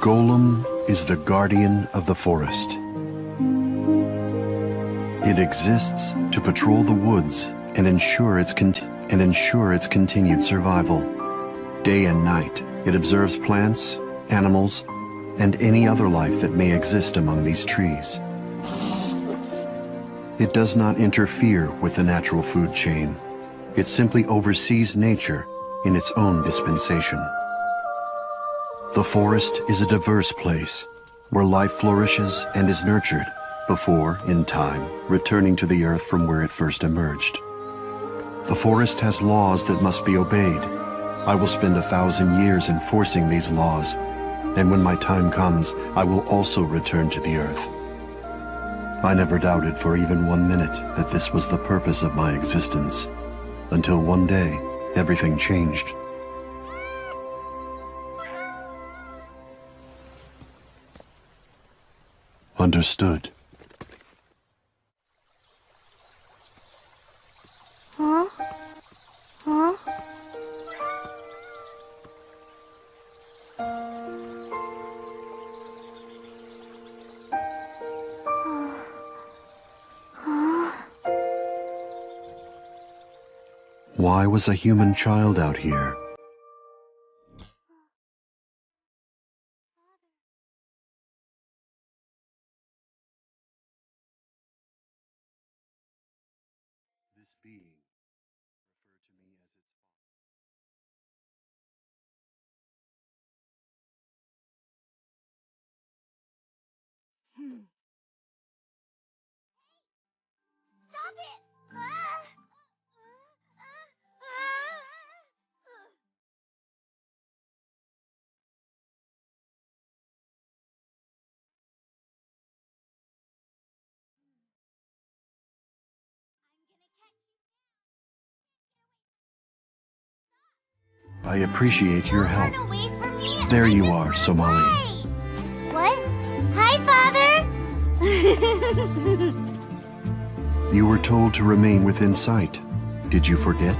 golem is the guardian of the forest. It exists to patrol the woods and ensure its continued survival. Day and night, it observes plants, animals, and any other life that may exist among these trees. It does not interfere with the natural food chain. It simply oversees nature in its own dispensation. The forest is a diverse place where life flourishes and is nurtured before, in time, returning to the earth from where it first emerged. The forest has laws that must be obeyed. I will spend 1,000 years enforcing these laws, and when my time comes, I will also return to the earth. I never doubted for even 1 minute that this was the purpose of my existence, until one day, everything changed. Understood. Huh? Huh? Why was a human child out here? This being referred to me as its Stop it! I appreciate your help. Run away from me? There you I are, didn't Somali. run away. What? Hi, Father! You were told to remain within sight. Did you forget?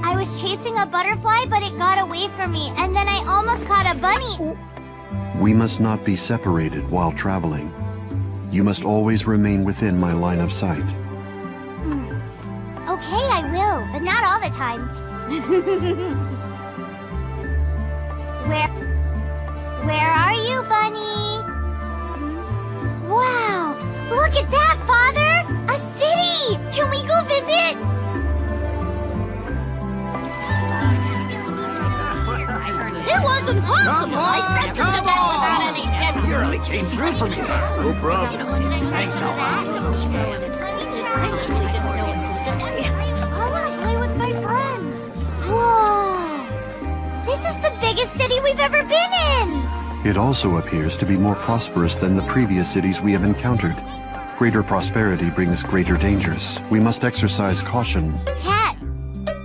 I was chasing a butterfly, but it got away from me, and then I almost caught a bunny. We must not be separated while traveling. You must always remain within my line of sight. Okay, I will, but not all the time. Where are you, Bunny? Wow! Look at that, Father! A city! Can we go visit? It wasn't possible! I said Come to them without on! any depth. You really came through for me. No problem. Thanks a lot. I want to play with my friends. Whoa! This is the biggest city we've ever been in! It also appears to be more prosperous than the previous cities we have encountered. Greater prosperity brings greater dangers. We must exercise caution. Cat!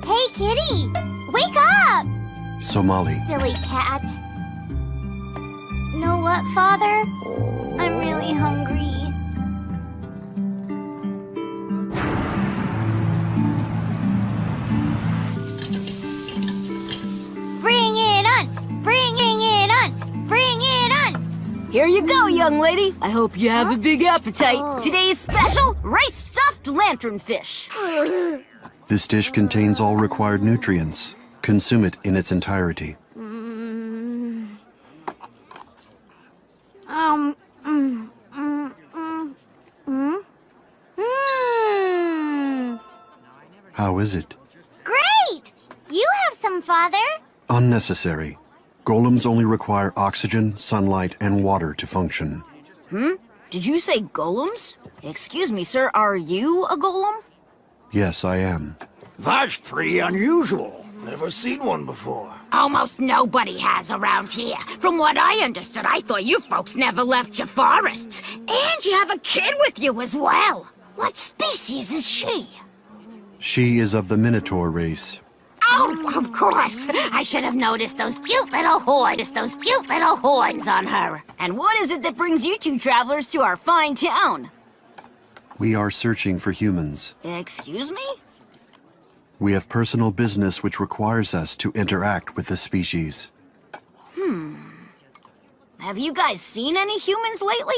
Hey, kitty! Wake up! Somali. Silly cat. Know what, Father? I'm really hungry. Bring it on! Bringing it on! Bring it on! Here you go, young lady. I hope you have a big appetite. Oh. Today's special, rice-stuffed lanternfish. This dish contains all required nutrients. Consume it in its entirety. Mm. Mm. How is it? Great! You have some, Father. Unnecessary. Golems only require oxygen, sunlight, and water to function. Did you say golems? Excuse me, sir, are you a golem? Yes, I am. That's pretty unusual. Never seen one before. Almost nobody has around here. From what I understood, I thought you folks never left your forests. And you have a kid with you as well. What species is she? She is of the Minotaur race. Oh, of course. I should have noticed those cute little horns, on her. And what is it that brings you two travelers to our fine town? We are searching for humans. Excuse me? We have personal business which requires us to interact with the species. Have you guys seen any humans lately?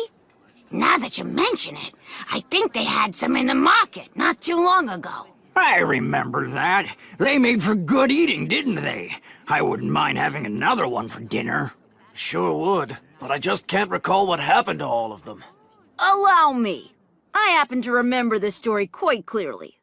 Now that you mention it, I think they had some in the market not too long ago. I remember that. They made for good eating, didn't they? I wouldn't mind having another one for dinner. Sure would, but I just can't recall what happened to all of them. Allow me. I happen to remember this story quite clearly.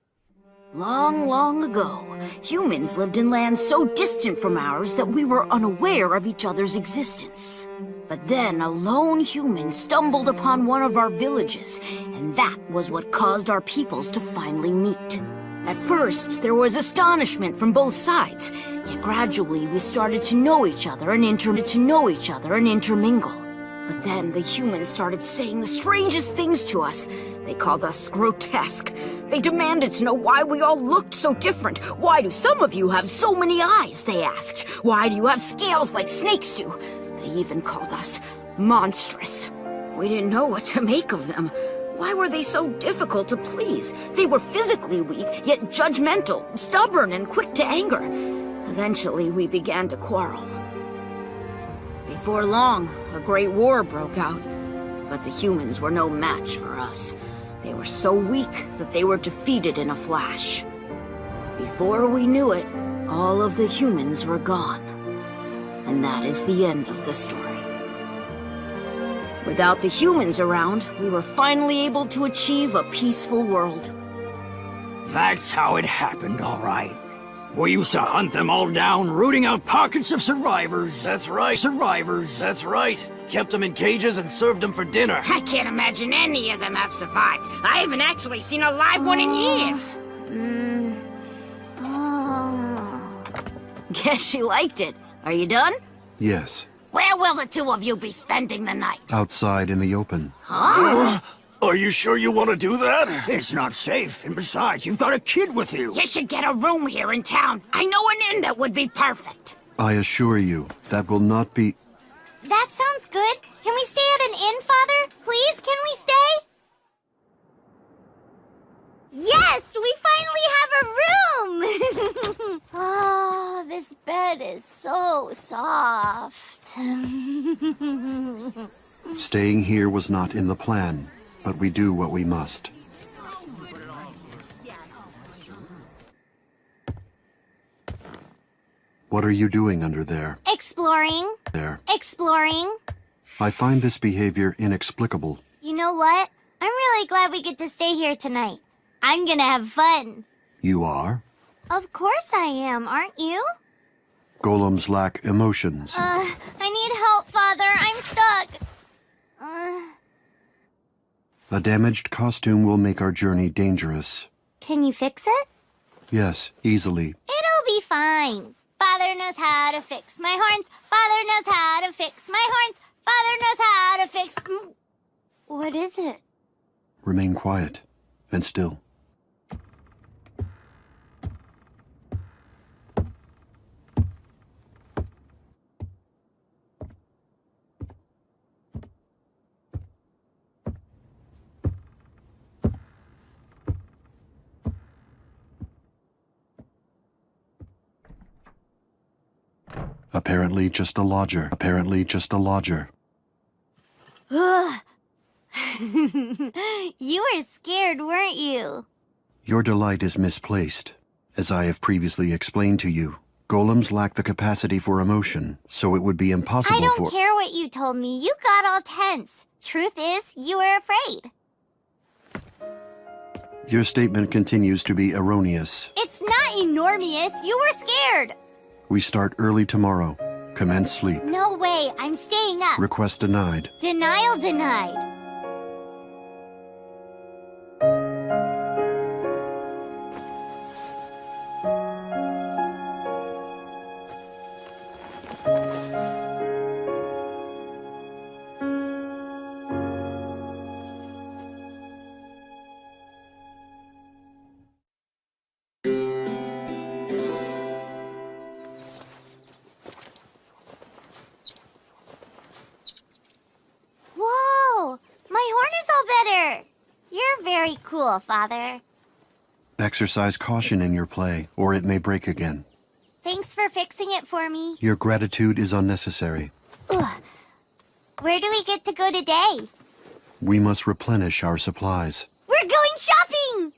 Long, long ago, humans lived in lands so distant from ours that we were unaware of each other's existence. But then a lone human stumbled upon one of our villages, and that was what caused our peoples to finally meet. At first, there was astonishment from both sides, yet gradually we started to know each other and intermingle. But then the humans started saying the strangest things to us. They called us grotesque. They demanded to know why we all looked so different. Why do some of you have so many eyes, they asked. Why do you have scales like snakes do? They even called us monstrous. We didn't know what to make of them. Why were they so difficult to please? They were physically weak, yet judgmental, stubborn, and quick to anger. Eventually, we began to quarrel. Before long, a great war broke out. But the humans were no match for us. They were so weak that they were defeated in a flash. Before we knew it, all of the humans were gone. And that is the end of the story. Without the humans around, we were finally able to achieve a peaceful world. That's how it happened, all right. We used to hunt them all down, rooting out pockets of survivors. That's right. Survivors. That's right. Kept them in cages and served them for dinner. I can't imagine any of them have survived. I haven't actually seen a live one in years. Guess she liked it. Are you done? Yes, Where will the two of you be spending the night? outside in the open. Huh? Are you sure you want to do that? It's not safe, and besides, you've got a kid with you. You should get a room here in town. I know an inn that would be perfect. I assure you, that will not be... That sounds good. Can we stay at an inn, Father? Please, can we stay? Yes, we finally have a room! Oh, this bed is so soft. Staying here was not in the plan, but we do what we must. What are you doing under there? Exploring. There. Exploring. I find this behavior inexplicable. You know what? I'm really glad we get to stay here tonight. I'm gonna have fun. You are? Of course I am, aren't you? Golems lack emotions. I need help, Father. I'm stuck. A damaged costume will make our journey dangerous. Can you fix it? Yes, easily. It'll be fine. Father knows how to fix my horns. Father knows how to fix my horns. Father knows how to fix... What is it? Remain quiet and still. Apparently just a lodger. Apparently just a lodger. Ugh. You were scared, weren't you? Your delight is misplaced. As I have previously explained to you, golems lack the capacity for emotion, so it would be impossible I don't for... care what you told me. You got all tense. Truth is, you were afraid. Your statement continues to be erroneous. It's not enormous. You were scared. We start early tomorrow. Commence sleep. No way. I'm staying up. Request denied. Denial denied. Whoa! My horn is all better. You're very cool, Father. Exercise caution in your play, or it may break again. Thanks for fixing it for me. Your gratitude is unnecessary. Ugh. Where do we get to go today? We must replenish our supplies. We're going shopping!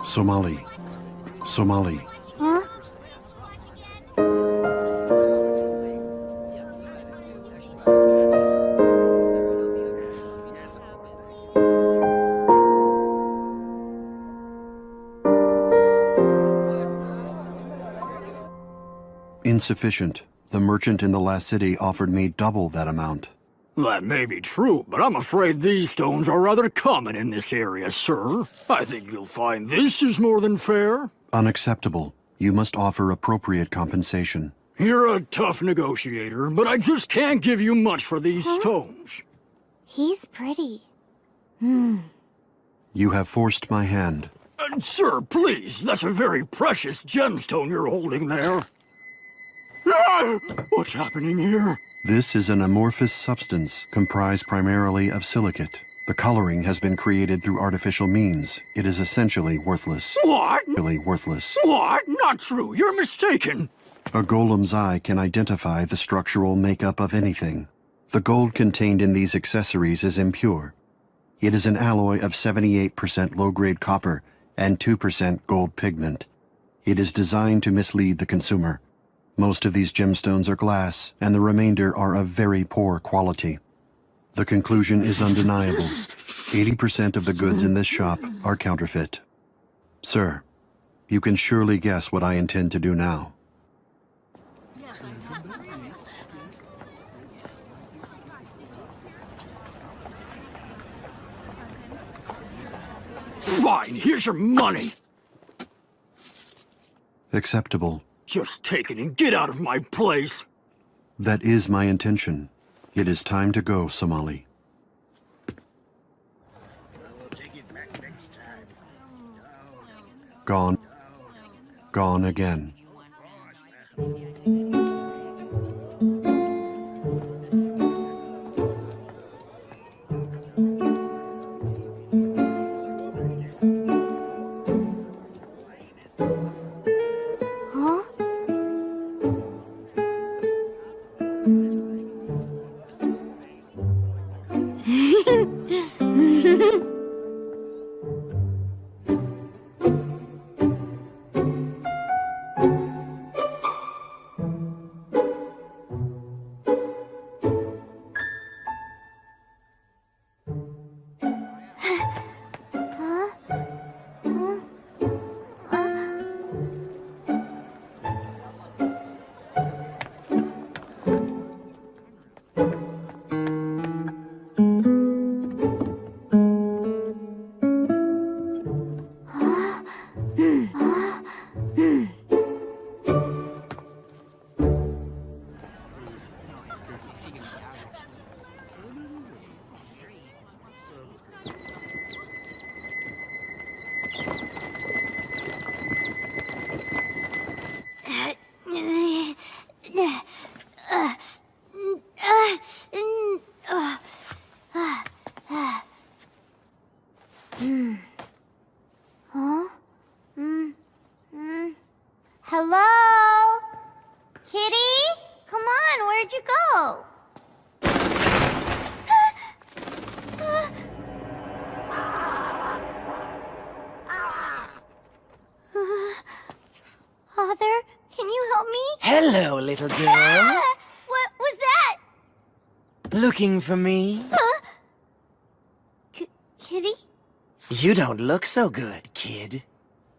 Somali. Somali. Huh? Insufficient. The merchant in the last city offered me double that amount. That may be true, but I'm afraid these stones are rather common in this area, sir. I think you'll find this is more than fair. Unacceptable. You must offer appropriate compensation. You're a tough negotiator, but I just can't give you much for these stones. He's pretty. You have forced my hand. Sir, please, that's a very precious gemstone you're holding there. Ah! What's happening here? This is an amorphous substance comprised primarily of silicate. The coloring has been created through artificial means. It is essentially worthless. What? Really worthless. What? Not true. You're mistaken. A golem's eye can identify the structural makeup of anything. The gold contained in these accessories is impure. It is an alloy of 78% low-grade copper and 2% gold pigment. It is designed to mislead the consumer. Most of these gemstones are glass, and the remainder are of very poor quality. The conclusion is undeniable. 80% of the goods in this shop are counterfeit. Sir, you can surely guess what I intend to do now. Fine, here's your money. Acceptable. Just take it and get out of my place. That is my intention. It is time to go, Somali. Gone. Gone again. Huh? Huh? Hello? Kitty? Come on, where'd you go? Father, can you help me? Hello, little girl. What was that? Looking for me? Kitty? You don't look so good, kid.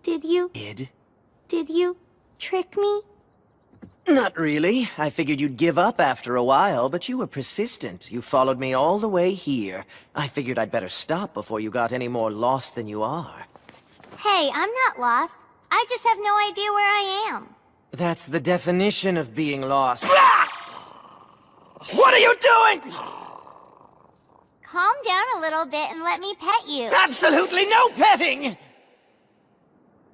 Did you trick me? Not really. I figured you'd give up after a while, but you were persistent. You followed me all the way here. I figured I'd better stop before you got any more lost than you are. Hey, I'm not lost. I just have no idea where I am. That's the definition of being lost. What are you doing? Calm down a little bit and let me pet you. Absolutely no petting!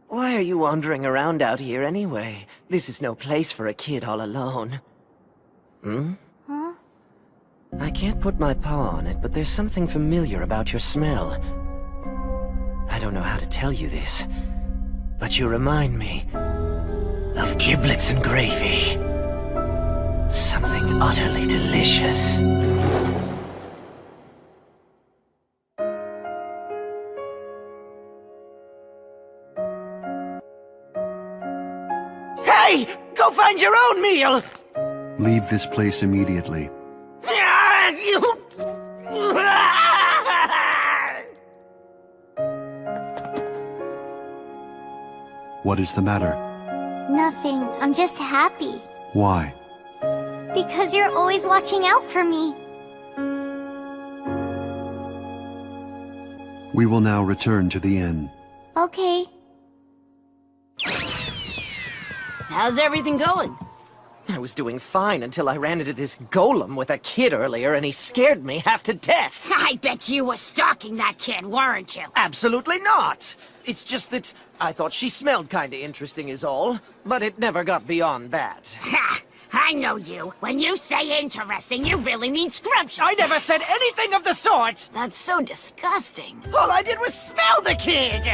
Why are you wandering around out here anyway? This is no place for a kid all alone. Huh? I can't put my paw on it, but there's something familiar about your smell. I don't know how to tell you this, but you remind me of giblets and gravy. Something utterly delicious. Hey! Go find your own meal! Leave this place immediately. What is the matter? Nothing. I'm just happy. Why? Because you're always watching out for me. We will now return to the inn. Okay. How's everything going? I was doing fine until I ran into this golem with a kid earlier, and he scared me half to death. I bet you were stalking that kid, weren't you? Absolutely not! It's just that I thought she smelled kinda interesting is all, but it never got beyond that. Ha! I know you. When you say interesting, you really mean scrumptious. I never said anything of the sort! That's so disgusting. All I did was smell the kid!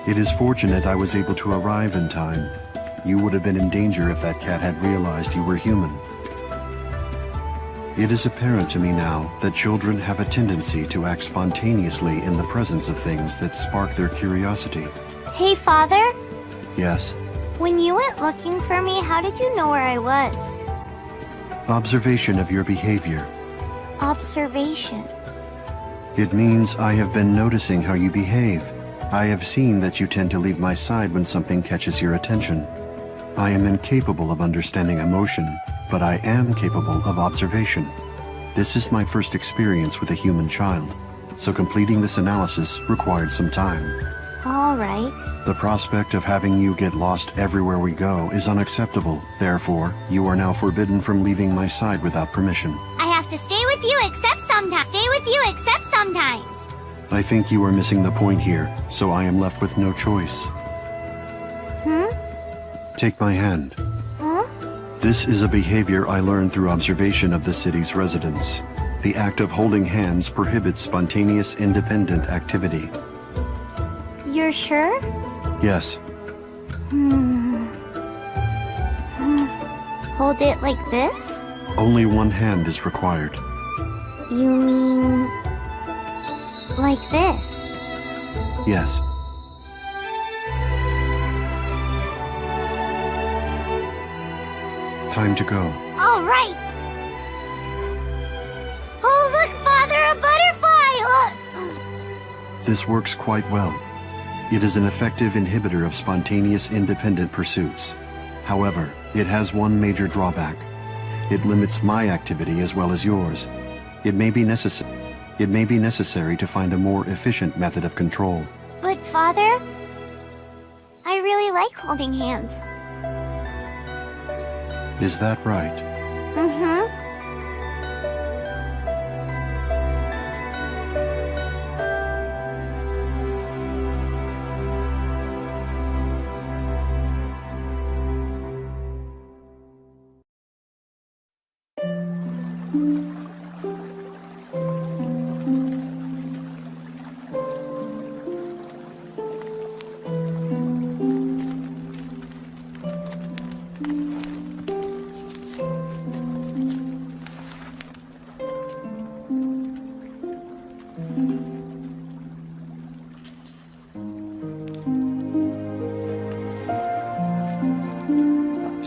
It is fortunate I was able to arrive in time. You would have been in danger if that cat had realized you were human. It is apparent to me now that children have a tendency to act spontaneously in the presence of things that spark their curiosity. Hey, Father? Yes, When you went looking for me, how did you know where I was? observation of your behavior. Observation. It means I have been noticing how you behave. I have seen that you tend to leave my side when something catches your attention. I am incapable of understanding emotion, but I am capable of observation. This is my first experience with a human child, so completing this analysis required some time. All right. The prospect of having you get lost everywhere we go is unacceptable. Therefore, you are now forbidden from leaving my side without permission. I have to stay with you except sometimes. Stay with you except sometimes. I think you are missing the point here, so I am left with no choice. Take my hand. Huh? This is a behavior I learned through observation of the city's residents. The act of holding hands prohibits spontaneous, independent activity. You're sure? Yes, Hold it like this? only one hand is required. You mean... like this? Yes. Time to go. All right. Oh, look, Father, a butterfly! Look! This works quite well. It is an effective inhibitor of spontaneous, independent pursuits. However, it has one major drawback. It limits my activity as well as yours. It may be necessary to find a more efficient method of control. But, Father, I really like holding hands. Is that right? Mm-hmm.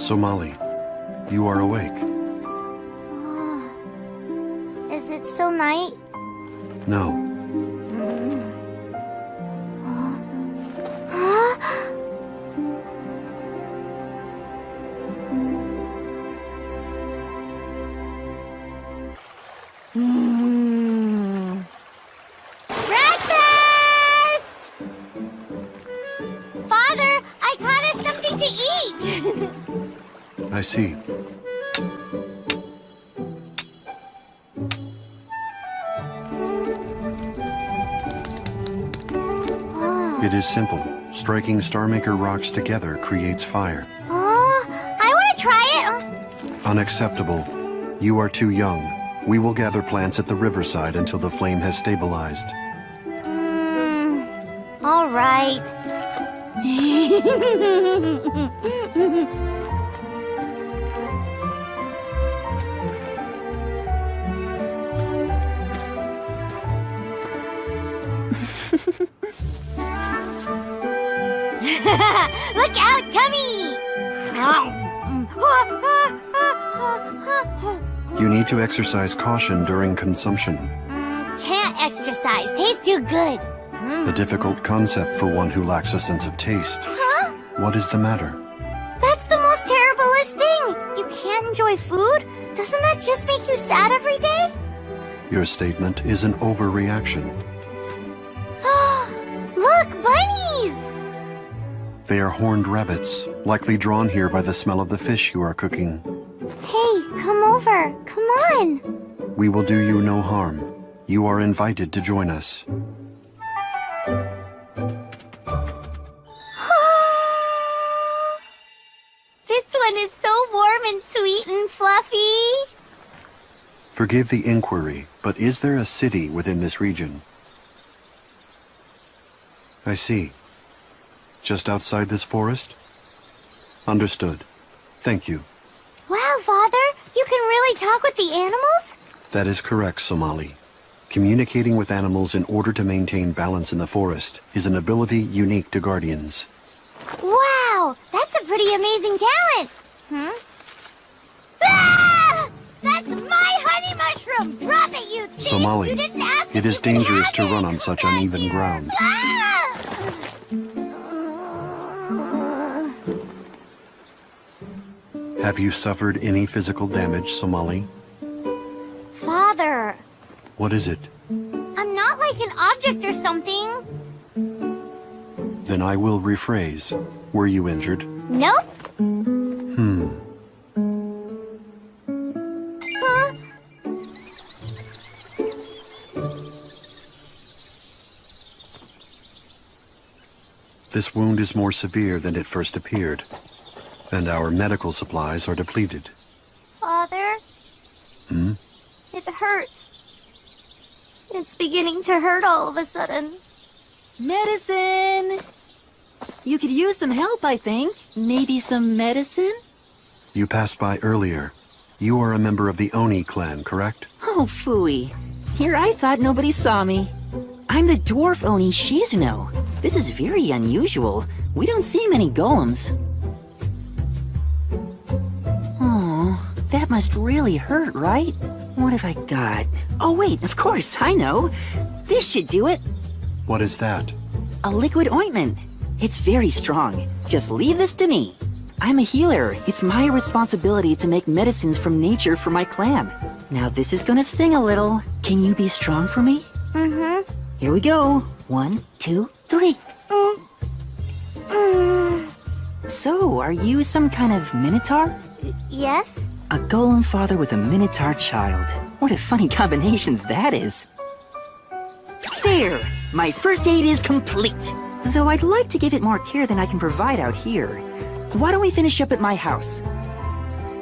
Somali, you are awake. Is it still night? No. Breakfast! Father, I caught us something to eat. I see. It is simple. Striking Starmaker rocks together creates fire. I want to try it. Unacceptable. You are too young. We will gather plants at the riverside until the flame has stabilized. All right. Look out, Tummy! You need to exercise caution during consumption. Can't exercise. Tastes too good. A difficult concept for one who lacks a sense of taste. Huh? What is the matter? That's the most terriblest thing. You can't enjoy food? Doesn't that just make you sad every day? Your statement is an overreaction. Look, bunnies! They are horned rabbits, likely drawn here by the smell of the fish you are cooking. Hey, come over. Come on. We will do you no harm. You are invited to join us. This one is so warm and sweet and fluffy. Forgive the inquiry, but is there a city within this region? I see. Just outside this forest? Understood. Thank you. Wow, Father, you can really talk with the animals? That is correct, Somali. Communicating with animals in order to maintain balance in the forest is an ability unique to guardians. Wow, that's a pretty amazing talent. Ah! That's my honey mushroom! Drop it, you thief! Somali, You didn't ask if it is you could dangerous have to it. run on such Thank uneven you. ground. Ah! Have you suffered any physical damage, Somali? Father, What is it? I'm not like an object or something. Then I will rephrase. Were you injured? Nope. Huh? This wound is more severe than it first appeared, and our medical supplies are depleted. Father? Hmm? It hurts. It's beginning to hurt all of a sudden. Medicine! You could use some help, I think. Maybe some medicine? You passed by earlier. You are a member of the Oni clan, correct? Oh, phooey. Here I thought nobody saw me. I'm the dwarf Oni Shizuno. This is very unusual. We don't see many golems. Oh, that must really hurt, right? What have I got? Oh, wait, of course, I know. This should do it. What is that? A liquid ointment. It's very strong. Just leave this to me. I'm a healer. It's my responsibility to make medicines from nature for my clan. Now this is gonna sting a little. Can you be strong for me? Mm-hmm. Here we go. 1, 2, 3. So, are you some kind of minotaur? Yes? A golem father with a minotaur child. What a funny combination that is. There! My first aid is complete. Though I'd like to give it more care than I can provide out here. Why don't we finish up at my house?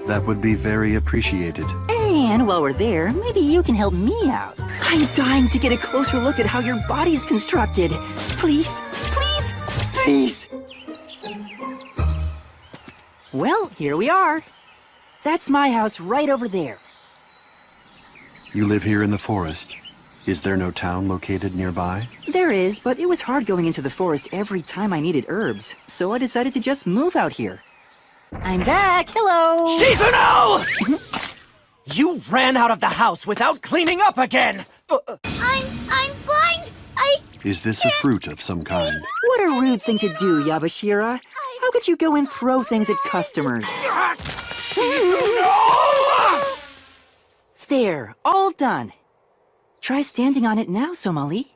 That would be very appreciated. And while we're there, maybe you can help me out. I'm dying to get a closer look at how your body's constructed. Please, please, please! Well, here we are. That's my house right over there. You live here in the forest. Is there no town located nearby? There is, but it was hard going into the forest every time I needed herbs, so I decided to just move out here. I'm back. Hello. Shizuno! You ran out of the house without cleaning up again! I'm blind. Is this a fruit of some kind? What a rude thing to do, Yabashira. How could you go and throw things at customers? There, all done. Try standing on it now, Somali.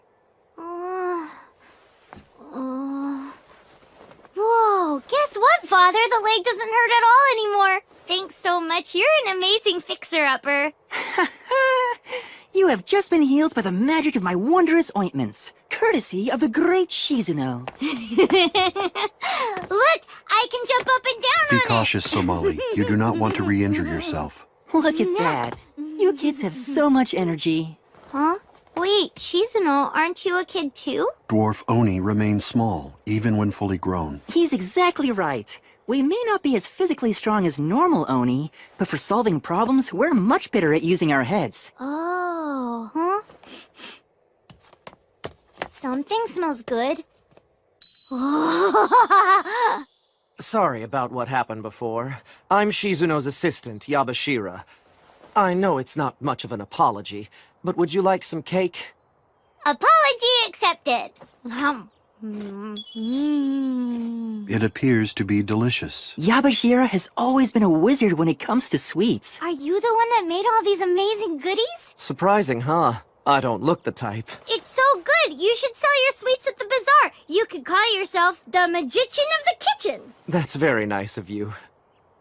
Whoa, guess what, Father? The leg doesn't hurt at all anymore. Thanks so much. You're an amazing fixer-upper. You have just been healed by the magic of my wondrous ointments, courtesy of the great Shizuno. Look, I can jump up and down Be on cautious, Somali. You do not want to re-injure yourself. Look at that. You kids have so much energy. it. Huh? Wait, Shizuno, aren't you a kid too? Dwarf Oni remains small, even when fully grown. He's exactly right. We may not be as physically strong as normal Oni, but for solving problems, we're much better at using our heads. Oh, huh? Something smells good. Sorry about what happened before. I'm Shizuno's assistant, Yabashira. I know it's not much of an apology, but would you like some cake? Apology accepted. It appears to be delicious. Yabashira has always been a wizard when it comes to sweets. Are you the one that made all these amazing goodies? Surprising, huh? I don't look the type. It's so good. You should sell your sweets at the bazaar. You could call yourself the magician of the kitchen. That's very nice of you.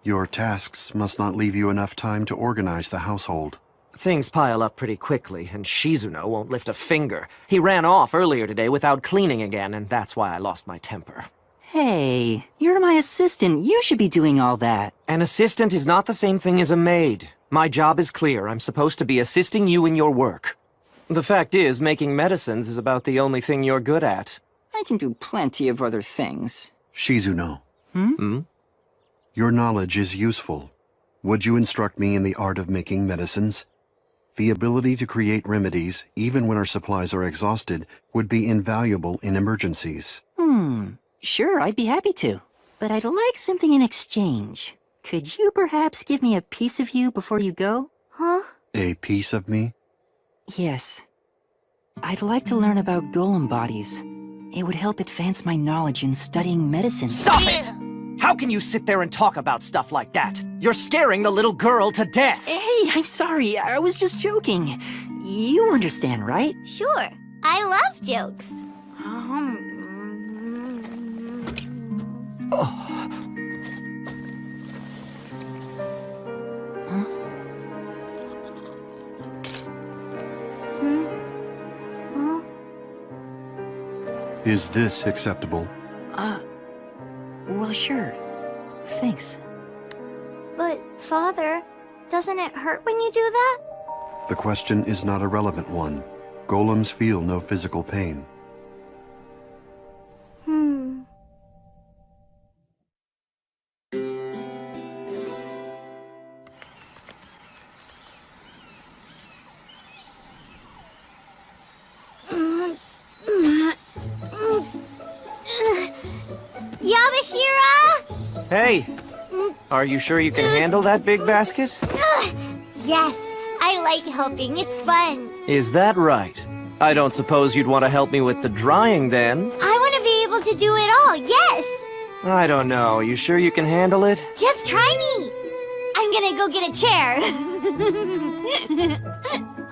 Your tasks must not leave you enough time to organize the household. Things pile up pretty quickly, and Shizuno won't lift a finger. He ran off earlier today without cleaning again, and that's why I lost my temper. Hey, you're my assistant. You should be doing all that. An assistant is not the same thing as a maid. My job is clear. I'm supposed to be assisting you in your work. The fact is, making medicines is about the only thing you're good at. I can do plenty of other things. Shizuno. Hmm? Your knowledge is useful. Would you instruct me in the art of making medicines? The ability to create remedies, even when our supplies are exhausted, would be invaluable in emergencies. Sure, I'd be happy to. But I'd like something in exchange. Could you perhaps give me a piece of you before you go? Huh? A piece of me? Yes. I'd like to learn about golem bodies. It would help advance my knowledge in studying medicine. Stop it! How can you sit there and talk about stuff like that? You're scaring the little girl to death! Hey, I'm sorry. I was just joking. You understand, right? Sure. I love jokes. Is this acceptable? Well, sure. Thanks. But, Father, doesn't it hurt when you do that? The question is not a relevant one. Golems feel no physical pain. Yabashira! Hey! Are you sure you can handle that big basket? Yes, I like helping. It's fun. Is that right? I don't suppose you'd want to help me with the drying, then? I want to be able to do it all, yes! I don't know. You sure you can handle it? Just try me! I'm gonna go get a chair.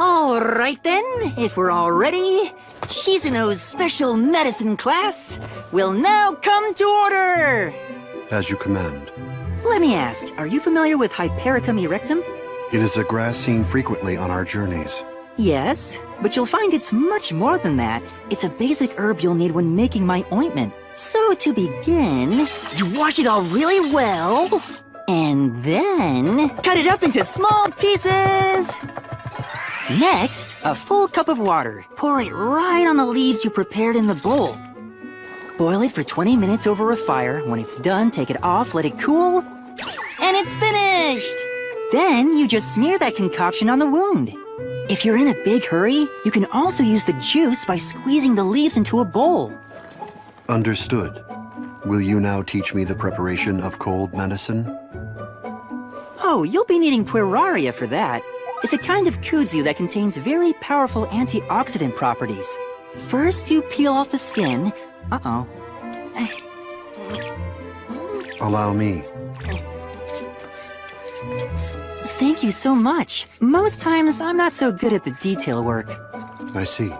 All right then, if we're all ready, Shizuno's special medicine class will now come to order! As you command. Let me ask, are you familiar with Hypericum erectum? It is a grass seen frequently on our journeys. Yes, but you'll find it's much more than that. It's a basic herb you'll need when making my ointment. So to begin, you wash it all really well, and then cut it up into small pieces. Next, a full cup of water. Pour it right on the leaves you prepared in the bowl. Boil it for 20 minutes over a fire. When it's done, take it off, let it cool, and it's finished! Then you just smear that concoction on the wound. If you're in a big hurry, you can also use the juice by squeezing the leaves into a bowl. Understood. Will you now teach me the preparation of cold medicine? Oh, you'll be needing Pueraria for that. It's a kind of kudzu that contains very powerful antioxidant properties. First, you peel off the skin. Uh-oh. Allow me. Thank you so much. Most times, I'm not so good at the detail work. I see.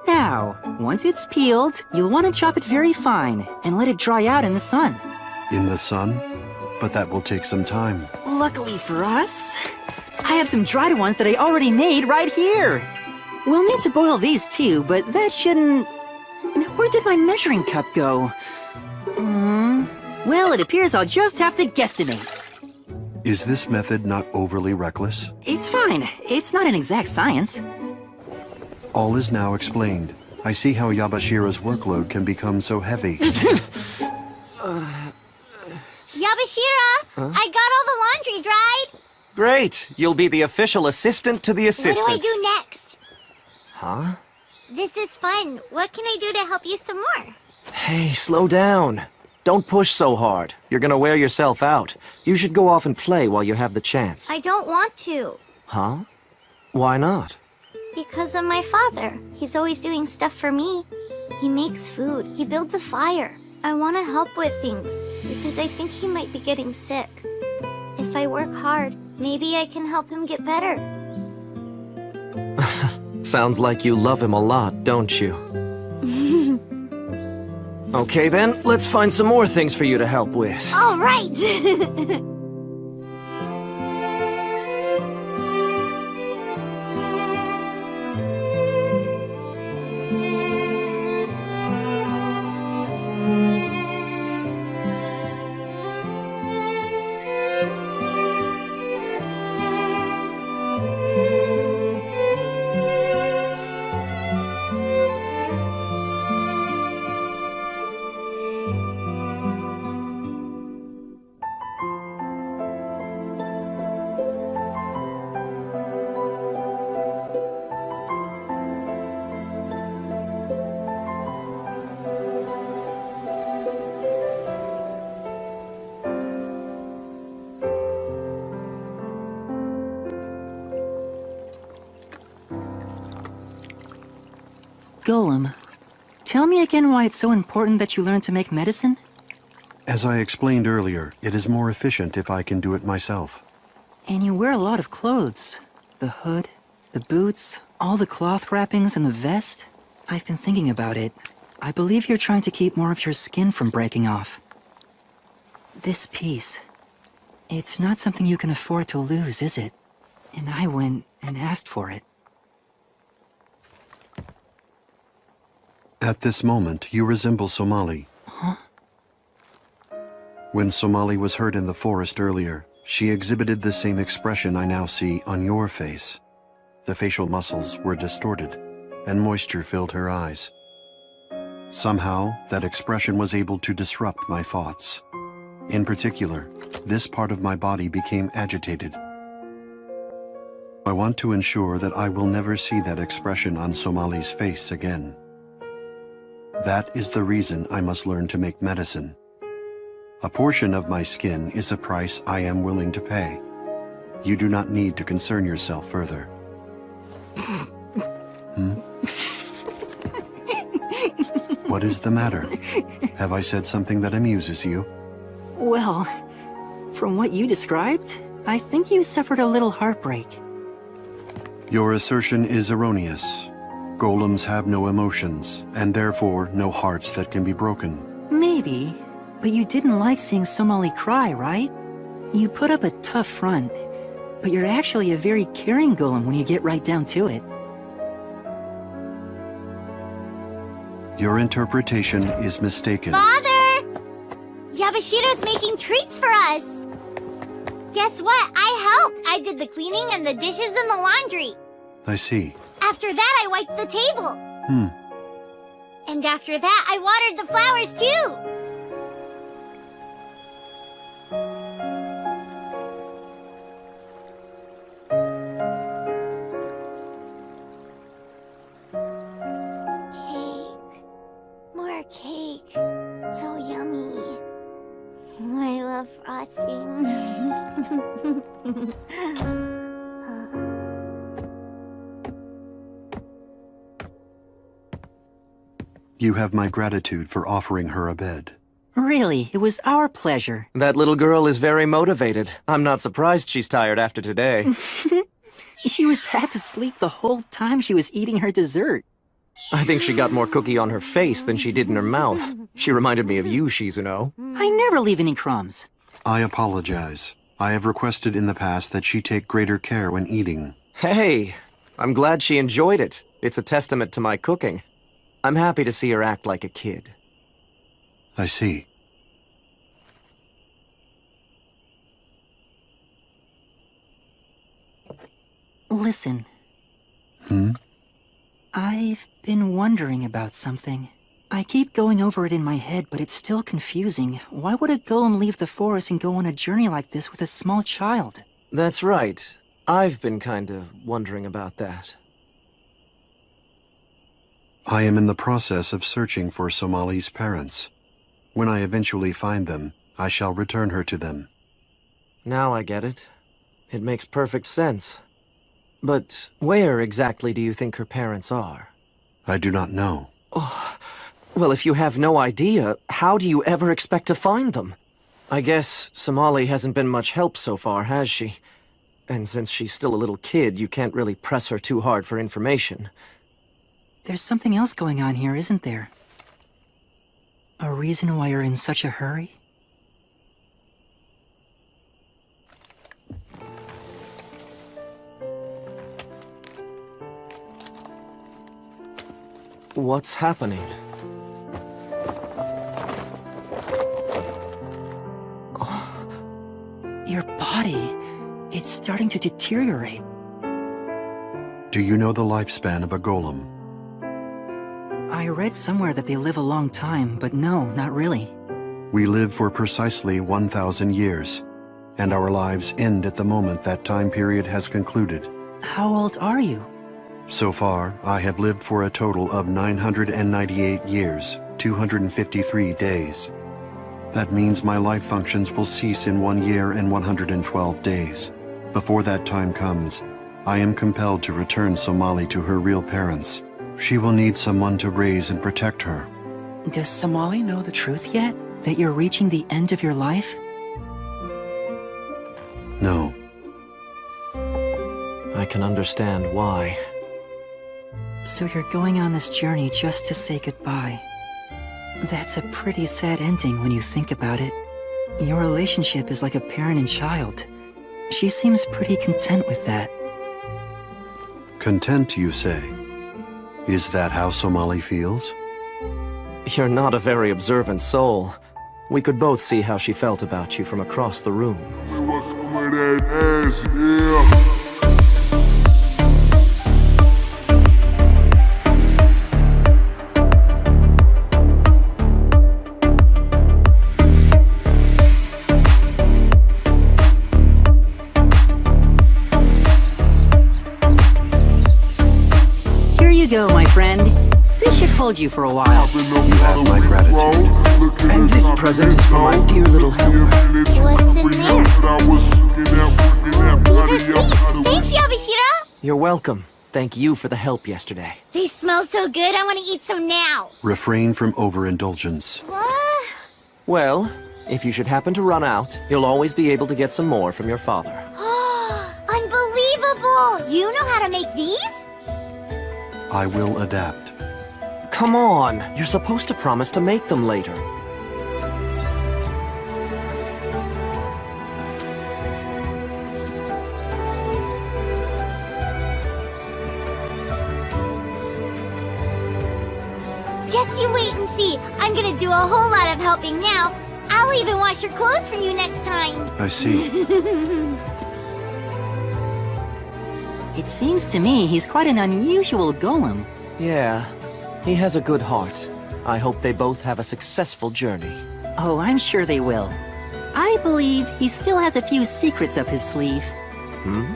Now, once it's peeled, you'll want to chop it very fine and let it dry out in the sun. In the sun? But that will take some time. Luckily for us, I have some dried ones that I already made right here. We'll need to boil these too, but that shouldn't... Now, where did my measuring cup go? Well, it appears I'll just have to guesstimate. Is this method not overly reckless? It's fine. It's not an exact science. All is now explained. I see how Yabashira's workload can become so heavy. Yabashira, I got all the laundry dried. Great! You'll be the official assistant to the assistant. What do I do next? Huh? This is fun. What can I do to help you some more? Hey, slow down. Don't push so hard. You're gonna wear yourself out. You should go off and play while you have the chance. I don't want to. Huh? Why not? Because of my father. He's always doing stuff for me. He makes food. He builds a fire. I want to help with things because I think he might be getting sick. If I work hard, maybe I can help him get better. Sounds like you love him a lot, don't you? Okay then, let's find some more things for you to help with. All right! Golem, tell me again why it's so important that you learn to make medicine? As I explained earlier, it is more efficient if I can do it myself. And you wear a lot of clothes. The hood, the boots, all the cloth wrappings and the vest. I've been thinking about it. I believe you're trying to keep more of your skin from breaking off. This piece, it's not something you can afford to lose, is it? And I went and asked for it. At this moment, you resemble Somali. Huh? When Somali was hurt in the forest earlier, she exhibited the same expression I now see on your face. The facial muscles were distorted, and moisture filled her eyes. Somehow, that expression was able to disrupt my thoughts. In particular, this part of my body became agitated. I want to ensure that I will never see that expression on Somali's face again. That is the reason I must learn to make medicine. A portion of my skin is a price I am willing to pay. You do not need to concern yourself further. What is the matter? Have I said something that amuses you? Well, from what you described, I think you suffered a little heartbreak. Your assertion is erroneous. Golems have no emotions, and therefore no hearts that can be broken. Maybe, but you didn't like seeing Somali cry, right? You put up a tough front, but you're actually a very caring golem when you get right down to it. Your interpretation is mistaken. Father! Yabashira's making treats for us! Guess what? I helped! I did the cleaning and the dishes and the laundry. I see. After that, I wiped the table. And after that, I watered the flowers too. Cake. More cake. So yummy. You have my gratitude for offering her a bed. Really, it was our pleasure. That little girl is very motivated. I'm not surprised she's tired after today. She was half asleep the whole time she was eating her dessert. I think she got more cookie on her face than she did in her mouth. She reminded me of you, Shizuno. I never leave any crumbs. I apologize. I have requested in the past that she take greater care when eating. Hey, I'm glad she enjoyed it. It's a testament to my cooking. I'm happy to see her act like a kid. I see. Listen. Hmm? I've been wondering about something. I keep going over it in my head, but it's still confusing. Why would a golem leave the forest and go on a journey like this with a small child? That's right. I've been kinda wondering about that. I am in the process of searching for Somali's parents. When I eventually find them, I shall return her to them. Now I get it. It makes perfect sense. But where exactly do you think her parents are? I do not know. Well, if you have no idea, how do you ever expect to find them? I guess Somali hasn't been much help so far, has she? And since she's still a little kid, you can't really press her too hard for information. There's something else going on here, isn't there? A reason why you're in such a hurry? What's happening? Your body, it's starting to deteriorate. Do you know the lifespan of a golem? I read somewhere that they live a long time, but no, not really. We live for precisely 1,000 years, and our lives end at the moment that time period has concluded. How old are you? So far, I have lived for a total of 998 years, 253 days. That means my life functions will cease in 1 year and 112 days. Before that time comes, I am compelled to return Somali to her real parents. She will need someone to raise and protect her. Does Somali know the truth yet? That you're reaching the end of your life? No. I can understand why. So you're going on this journey just to say goodbye. That's a pretty sad ending when you think about it. Your relationship is like a parent and child. She seems pretty content with that. Content, you say? Is that how Somali feels? You're not a very observant soul. We could both see how she felt about you from across the room. Here you go, my friend. This should hold you for a while. You have my gratitude. And this present is for my dear little helper. What's in there? These are sweets! Thanks, Yabashira! You're welcome. Thank you for the help yesterday. They smell so good, I want to eat some now. Refrain from overindulgence. What? Well, if you should happen to run out, you'll always be able to get some more from your father. Unbelievable! You know how to make these? I will adapt. Come on! You're supposed to promise to make them later. Just you wait and see. I'm gonna do a whole lot of helping now. I'll even wash your clothes for you next time. I see. It seems to me he's quite an unusual golem. Yeah, he has a good heart. I hope they both have a successful journey. Oh, I'm sure they will. I believe he still has a few secrets up his sleeve. Hmm?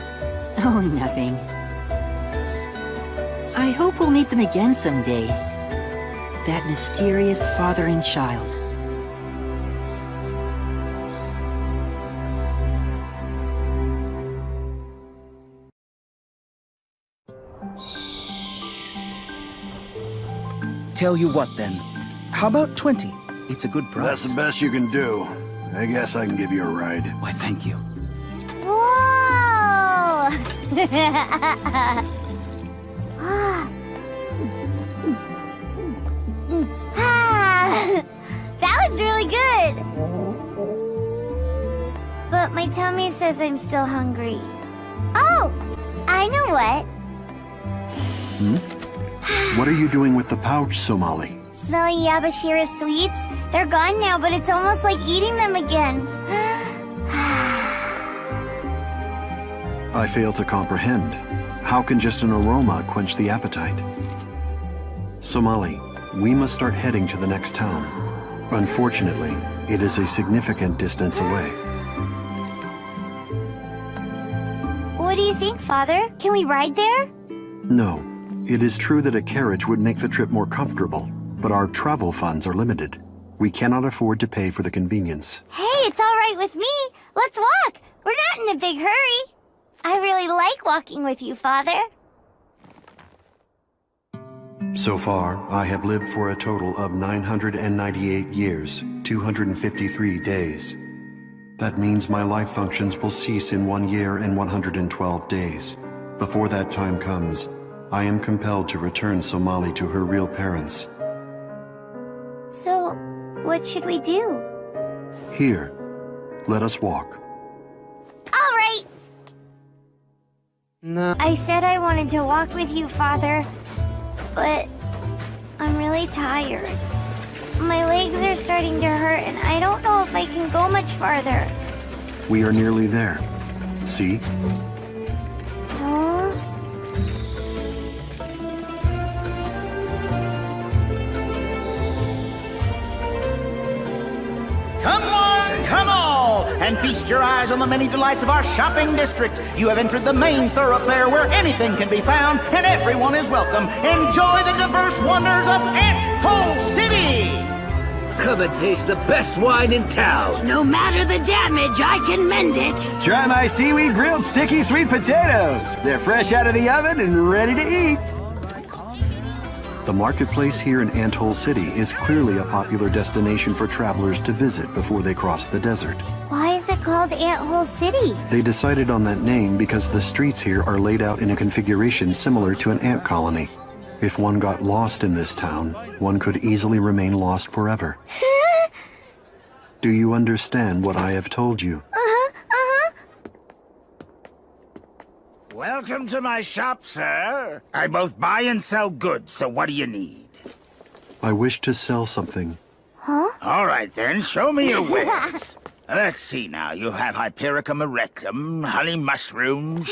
Oh, nothing. I hope we'll meet them again someday. That mysterious father and child. tell you what then. How about 20? It's a good price. That's the best you can do. I guess I can give you a ride. Why, thank you. Whoa! That was really good! But my tummy says I'm still hungry. Oh! I know what. What are you doing with the pouch, Somali? Smelling Yabashira's sweets? They're gone now, but it's almost like eating them again. I fail to comprehend. How can just an aroma quench the appetite? Somali, we must start heading to the next town. Unfortunately, it is a significant distance away. What do you think, Father? Can we ride there? No. It is true that a carriage would make the trip more comfortable, but our travel funds are limited. We cannot afford to pay for the convenience. Hey, it's all right with me. Let's walk. We're not in a big hurry. I really like walking with you, Father. So far, I have lived for a total of 998 years, 253 days. That means my life functions will cease in 1 year and 112 days. Before that time comes, I am compelled to return Somali to her real parents. So, what should we do? Here, let us walk. All right. No. I said I wanted to walk with you, Father, but I'm really tired. My legs are starting to hurt, and I don't know if I can go much farther. We are nearly there. See? Huh? Come one, come all, and feast your eyes on the many delights of our shopping district. You have entered the main thoroughfare where anything can be found and everyone is welcome. Enjoy the diverse wonders of Ant Hole City! Come and taste the best wine in town. No matter the damage, I can mend it. Try my seaweed grilled sticky sweet potatoes. They're fresh out of the oven and ready to eat. The marketplace here in Ant Hole City is clearly a popular destination for travelers to visit before they cross the desert. Why is it called Ant Hole City? They decided on that name because the streets here are laid out in a configuration similar to an ant colony. If one got lost in this town, one could easily remain lost forever. Do you understand what I have told you? Welcome to my shop, sir. I both buy and sell goods, so what do you need? I wish to sell something. All right, then, show me your wares. Let's see now. You have Hypericum erectum, honey mushrooms.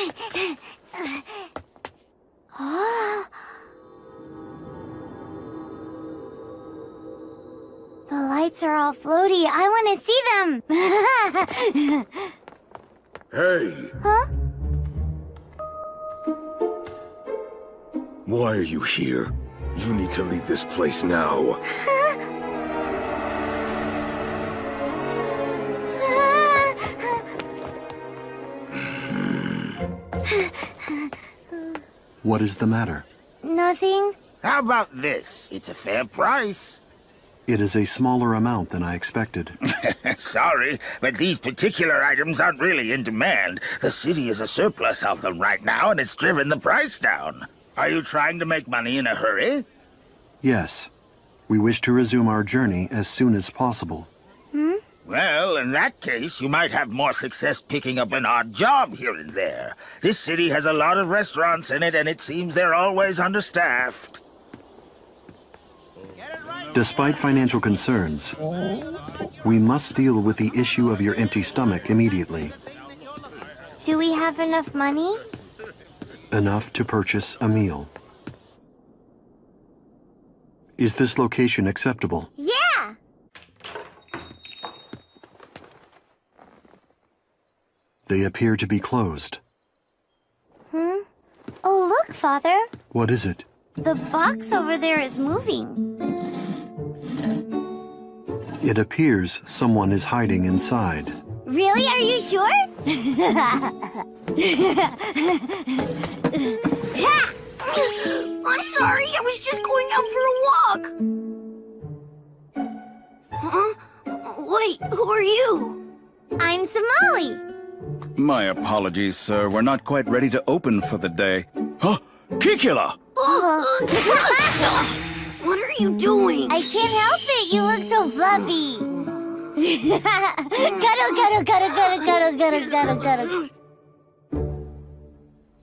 The lights are all floaty. I want to see them. Hey! Huh? Why are you here? You need to leave this place now. What is the matter? Nothing. How about this? It's a fair price. It is a smaller amount than I expected. Sorry, but these particular items aren't really in demand. The city is a surplus of them right now, and it's driven the price down. Are you trying to make money in a hurry? Yes. We wish to resume our journey as soon as possible. Well, in that case, you might have more success picking up an odd job here and there. This city has a lot of restaurants in it, and it seems they're always understaffed. Despite financial concerns, we must deal with the issue of your empty stomach immediately. Do we have enough money? Enough to purchase a meal. Is this location acceptable? Yeah! They appear to be closed. Oh, look, Father. What is it? The box over there is moving. It appears someone is hiding inside. Really? Are you sure? I'm sorry, I was just going out for a walk. Huh? Wait, who are you? I'm Somali. My apologies, sir. We're not quite ready to open for the day. Huh? Kikila! What are you doing? I can't help it. You look so fluffy. Cuddle, cuddle, cuddle, cuddle, cuddle, cuddle, cuddle, cuddle.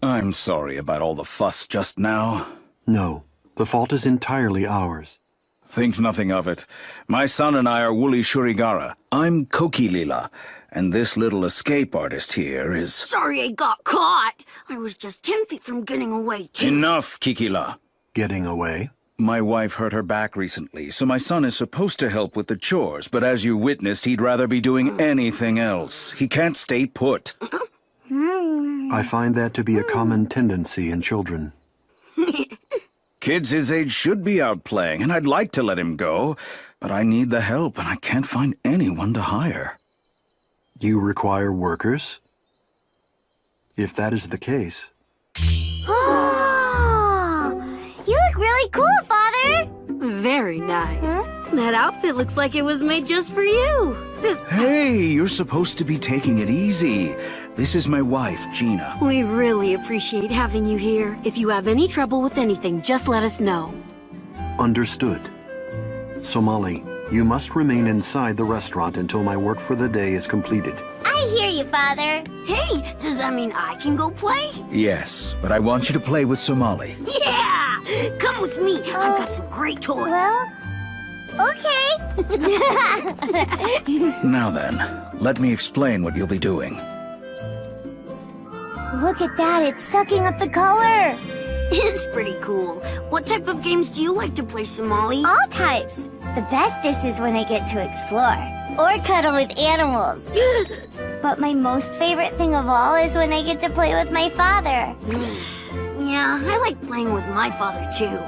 I'm sorry about all the fuss just now. No, the fault is entirely ours. Think nothing of it. My son and I are Wooly Shurigara. I'm Kokilila, and this little escape artist here is... Sorry I got caught. I was just 10 feet from getting away, too. Enough, Kikila. Getting away? My wife hurt her back recently, so my son is supposed to help with the chores, but as you witnessed, he'd rather be doing anything else. He can't stay put. I find that to be a common tendency in children. Kids his age should be out playing, and I'd like to let him go, but I need the help, and I can't find anyone to hire. You require workers? If that is the case... You look really cool, Father! Very nice. That outfit looks like it was made just for you. Hey, you're supposed to be taking it easy. This is my wife, Gina. We really appreciate having you here. If you have any trouble with anything, just let us know. Understood. Somali, you must remain inside the restaurant until my work for the day is completed. I hear you, Father. Hey, does that mean I can go play? Yes, but I want you to play with Somali. Yeah! Come with me. I've got some great toys. Well, okay. Now then, let me explain what you'll be doing. Look at that, it's sucking up the color. It's pretty cool. What type of games do you like to play, Somali? All types. The bestest is when I get to explore or cuddle with animals. But my most favorite thing of all is when I get to play with my father. Yeah, I like playing with my father, too.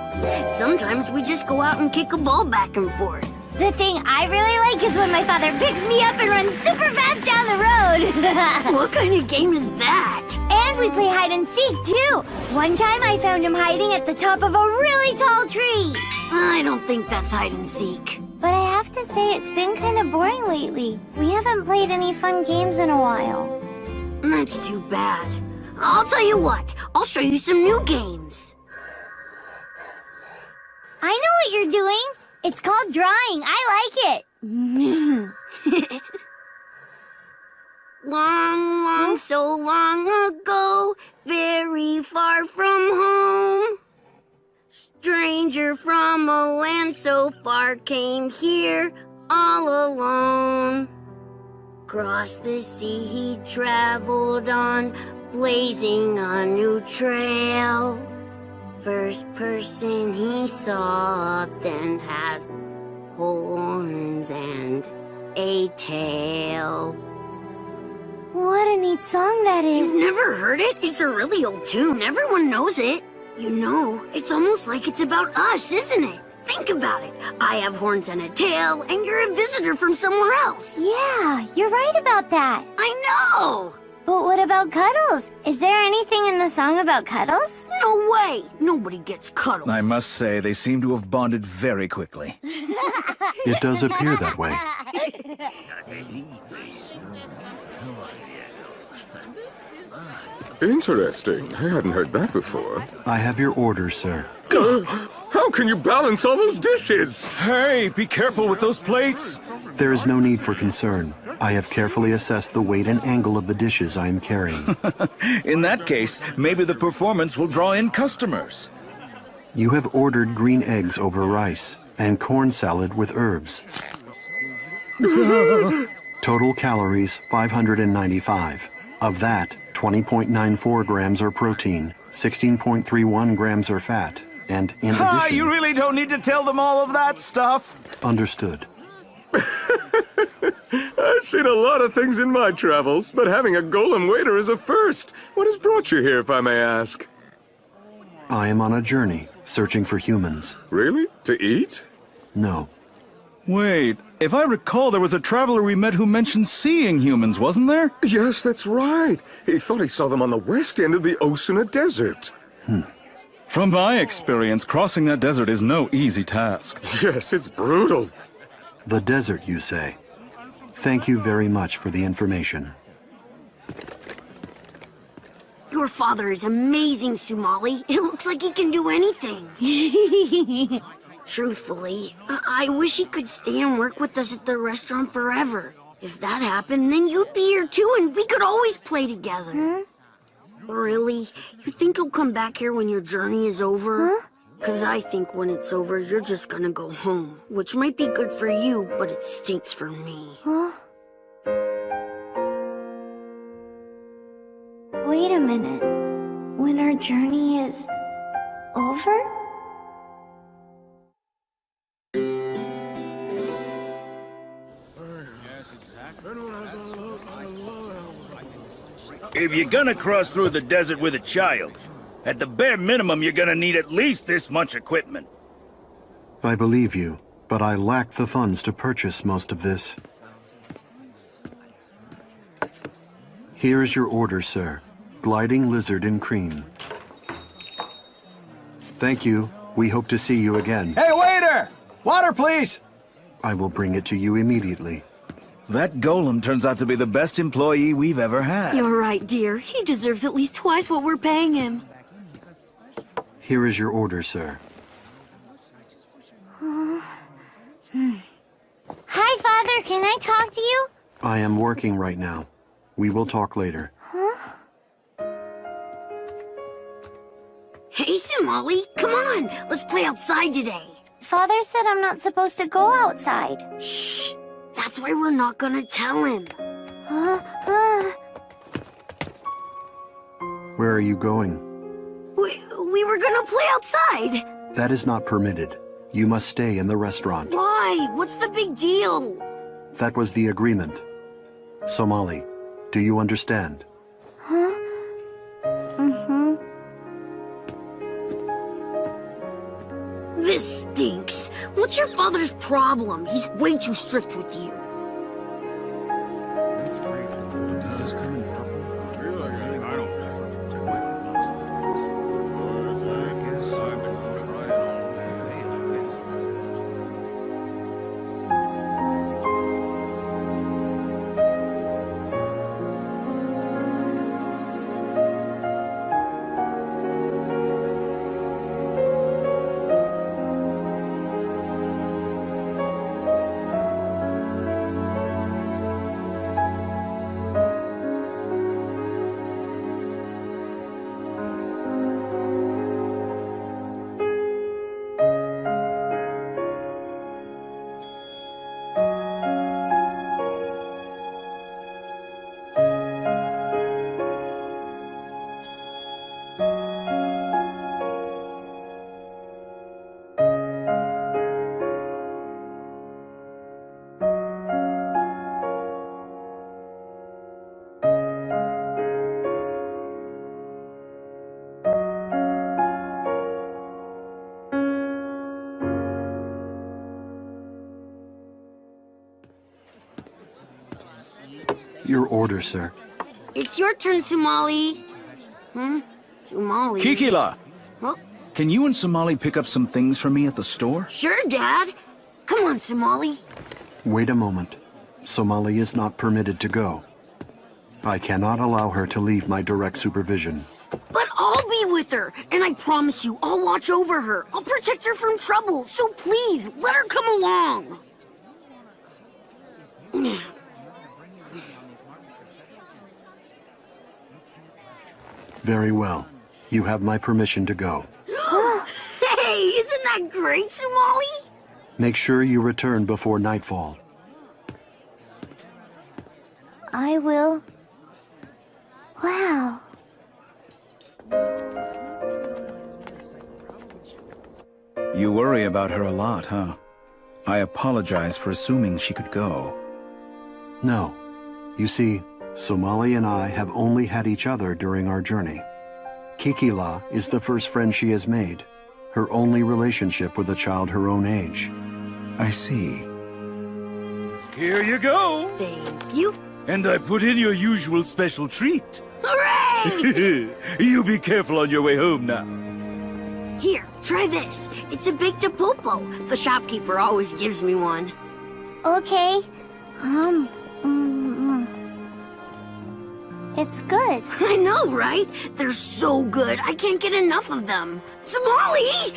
Sometimes we just go out and kick a ball back and forth. The thing I really like is when my father picks me up and runs super fast down the road. What kind of game is that? And we play hide and seek, too. One time I found him hiding at the top of a really tall tree. I don't think that's hide and seek. But I have to say it's been kind of boring lately. We haven't played any fun games in a while. That's too bad. I'll tell you what, I'll show you some new games. I know what you're doing. It's called drawing. I like it. Long, long, so long ago, very far from home. Stranger from a land so far came here all alone. Across the sea he traveled on, blazing a new trail. First person he saw then had horns and a tail. What a neat song that is. You've never heard it? It's a really old tune. Everyone knows it. You know, it's almost like it's about us, isn't it? Think about it. I have horns and a tail, and you're a visitor from somewhere else. Yeah, you're right about that. I know! But what about cuddles? Is there anything in the song about cuddles? No way! Nobody gets cuddled. I must say, they seem to have bonded very quickly. It does appear that way. Interesting. I hadn't heard that before. I have your order, sir. How can you balance all those dishes? Hey, be careful with those plates! There is no need for concern. I have carefully assessed the weight and angle of the dishes I am carrying. In that case, maybe the performance will draw in customers. You have ordered green eggs over rice and corn salad with herbs. Total calories, 595. Of that, 20.94 grams are protein, 16.31 grams are fat, and in addition... You really don't need to tell them all of that stuff! Understood. I've seen a lot of things in my travels, but having a golem waiter is a first. What has brought you here, if I may ask? I am on a journey, searching for humans. Really? To eat? No. Wait, if I recall, there was a traveler we met who mentioned seeing humans, wasn't there? Yes, that's right. He thought he saw them on the west end of the Osuna Desert. From my experience, crossing that desert is no easy task. Yes, it's brutal. The desert, you say? Thank you very much for the information. Your father is amazing, Sumali. It looks like he can do anything. Truthfully, I wish he could stay and work with us at the restaurant forever. If that happened, then you'd be here too and we could always play together. Really? You think he'll come back here when your journey is over? Because I think when it's over, you're just gonna go home. Which might be good for you, but it stinks for me. Wait a minute. When our journey is over? If you're gonna cross through the desert with a child, at the bare minimum you're gonna need at least this much equipment. I believe you, but I lack the funds to purchase most of this. Here is your order, sir. Gliding lizard in cream. Thank you. We hope to see you again. Hey, waiter! Water, please! I will bring it to you immediately. That golem turns out to be the best employee we've ever had. You're right, dear. He deserves at least twice what we're paying him. Here is your order, sir. Hi, Father. Can I talk to you? I am working right now. We will talk later. Hey, Sumali, come on. Let's play outside today. Father said I'm not supposed to go outside. Shh. That's why we're not gonna tell him. Where are you going? We were gonna play outside. That is not permitted. You must stay in the restaurant. Why? What's the big deal? That was the agreement. Somali, do you understand? This stinks. What's your father's problem? He's way too strict with you. Does this come in purple? Your order, sir. It's your turn, Sumali. Sumali? Kikila! Huh? Can you and Somali pick up some things for me at the store? Sure, Dad. Come on, Sumali. Wait a moment. Somali is not permitted to go. I cannot allow her to leave my direct supervision. But I'll be with her, and I promise you, I'll watch over her. I'll protect her from trouble, so please, let her come along. Very well. You have my permission to go. Hey, isn't that great, Sumali? Make sure you return before nightfall. I will. Wow. You worry about her a lot, huh? I apologize for assuming she could go. No. You see, Somali and I have only had each other during our journey. Kikila is the first friend she has made, her only relationship with a child her own age. I see. Here you go! Thank you. And I put in your usual special treat. Hooray! You be careful on your way home now. Here, try this. It's a baked popo. The shopkeeper always gives me one. Okay. It's good. I know, right? They're so good. I can't get enough of them. Somali!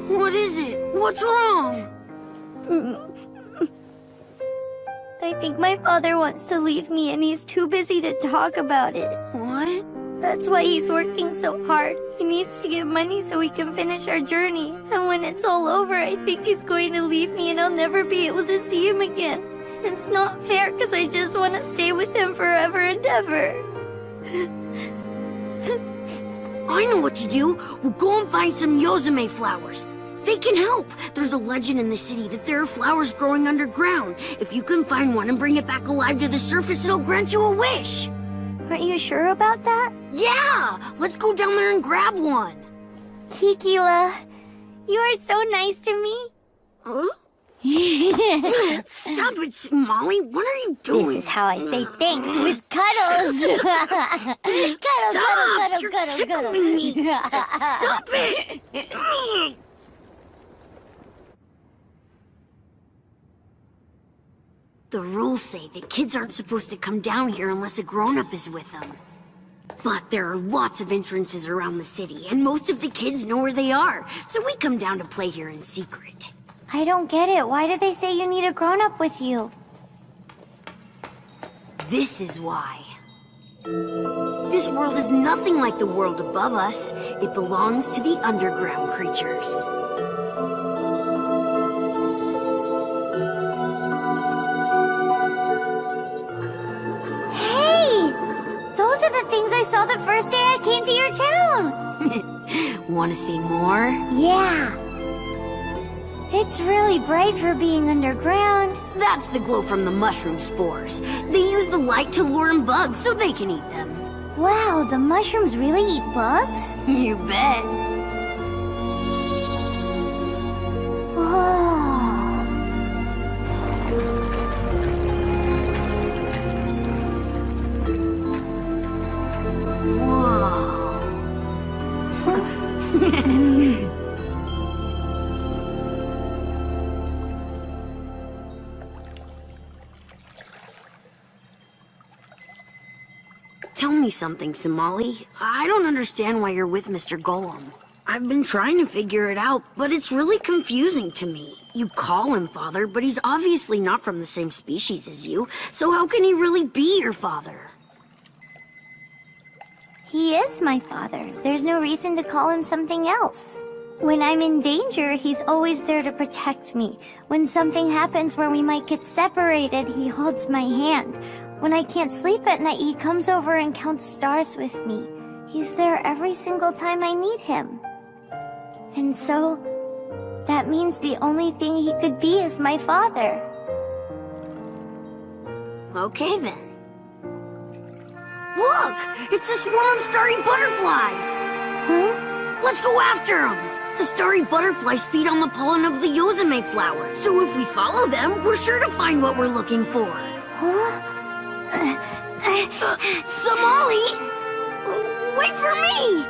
What is it? What's wrong? I think my father wants to leave me and he's too busy to talk about it. What? That's why he's working so hard. He needs to get money so we can finish our journey. And when it's all over, I think he's going to leave me and I'll never be able to see him again. It's not fair because I just want to stay with him forever and ever. I know what to do. We'll go and find some Yosemite flowers. They can help. There's a legend in the city that there are flowers growing underground. If you can find one and bring it back alive to the surface, it'll grant you a wish. Are you sure about that? Yeah! Let's go down there and grab one. Kikila, you are so nice to me. Huh? Stop it, Molly. What are you doing? This is how I say thanks, with cuddles. Cuddle, Stop! cuddle, cuddle, You're cuddle, tickling cuddle. me. Stop it! The rules say that kids aren't supposed to come down here unless a grown-up is with them. But there are lots of entrances around the city, and most of the kids know where they are, so we come down to play here in secret. I don't get it. Why do they say you need a grown-up with you? This is why. This world is nothing like the world above us. It belongs to the underground creatures. Hey! Those are the things I saw the first day I came to your town! Want to see more? Yeah! It's really bright for being underground. That's the glow from the mushroom spores. They use the light to lure in bugs so they can eat them. Wow, the mushrooms really eat bugs? You bet. Whoa. Tell me something, Somali. I don't understand why you're with Mr. Golem. I've been trying to figure it out, but it's really confusing to me. You call him father, but he's obviously not from the same species as you, so how can he really be your father? He is my father. There's no reason to call him something else. When I'm in danger, he's always there to protect me. When something happens where we might get separated, he holds my hand. When I can't sleep at night, he comes over and counts stars with me. He's there every single time I need him. And so, that means the only thing he could be is my father. Okay then. Look! It's a swarm of starry butterflies! Huh? Let's go after them! The starry butterflies feed on the pollen of the Yosemite flower, so if we follow them, we're sure to find what we're looking for. Huh? Somali! Wait for me!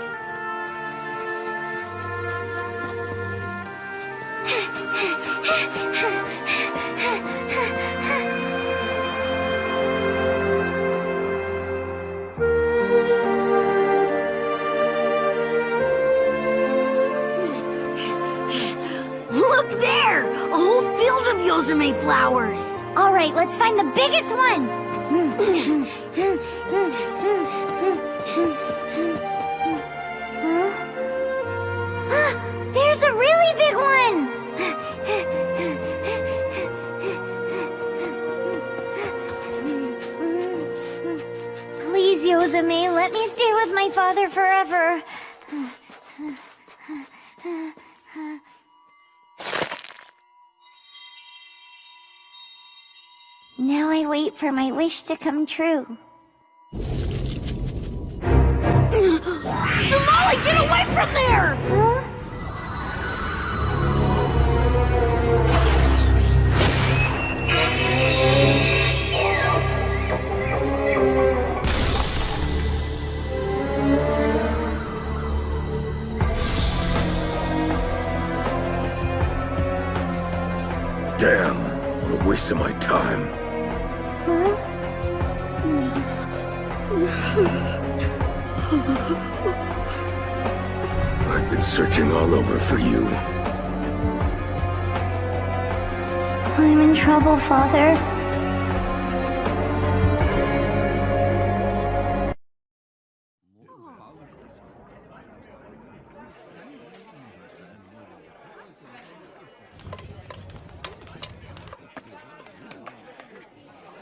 Look there! A whole field of Yosemite flowers! All right, let's find the biggest one! There's a really big one! Please, Yosemite, let me stay with my father forever. Now I wait for my wish to come true. Somali, get away from there! Huh? Damn, what a waste of my time. I've been searching all over for you. I'm in trouble, Father.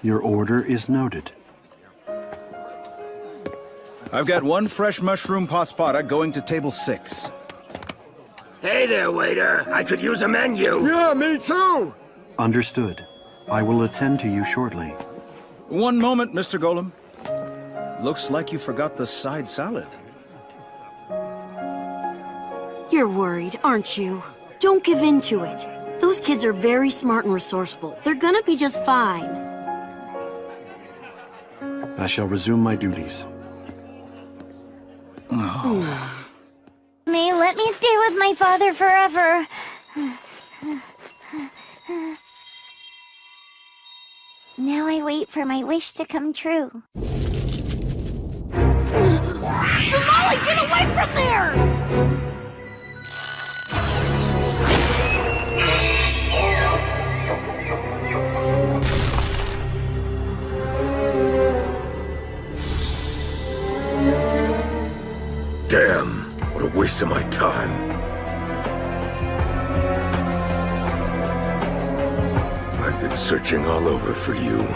Your order is noted. I've got one fresh mushroom paspada going to table 6. Hey there, waiter. I could use a menu. Yeah, me too! Understood. I will attend to you shortly. One moment, Mr. Golem. Looks like you forgot the side salad. You're worried, aren't you? Don't give in to it. Those kids are very smart and resourceful. They're gonna be just fine. I shall resume my duties. May let me stay with my father forever. Now I wait for my wish to come true. Somali, get away from there! Damn, what a waste of my time. I've been searching all over for you.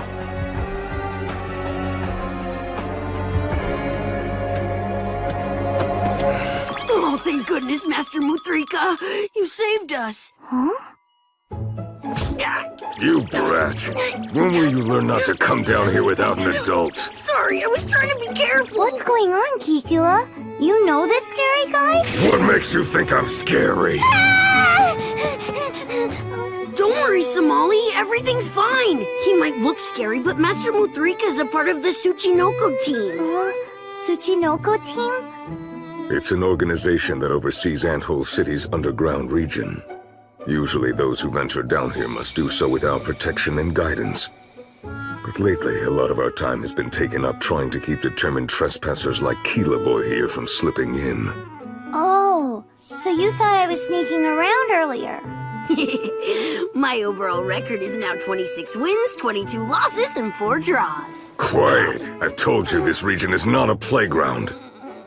Oh, thank goodness, Master Muthrika! You saved us! Huh? You brat. When will you learn not to come down here without an adult? Sorry, I was trying to be careful! What's going on, Kikula? You know this scary guy? What makes you think I'm scary? Don't worry, Somali. Everything's fine. He might look scary, but Master Muthrika is a part of the Tsuchinoko team. Tsuchinoko team? It's an organization that oversees Anthole City's underground region. Usually those who venture down here must do so without protection and guidance. But lately, a lot of our time has been taken up trying to keep determined trespassers like Keela Boy here from slipping in. Oh, so you thought I was sneaking around earlier. My overall record is now 26 wins, 22 losses, and 4 draws. Quiet! I've told you this region is not a playground.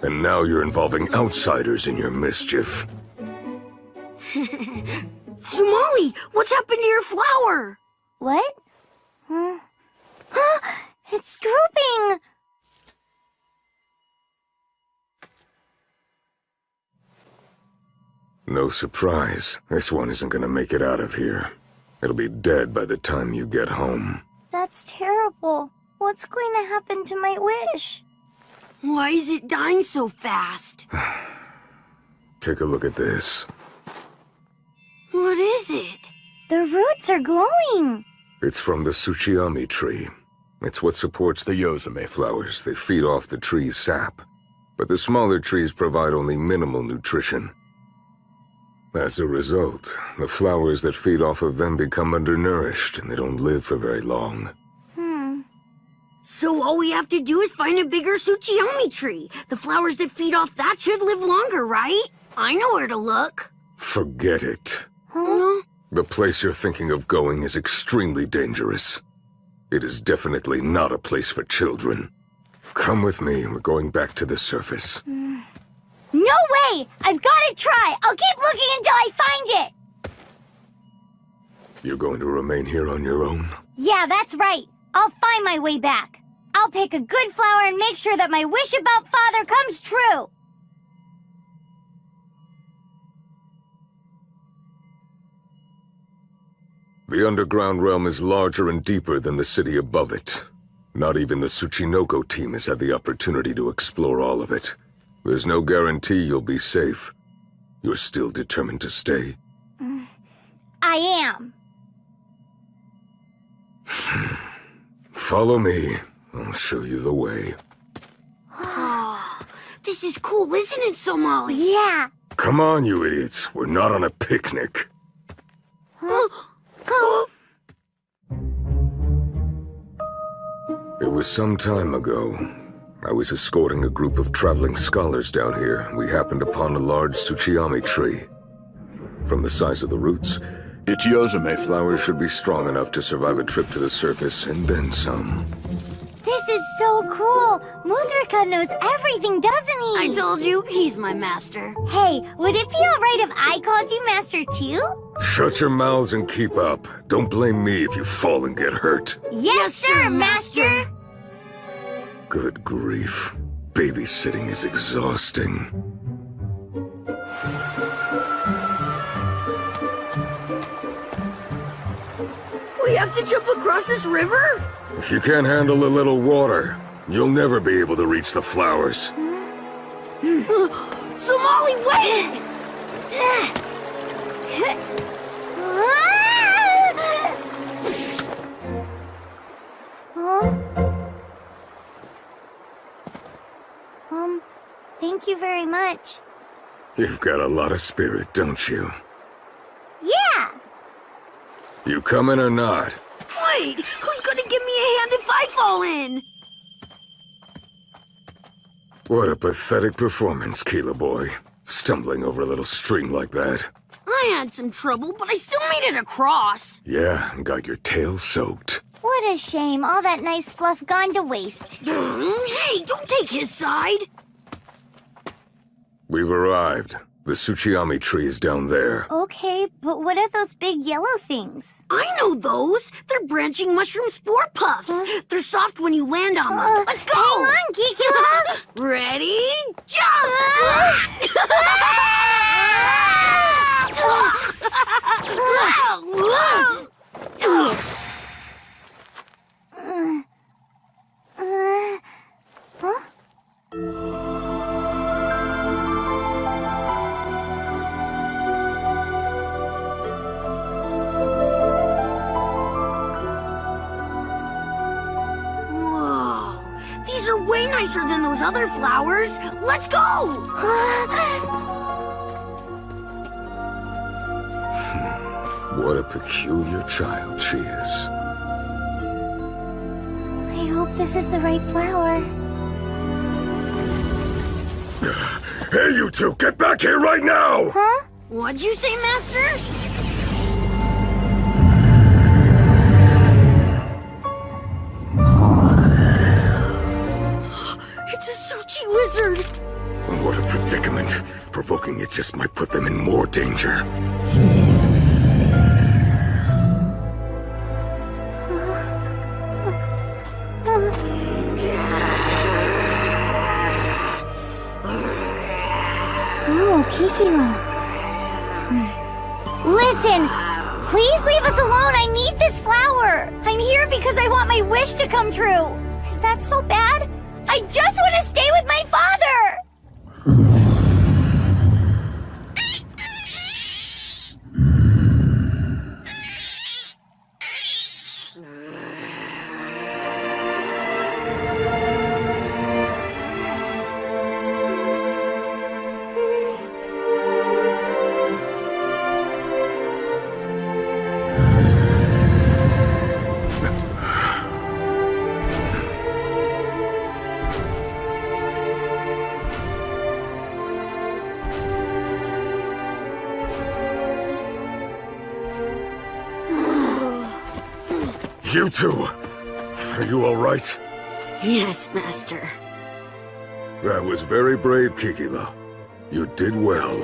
And now you're involving outsiders in your mischief. Somali, what's happened to your flower? What? It's drooping! No surprise. This one isn't gonna make it out of here. It'll be dead by the time you get home. That's terrible. What's going to happen to my wish? Why is it dying so fast? Take a look at this. What is it? The roots are glowing. It's from the Tsuchiyami tree. It's what supports the Yozume flowers. They feed off the tree's sap. But the smaller trees provide only minimal nutrition. As a result, the flowers that feed off of them become undernourished and they don't live for very long. So all we have to do is find a bigger Tsuchiyami tree. The flowers that feed off that should live longer, right? I know where to look. Forget it. Huh? The place you're thinking of going is extremely dangerous. It is definitely not a place for children. Come with me, we're going back to the surface. No way! I've got to try! I'll keep looking until I find it! You're going to remain here on your own? Yeah, that's right. I'll find my way back. I'll pick a good flower and make sure that my wish about Father comes true. The underground realm is larger and deeper than the city above it. Not even the Tsuchinoko team has had the opportunity to explore all of it. There's no guarantee you'll be safe. You're still determined to stay? I am. Follow me. I'll show you the way. This is cool, isn't it, Somali? Yeah. Come on, you idiots. We're not on a picnic. Oh. was some time ago. I was escorting a group of traveling scholars down here. We happened upon a large Tsuchiyami tree. From the size of the roots, its Yozume flowers should be strong enough to survive a trip to the surface and then some. This is so cool! Muthrika knows everything, doesn't he? I told you, he's my master. Hey, would it be alright if I called you Master too? Shut your mouths and keep up. Don't blame me if you fall and get hurt. Yes, sir, Master! Good grief. Babysitting is exhausting. We have to jump across this river? If you can't handle a little water, you'll never be able to reach the flowers. Somali, wait! Thank you very much. You've got a lot of spirit, don't you? Yeah! You coming or not? Wait, who's gonna give me a hand if I fall in? What a pathetic performance, Keela boy. Stumbling over a little stream like that. I had some trouble, but I still made it across. Yeah, and got your tail soaked. What a shame, all that nice fluff gone to waste. Hey, don't take his side. We've arrived. The Tsuchiyami tree is down there. Okay, but what are those big yellow things? I know those. They're branching mushroom spore puffs. They're soft when you land on them. Let's go! Hang on, Kikila! Ready? Jump! These are way nicer than those other flowers. Let's go! What a peculiar child she is. I hope this is the right flower. Hey, you two, get back here right now! Huh? What'd you say, Master? It's a Suchi lizard! What a predicament. Provoking it just might put them in more danger. Oh, Kikila. Listen! Please leave us alone! I need this flower! I'm here because I want my wish to come true! Is that so bad? I just want to stay with my father! You two, are you all right? Yes, Master. That was very brave, Kikila. You did well.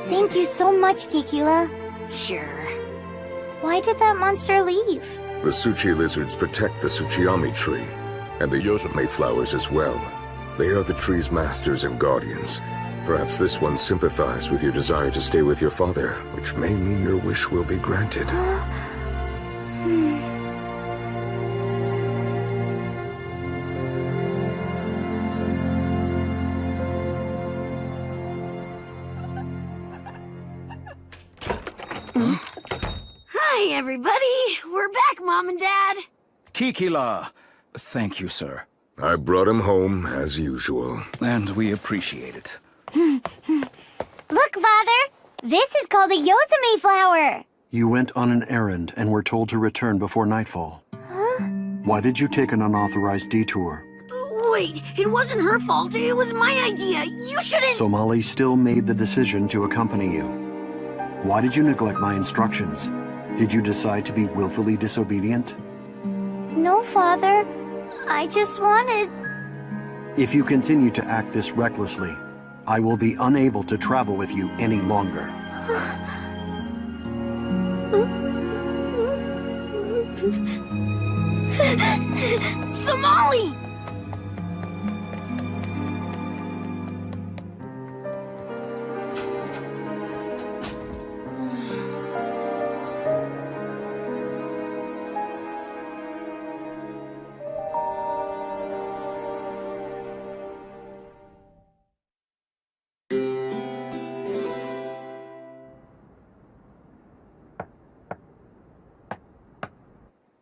Thank you so much, Kikila. Sure. Why did that monster leave? The Suchi lizards protect the Tsuchiyami tree, and the Yozume flowers as well. They are the tree's masters and guardians. Perhaps this one sympathized with your desire to stay with your father, which may mean your wish will be granted. Hi, everybody. We're back, Mom and Dad. Kikila. Thank you, sir. I brought him home, as usual. And we appreciate it. Look, Father! This is called a Yozume flower! You went on an errand and were told to return before nightfall. Huh? Why did you take an unauthorized detour? Wait, it wasn't her fault. It was my idea. You shouldn't... Somali still made the decision to accompany you. Why did you neglect my instructions? Did you decide to be willfully disobedient? No, Father. I just wanted... If you continue to act this recklessly, I will be unable to travel with you any longer. Somali!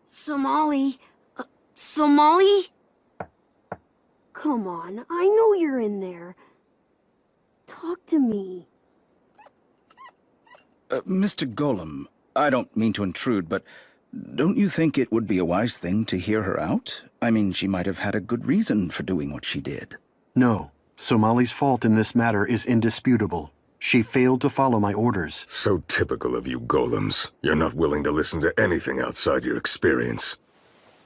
Somali? Somali? Come on, I know you're in there. Talk to me. Mr. Golem, I don't mean to intrude, but don't you think it would be a wise thing to hear her out? I mean, she might have had a good reason for doing what she did. No. Somali's fault in this matter is indisputable. She failed to follow my orders. So typical of you golems. You're not willing to listen to anything outside your experience.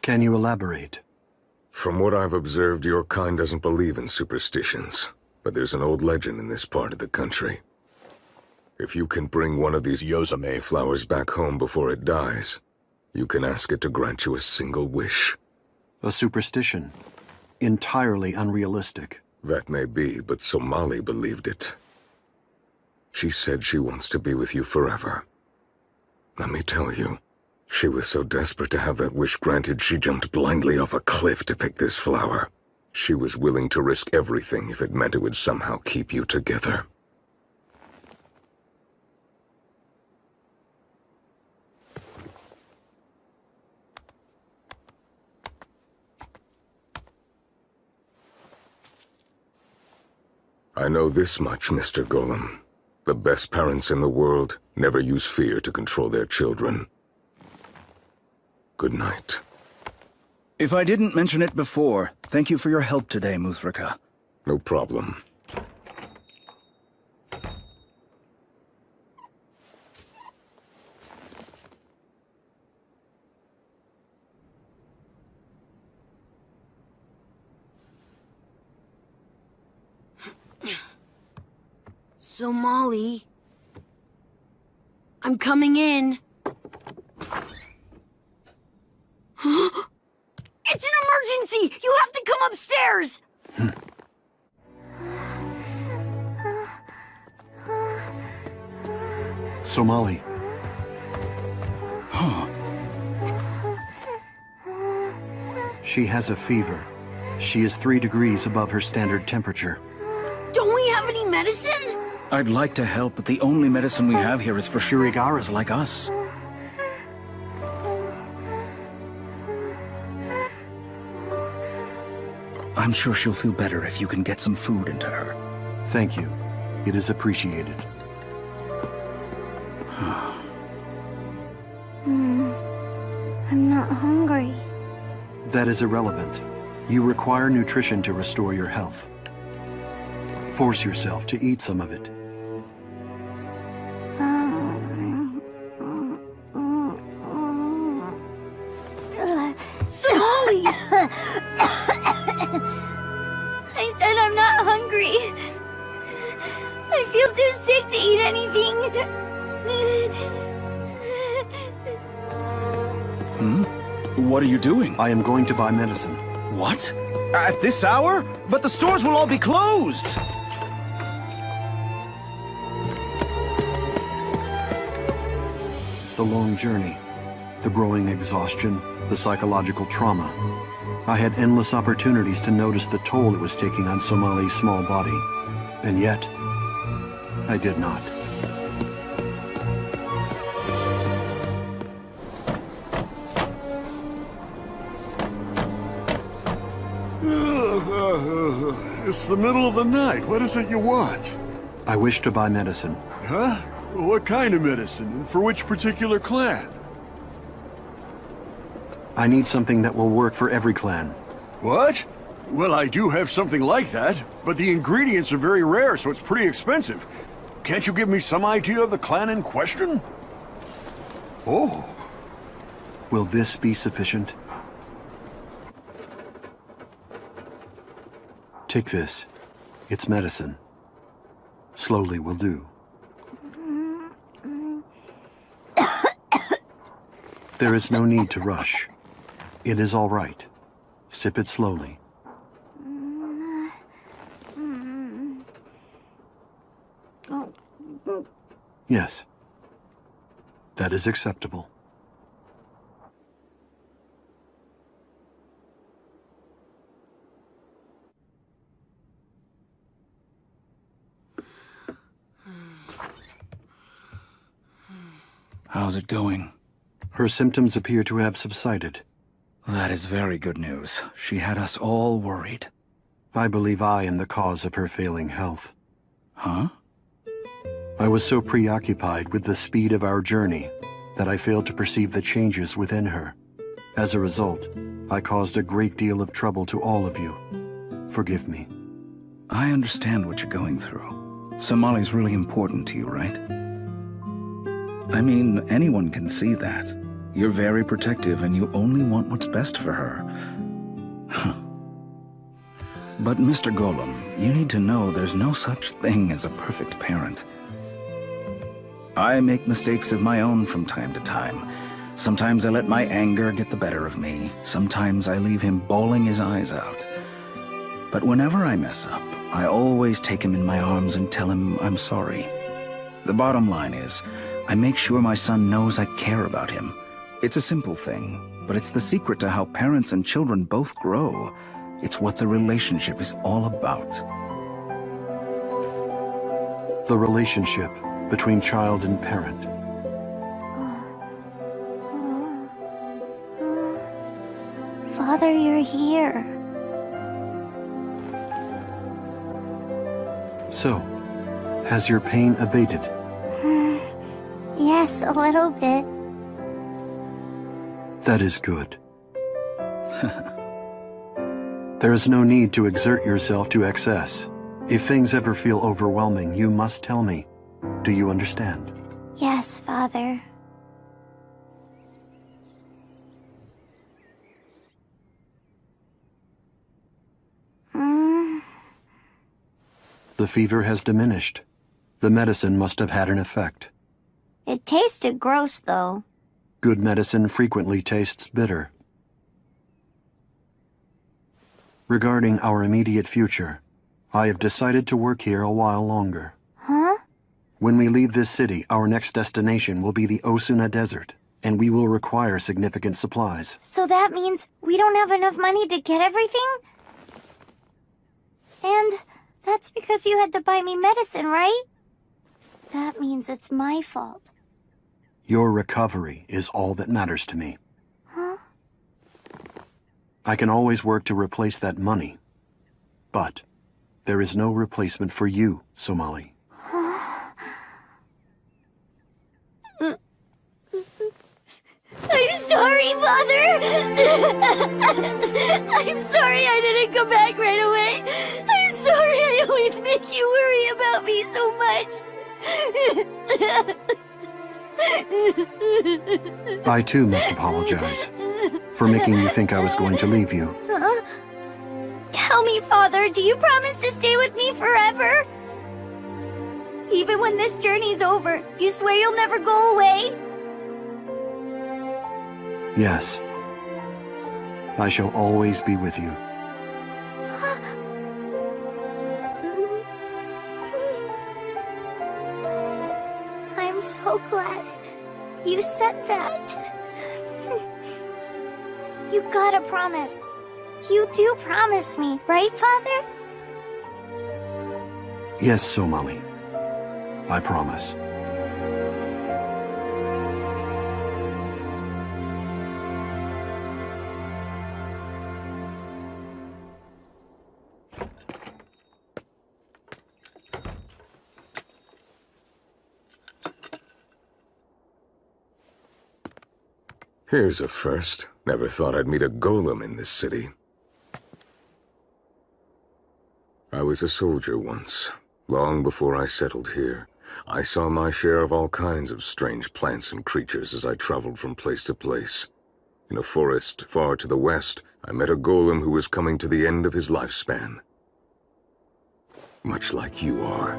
Can you elaborate? From what I've observed, your kind doesn't believe in superstitions. But there's an old legend in this part of the country. If you can bring one of these Yozame flowers back home before it dies, you can ask it to grant you a single wish. A superstition. Entirely unrealistic. That may be, but Somali believed it. She said she wants to be with you forever. Let me tell you, she was so desperate to have that wish granted, she jumped blindly off a cliff to pick this flower. She was willing to risk everything if it meant it would somehow keep you together. I know this much, Mr. Golem. The best parents in the world never use fear to control their children. Good night. If I didn't mention it before, thank you for your help today, Muthrika. No problem. Somali. I'm coming in. It's an emergency! You have to come upstairs! Somali. She has a fever. She is 3 degrees above her standard temperature. Don't we have any medicine? I'd like to help, but the only medicine we have here is for Shirigaras like us. I'm sure she'll feel better if you can get some food into her. Thank you. It is appreciated. I'm not hungry. That is irrelevant. You require nutrition to restore your health. Force yourself to eat some of it. Somali! I said I'm not hungry. I feel too sick to eat anything. What are you doing? I am going to buy medicine. What? At this hour? But the stores will all be closed! The long journey, the growing exhaustion, the psychological trauma. I had endless opportunities to notice the toll it was taking on Somali's small body. And yet, I did not. It's the middle of the night. What is it you want? I wish to buy medicine. Huh? What kind of medicine? And for which particular clan? I need something that will work for every clan. What? Well, I do have something like that, but the ingredients are very rare, so it's pretty expensive. Can't you give me some idea of the clan in question? Oh. Will this be sufficient? Take this. It's medicine. Slowly will do. There is no need to rush. It is all right. Sip it slowly. Yes. That is acceptable. How's it going? Her symptoms appear to have subsided. That is very good news. She had us all worried. I believe I am the cause of her failing health. Huh? I was so preoccupied with the speed of our journey that I failed to perceive the changes within her. As a result, I caused a great deal of trouble to all of you. Forgive me. I understand what you're going through. Somali's really important to you, right? I mean, anyone can see that. You're very protective and you only want what's best for her. But Mr. Golem, you need to know there's no such thing as a perfect parent. I make mistakes of my own from time to time. Sometimes I let my anger get the better of me. Sometimes I leave him bawling his eyes out. But whenever I mess up, I always take him in my arms and tell him I'm sorry. The bottom line is, I make sure my son knows I care about him. It's a simple thing, but it's the secret to how parents and children both grow. It's what the relationship is all about. The relationship between child and parent. Father, you're here. So, has your pain abated? Yes, a little bit. That is good. There is no need to exert yourself to excess. If things ever feel overwhelming, you must tell me. Do you understand? Yes, Father. The fever has diminished. The medicine must have had an effect. It tasted gross, though. Good medicine frequently tastes bitter. Regarding our immediate future, I have decided to work here a while longer. Huh? When we leave this city, our next destination will be the Osuna Desert, and we will require significant supplies. So that means we don't have enough money to get everything? And that's because you had to buy me medicine, right? That means it's my fault. Your recovery is all that matters to me. Huh? I can always work to replace that money. But there is no replacement for you, Somali. I'm sorry, Father! I'm sorry I didn't come back right away. I'm sorry I always make you worry about me so much. I too must apologize for making you think I was going to leave you. Huh? Tell me, Father, do you promise to stay with me forever? Even when this journey's over, you swear you'll never go away? Yes. I shall always be with you. I'm so glad you said that. You gotta promise. You do promise me, right, Father? Yes, Somali. I promise. Here's a first. Never thought I'd meet a golem in this city. I was a soldier once, long before I settled here. I saw my share of all kinds of strange plants and creatures as I traveled from place to place. In a forest far to the west, I met a golem who was coming to the end of his lifespan. Much like you are.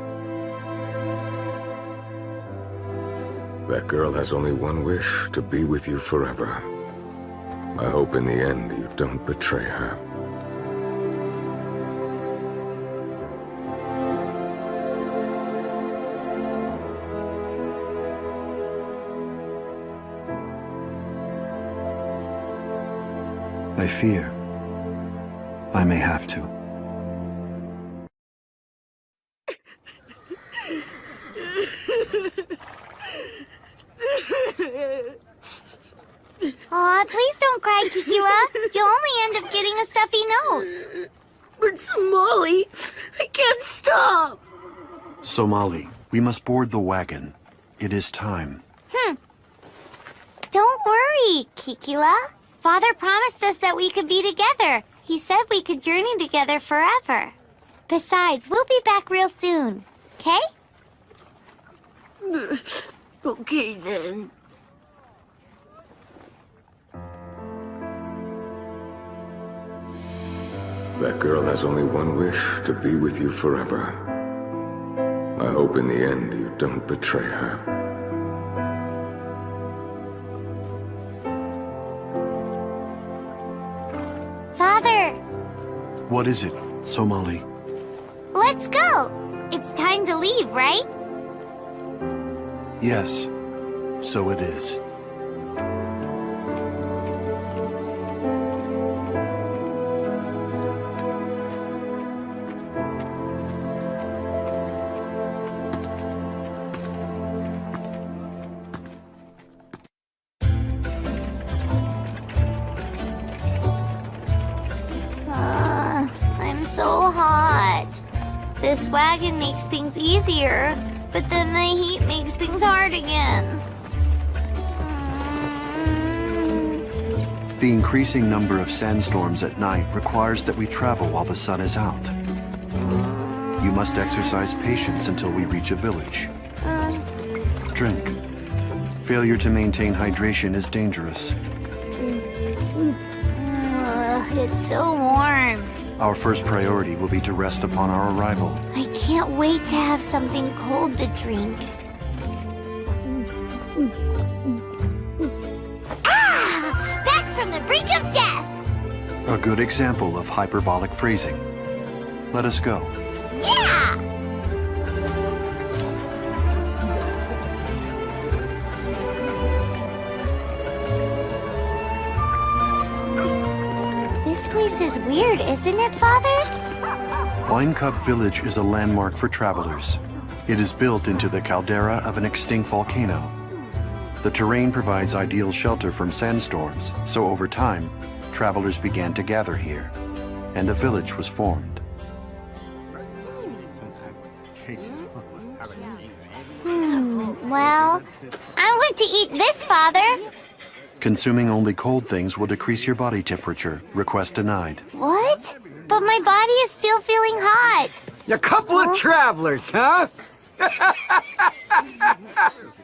That girl has only one wish, to be with you forever. I hope in the end you don't betray her. I fear I may have to. Aw, please don't cry, Kikila. You'll only end up getting a stuffy nose. But Somali, I can't stop. Somali, we must board the wagon. It is time. Don't worry, Kikila. Father promised us that we could be together. He said we could journey together forever. Besides, we'll be back real soon, okay? Okay, then. That girl has only one wish, to be with you forever. I hope in the end you don't betray her. Father! What is it, Somali? Let's go! It's time to leave, right? Yes, so it is. I'm so hot. This wagon makes things easier, but then the heat makes things hard again. The increasing number of sandstorms at night requires that we travel while the sun is out. You must exercise patience until we reach a village. Drink. Failure to maintain hydration is dangerous. It's so warm. Our first priority will be to rest upon our arrival. I can't wait to have something cold to drink. Back from the brink of death! A good example of hyperbolic phrasing. Let us go. Yeah! This place is weird, isn't it, Father? Wine Cup Village is a landmark for travelers. It is built into the caldera of an extinct volcano. The terrain provides ideal shelter from sandstorms, so over time, travelers began to gather here, and a village was formed. Well, I want to eat this, Father. Consuming only cold things will decrease your body temperature. Request denied. What? But my body is still feeling hot. You couple of travelers, huh?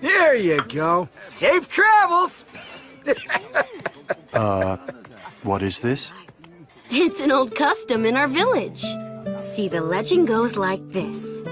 Here you go. Safe travels. What is this? It's an old custom in our village. See, the legend goes like this.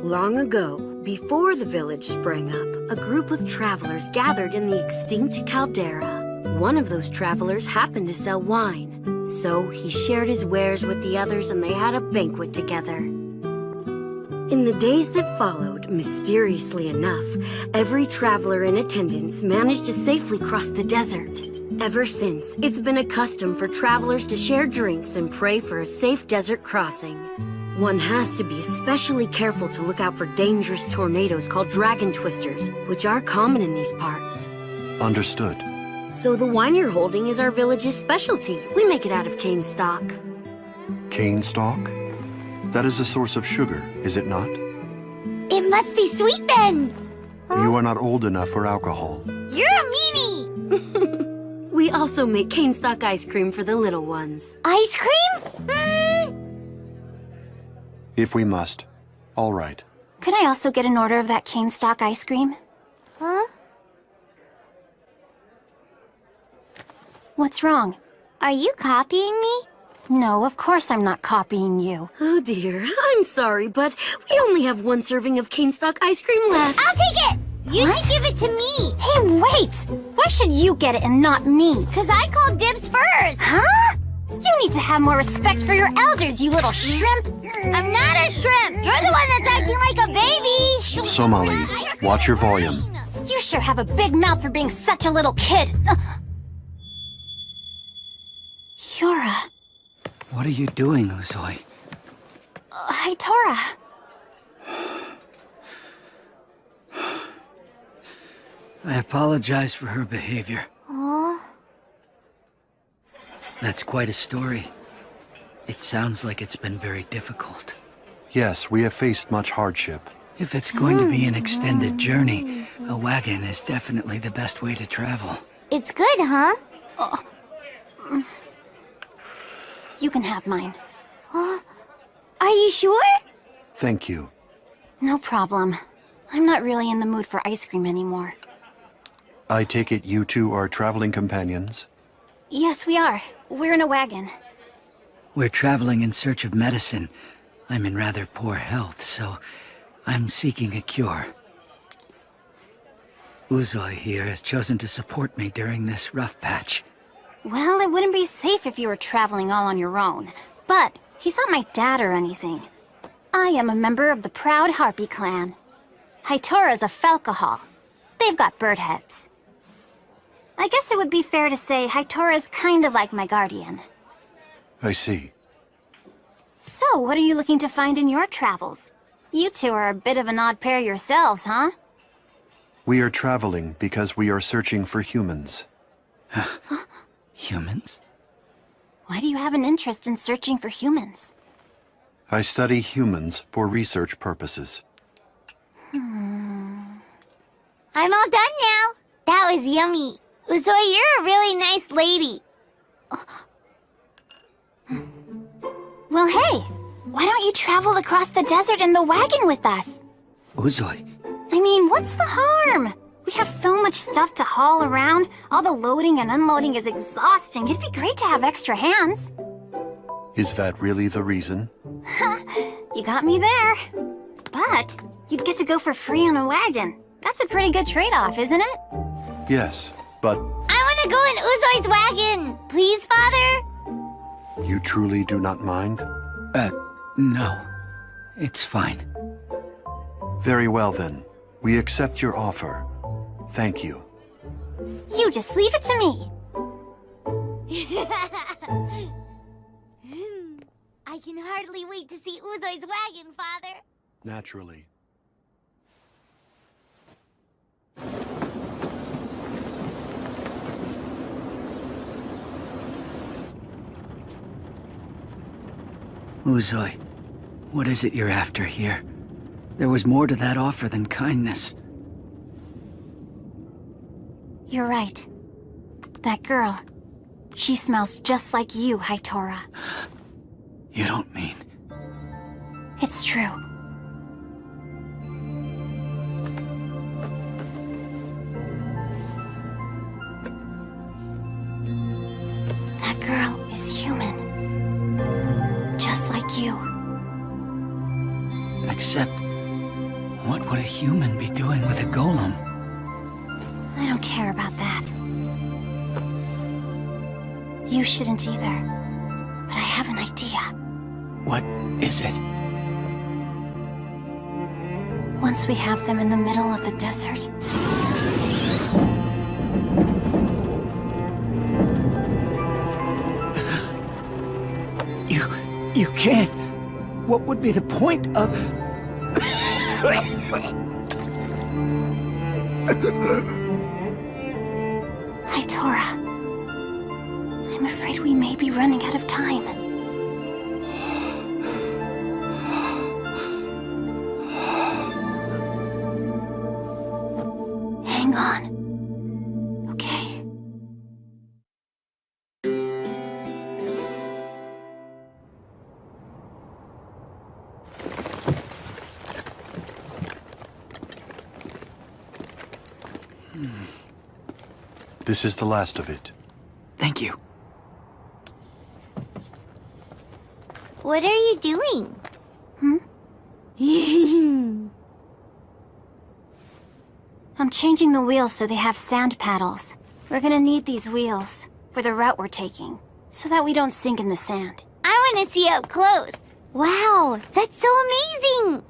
Long ago, before the village sprang up, a group of travelers gathered in the extinct caldera. One of those travelers happened to sell wine, so he shared his wares with the others and they had a banquet together. In the days that followed, mysteriously enough, every traveler in attendance managed to safely cross the desert. Ever since, it's been a custom for travelers to share drinks and pray for a safe desert crossing. One has to be especially careful to look out for dangerous tornadoes called dragon twisters, which are common in these parts. Understood. So the wine you're holding is our village's specialty. We make it out of cane stock. Cane stalk? That is a source of sugar, is it not? It must be sweet then. You are not old enough for alcohol. You're a meanie. We also make cane stock ice cream for the little ones. Ice cream? If we must. All right. Could I also get an order of that cane stock ice cream? Huh? What's wrong? Are you copying me? No, of course I'm not copying you. Oh dear, I'm sorry, but we only have one serving of cane stock ice cream left. I'll take it! You should give it to me! Hey, wait! Why should you get it and not me? Because I called dibs first! Huh? You need to have more respect for your elders, you little shrimp! I'm not a shrimp! You're the one that's acting like a baby! Somali, watch your volume. You sure have a big mouth for being such a little kid! Yura. What are you doing, Uzoi? Hi, Tora. I apologize for her behavior. Aw. That's quite a story. It sounds like it's been very difficult. Yes, we have faced much hardship. If it's going to be an extended journey, a wagon is definitely the best way to travel. It's good, huh? You can have mine. Are you sure? Thank you. No problem. I'm not really in the mood for ice cream anymore. I take it you two are traveling companions? Yes, we are. We're in a wagon. We're traveling in search of medicine. I'm in rather poor health, so I'm seeking a cure. Uzoi here has chosen to support me during this rough patch. Well, it wouldn't be safe if you were traveling all on your own. But he's not my dad or anything. I am a member of the proud Harpy clan. Haitora's a Falcohol. They've got bird heads. I guess it would be fair to say Haitora's kind of like my guardian. I see. So, what are you looking to find in your travels? You two are a bit of an odd pair yourselves, huh? We are traveling because we are searching for humans. Humans? Why do you have an interest in searching for humans? I study humans for research purposes. I'm all done now. That was yummy. Uzoi, you're a really nice lady. Well, hey! Why don't you travel across the desert in the wagon with us? Uzoi. I mean, what's the harm? We have so much stuff to haul around. All the loading and unloading is exhausting. It'd be great to have extra hands. Is that really the reason? You got me there. But you'd get to go for free on a wagon. That's a pretty good trade-off, isn't it? Yes, but I want to go in Uzoi's wagon. Please, Father? you truly do not mind? No. It's fine. Very well then. We accept your offer. Thank you. You just leave it to me. I can hardly wait to see Uzoi's wagon, Father. Naturally. Uzoi, what is it you're after here? There was more to that offer than kindness. You're right. That girl, she smells just like you, Haitora. You don't mean... It's true. That girl is human. Just like you. Except, what would a human be doing with a golem? I don't care about that. You shouldn't either. But I have an idea. What is it? Once we have them in the middle of the desert... You can't. What would be the point of... Haitora, I'm afraid we may be running out of time. Hang on. This is the last of it. Thank you. What are you doing? I'm changing the wheels so they have sand paddles. We're gonna need these wheels for the route we're taking, so that we don't sink in the sand. I want to see up close. Wow, that's so amazing!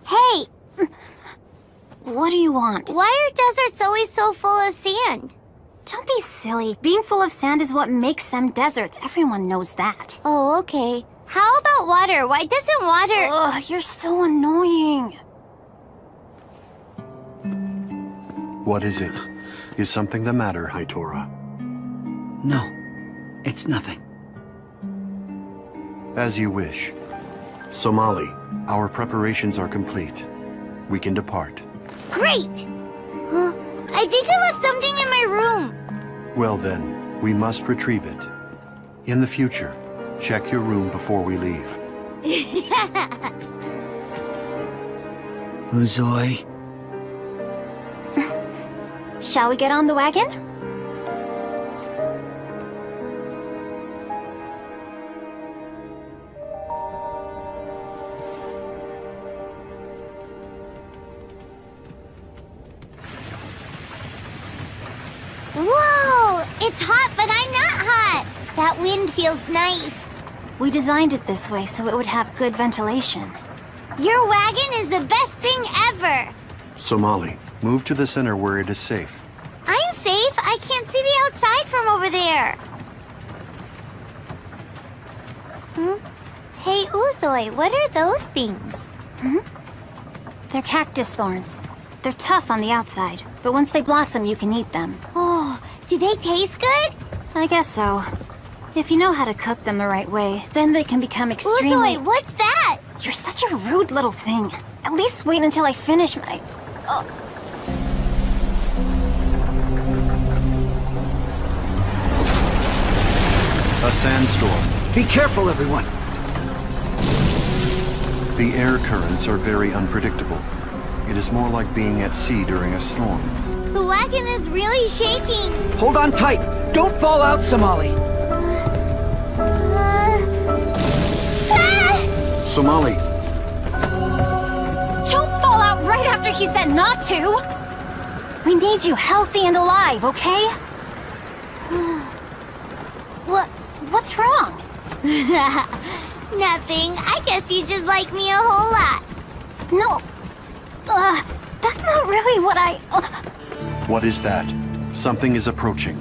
Hey! What do you want? Why are deserts always so full of sand? Don't be silly. Being full of sand is what makes them deserts. Everyone knows that. Oh, okay. How about water? Why doesn't water... Ugh, you're so annoying. What is it? Is something the matter, Hitora? No, it's nothing. As you wish. Somali, our preparations are complete. We can depart. Great! Huh? I think I left something in my room. Well then, we must retrieve it. In the future, check your room before we leave. Uzoi. Shall we get on the wagon? Whoa! It's hot, but I'm not hot. That wind feels nice. We designed it this way so it would have good ventilation. Your wagon is the best thing ever. Somali, move to the center where it is safe. I'm safe. I can't see the outside from over there. Hey, Uzoi, what are those things? They're cactus thorns. They're tough on the outside, but once they blossom, you can eat them. Oh, do they taste good? I guess so. If you know how to cook them the right way, then they can become extremely... Uzoi, what's that? You're such a rude little thing. At least wait until I finish my... A sandstorm. Be careful, everyone. The air currents are very unpredictable. It is more like being at sea during a storm. The wagon is really shaking. Hold on tight. Don't fall out, Somali. Somali! Don't fall out right after he said not to! We need you healthy and alive, okay? What's wrong? Nothing. I guess you just like me a whole lot. No. That's not really what I... What is that? Something is approaching.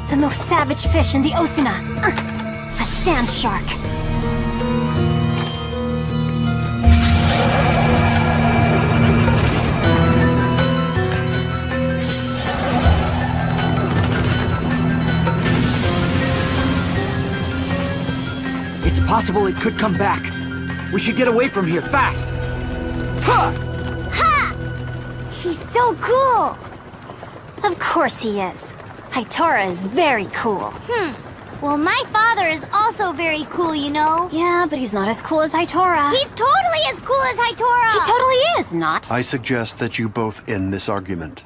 The most savage fish in the Osuna. A sand shark. It's possible it could come back. We should get away from here, fast! Ha! Ha! He's so cool! Of course he is. Hitora is very cool. Well, my father is also very cool, you know. Yeah, but he's not as cool as Hitora. He's totally as cool as Hitora! He totally is, not. I suggest that you both end this argument.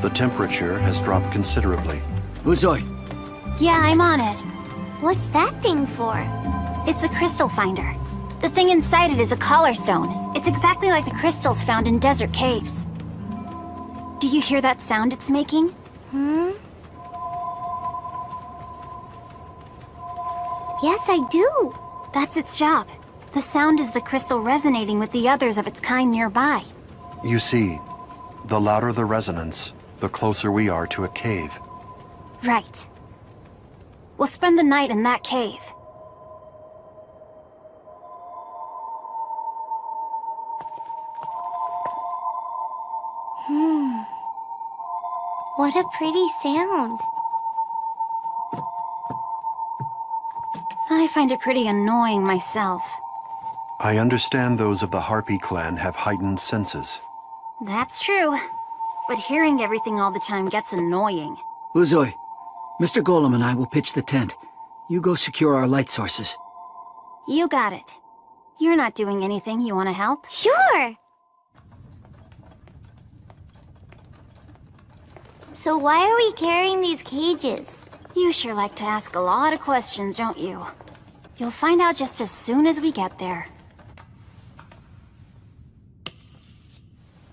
The temperature has dropped considerably. Uzoi. Yeah, I'm on it. What's that thing for? It's a crystal finder. The thing inside it is a collar stone. It's exactly like the crystals found in desert caves. Do you hear that sound it's making? Hmm? Yes, I do. That's its job. The sound is the crystal resonating with the others of its kind nearby. You see, the louder the resonance, the closer we are to a cave. Right. We'll spend the night in that cave. What a pretty sound. I find it pretty annoying myself. I understand those of the Harpy clan have heightened senses. That's true. But hearing everything all the time gets annoying. Uzoi, Mr. Golem and I will pitch the tent. You go secure our light sources. You got it. You're not doing anything. You want to help? Sure! So why are we carrying these cages? You sure like to ask a lot of questions, don't you? You'll find out just as soon as we get there.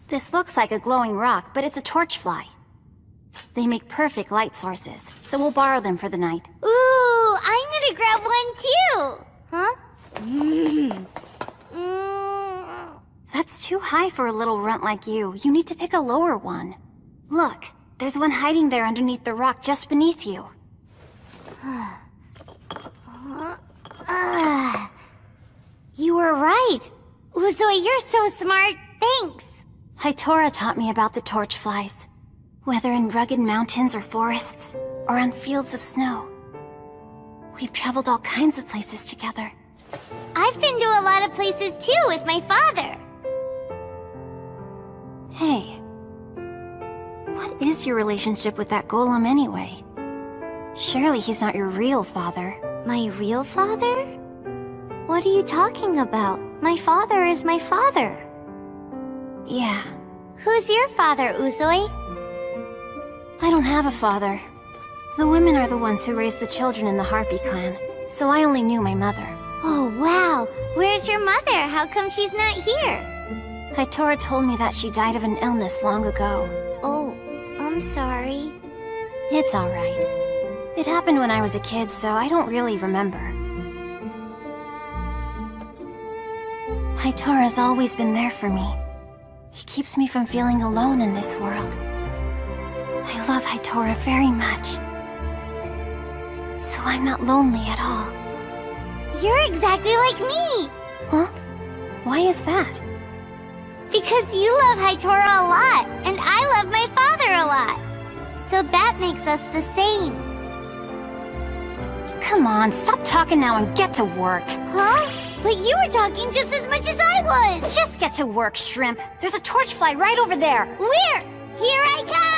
This looks like a glowing rock, but it's a torchfly. They make perfect light sources, so we'll borrow them for the night. Ooh, I'm gonna grab one too! Huh? That's too high for a little runt like you. You need to pick a lower one. Look, there's one hiding there underneath the rock just beneath you. You were right. Uzoi, you're so smart. Thanks. Hitora taught me about the torchflies. Whether in rugged mountains or forests, or on fields of snow. We've traveled all kinds of places together. I've been to a lot of places too with my father. Hey, what is your relationship with that golem anyway? Surely he's not your real father. My real father? What are you talking about? My father is my father. Yeah. Who's your father, Uzoi? I don't have a father. The women are the ones who raised the children in the Harpy clan, so I only knew my mother. Oh, wow. Where's your mother? How come she's not here? Hitora told me that she died of an illness long ago. Oh, I'm sorry. It's all right. It happened when I was a kid, so I don't really remember. Hitora's always been there for me. He keeps me from feeling alone in this world. I love Hitora very much. So I'm not lonely at all. You're exactly like me! Huh? Why is that? Because you love Hitora a lot, and I love my father a lot. So that makes us the same. Come on, stop talking now and get to work. Huh? But you were talking just as much as I was! Just get to work, Shrimp. There's a torchfly right over there. Where? Here I come!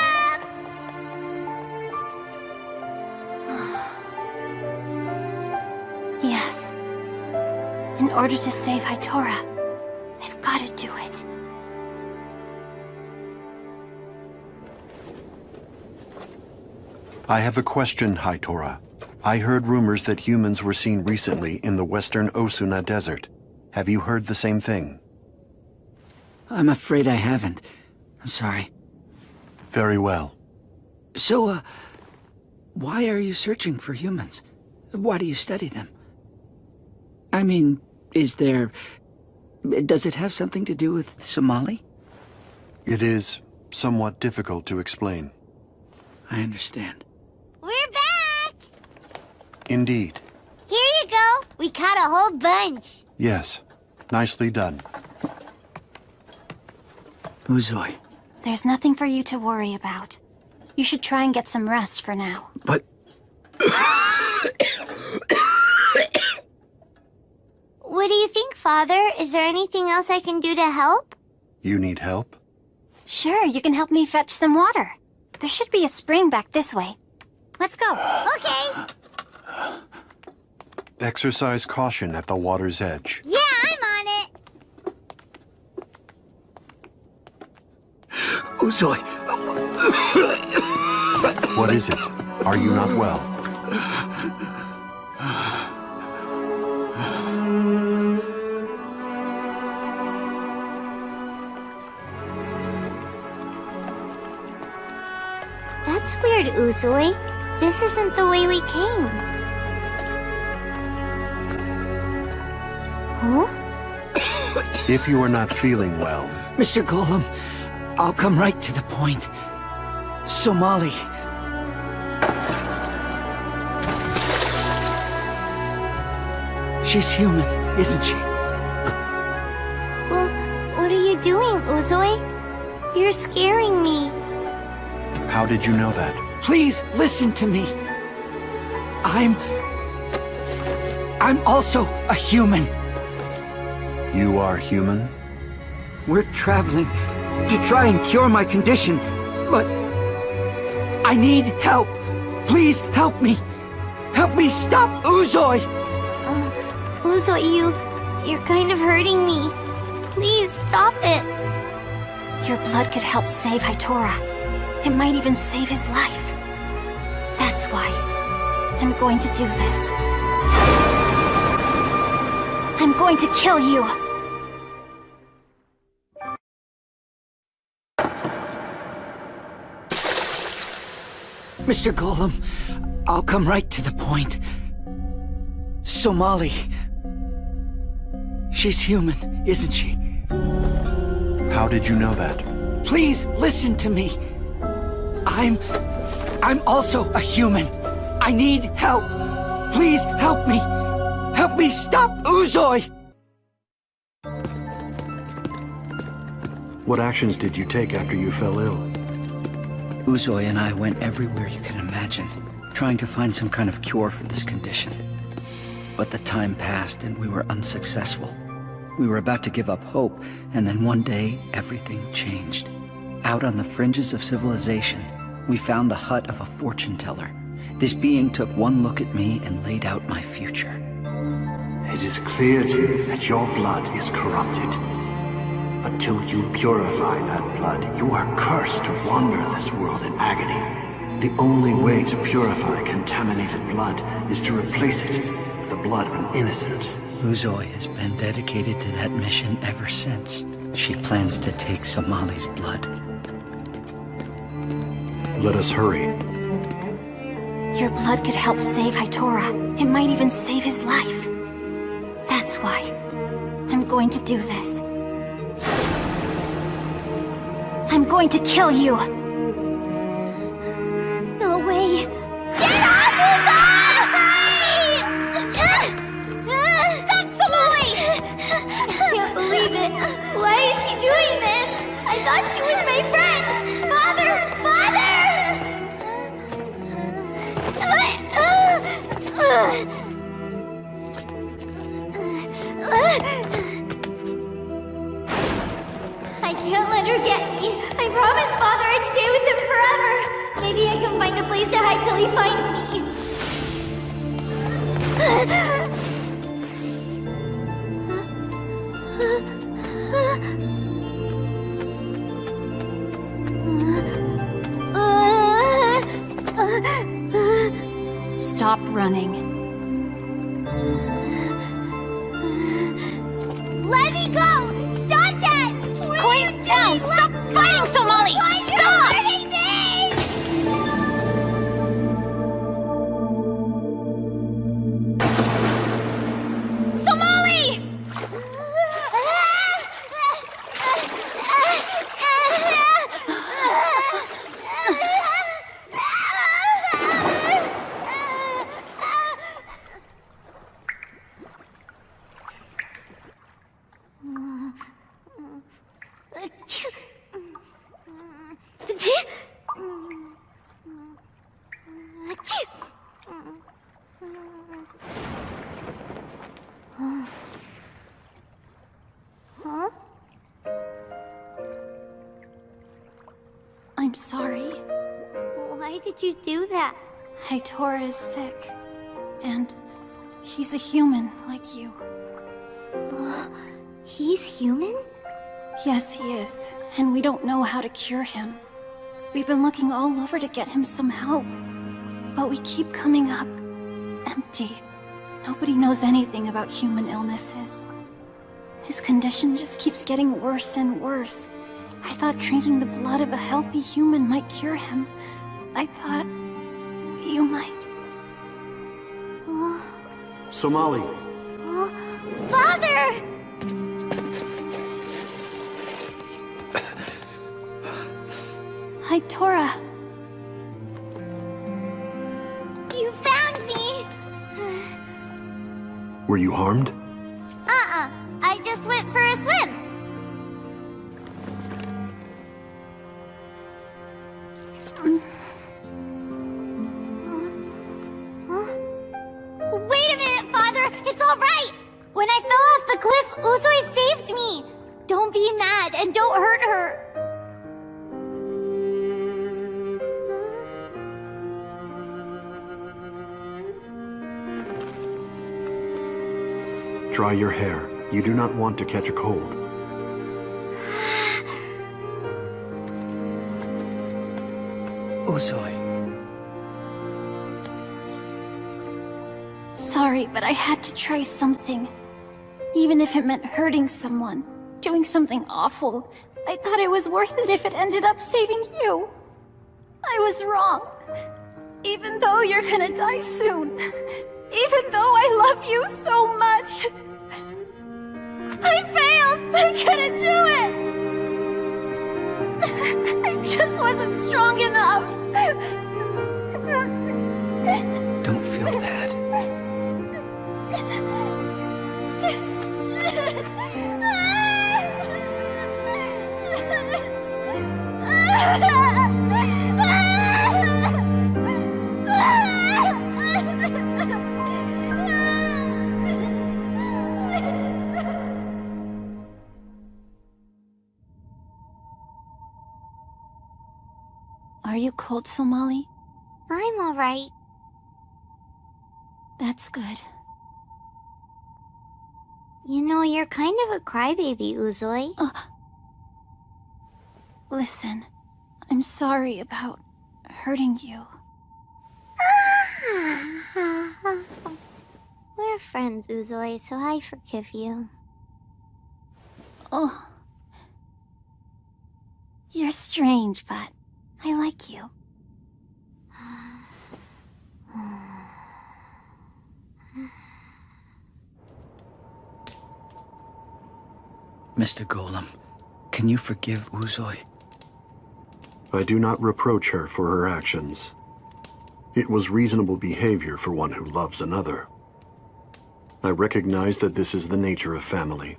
Yes. In order to save Hitora, I've got to do it. I have a question, Hitora. I heard rumors that humans were seen recently in the western Osuna Desert. Have you heard the same thing? I'm afraid I haven't. I'm sorry. Very well. So, why are you searching for humans? Why do you study them? I mean, does it have something to do with Somali? It is somewhat difficult to explain. I understand. We're back! Indeed. Here you go. We caught a whole bunch. Yes. Nicely done. Uzoi. There's nothing for you to worry about. You should try and get some rest for now. But... What do you think, Father? Is there anything else I can do to help? You need help? Sure, you can help me fetch some water. There should be a spring back this way. Let's go. Okay. Exercise caution at the water's edge. Yeah, I'm on it. Uzoi. What is it? Are you not well? weird, Uzui. This isn't the way we came. Huh? If you are not feeling well... Mr. Golem, I'll come right to the point. Somali. She's human, isn't she? Well, what are you doing, Uzui? You're scaring me. How did you know that? Please, listen to me. I'm also a human. You are human? We're traveling to try and cure my condition, but I need help. Please help me. Help me stop Uzui. Uzui, you're kind of hurting me. Please stop it. Your blood could help save Hitora. It might even save his life. That's why I'm going to do this. I'm going to kill you. Mr. Golem, I'll come right to the point. Somali. She's human, isn't she? How did you know that? Please, listen to me. I'm also a human. I need help. Please help me. Help me stop Uzui! What actions did you take after you fell ill? Uzui and I went everywhere you can imagine, trying to find some kind of cure for this condition. But the time passed and we were unsuccessful. We were about to give up hope, and then one day, everything changed. Out on the fringes of civilization, we found the hut of a fortune teller. This being took one look at me and laid out my future. It is clear to me that your blood is corrupted. Until you purify that blood, you are cursed to wander this world in agony. The only way to purify contaminated blood is to replace it with the blood of an innocent. Uzui has been dedicated to that mission ever since. She plans to take Somali's blood. Let us hurry. Your blood could help save Hitora. It might even save his life. That's why I'm going to do this. I'm going to kill you! No way! Get off, Uzui! Stop, Somali! I can't believe it. Why is she doing this? I thought she was my friend! Father! I can't let her get me. I promised Father I'd stay with him forever. Maybe I can find a place to hide till he finds me. Stop running. Let me go! Stop that! Quiet down! Stop fighting, Somali! Stop! Hurting me! Somali! Huh? I'm sorry. Why did you do that? Hitora is sick. And he's a human like you. He's human? Yes, he is. And we don't know how to cure him. We've been looking all over to get him some help. But we keep coming up empty. Nobody knows anything about human illnesses. His condition just keeps getting worse and worse. I thought drinking the blood of a healthy human might cure him, I thought you might. Somali. Father! Hi, Tora. You found me! Were you harmed? I just went for a swim. Wait a minute, Father! It's all right! When I fell off the cliff, Uzoi saved me! Don't be mad and don't hurt her! Dry your hair. You do not want to catch a cold. Uzoi. Sorry, but I had to try something. Even if it meant hurting someone, doing something awful, I thought it was worth it if it ended up saving you. I was wrong. Even though you're gonna die soon. Even though I love you so much. I failed! I couldn't do it! I just wasn't strong enough. Don't feel bad. Are you cold, Somali? I'm all right. That's good. You know, you're kind of a crybaby, Uzoi. Listen, I'm sorry about hurting you. We're friends, Uzoi, so I forgive you. Oh. You're strange, but I like you. Mr. Golem, can you forgive Uzoi? I do not reproach her for her actions. It was reasonable behavior for one who loves another. I recognize that this is the nature of family.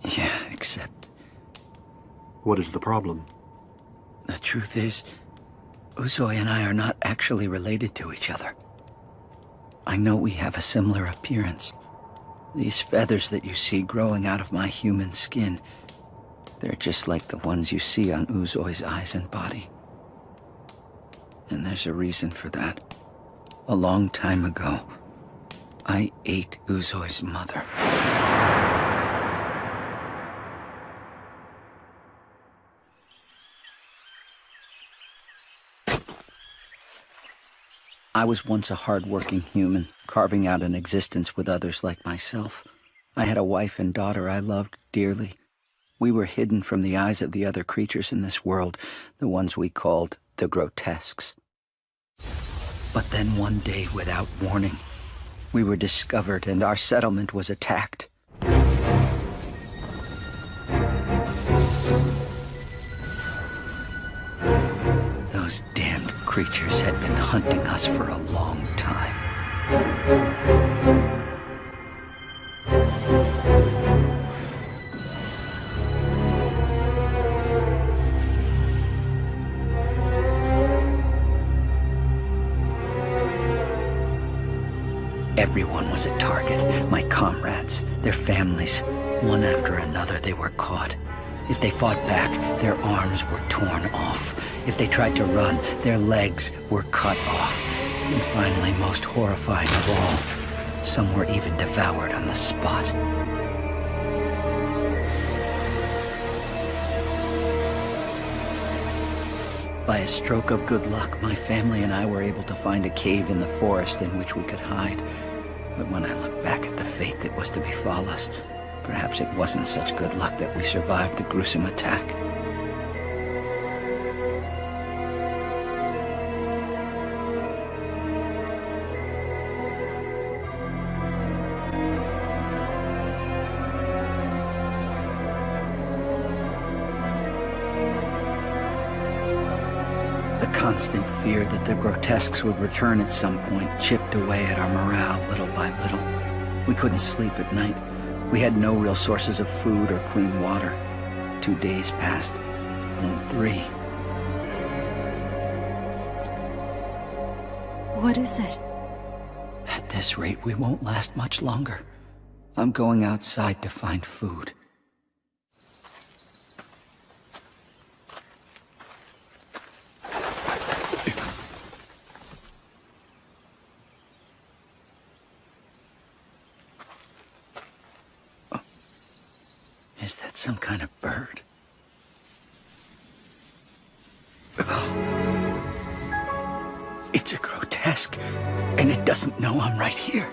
Yeah, except... What is the problem? The truth is, Uzoi and I are not actually related to each other. I know we have a similar appearance. These feathers that you see growing out of my human skin, they're just like the ones you see on Uzoi's eyes and body. And there's a reason for that. A long time ago, I ate Uzoi's mother. I was once a hard-working human, carving out an existence with others like myself. I had a wife and daughter I loved dearly. We were hidden from the eyes of the other creatures in this world, the ones we called the grotesques. But then one day, without warning, we were discovered and our settlement was attacked. Those damned creatures had been hunting us for a long time. Everyone was a target. My comrades, their families. One after another, they were caught. If they fought back, their arms were torn off. If they tried to run, their legs were cut off. And finally, most horrifying of all, some were even devoured on the spot. By a stroke of good luck, my family and I were able to find a cave in the forest in which we could hide. But when I look back at the fate that was to befall us, perhaps it wasn't such good luck that we survived the gruesome attack. constant fear that the grotesques would return at some point chipped away at our morale little by little. We couldn't sleep at night. We had no real sources of food or clean water. 2 days passed, then 3. What is it? At this rate, we won't last much longer. I'm going outside to find food. Is that some kind of bird? It's a grotesque, and it doesn't know I'm right here.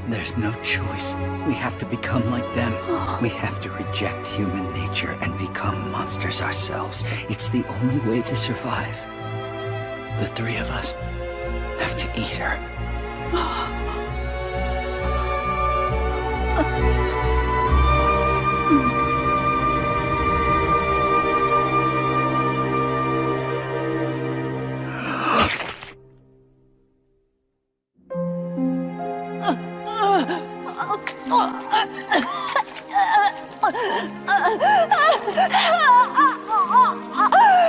There's no choice. We have to become like them. We have to reject human nature and become monsters ourselves. It's the only way to survive. The 3 of us have to eat her.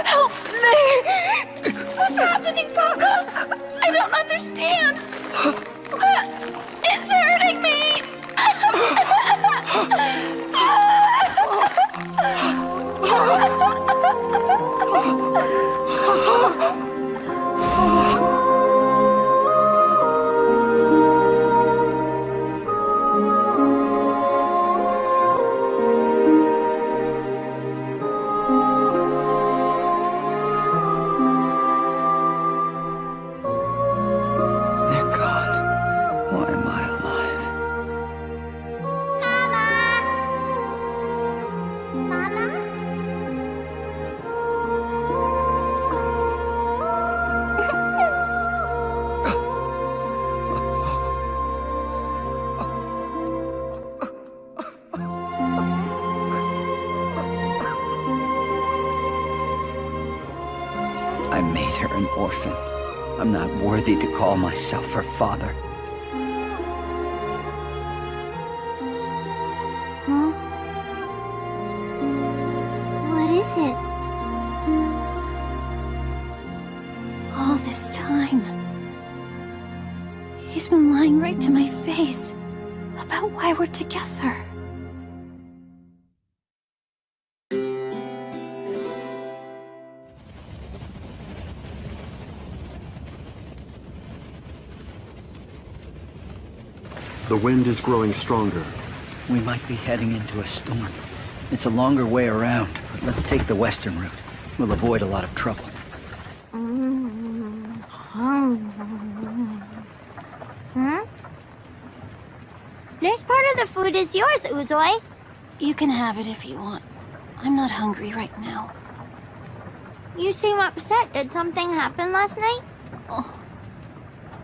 Help me! What's happening, Papa? I don't understand. It's hurting me. They're gone. Why am I alive? I made her an orphan. I'm not worthy to call myself her father. Huh? What is it? All this time, he's been lying right to my face about why we're together. The wind is growing stronger. We might be heading into a storm. It's a longer way around, but let's take the western route. We'll avoid a lot of trouble. Hmm? This part of the food is yours, Uzoy. You can have it if you want. I'm not hungry right now. You seem upset. Did something happen last night? Oh.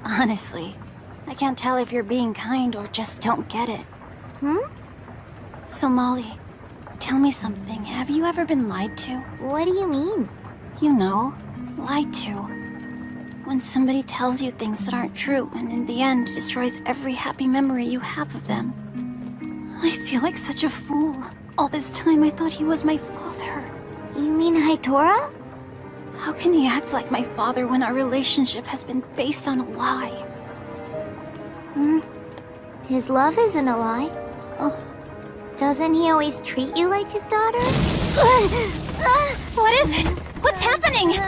Honestly, I can't tell if you're being kind or just don't get it. Hmm? So Molly, tell me something. Have you ever been lied to? What do you mean? You know, lied to. When somebody tells you things that aren't true and in the end destroys every happy memory you have of them. I feel like such a fool. All this time I thought he was my father. You mean Hitora? How can he act like my father when our relationship has been based on a lie? Hmm? His love isn't a lie. Oh. Doesn't he always treat you like his daughter? What is it? What's happening?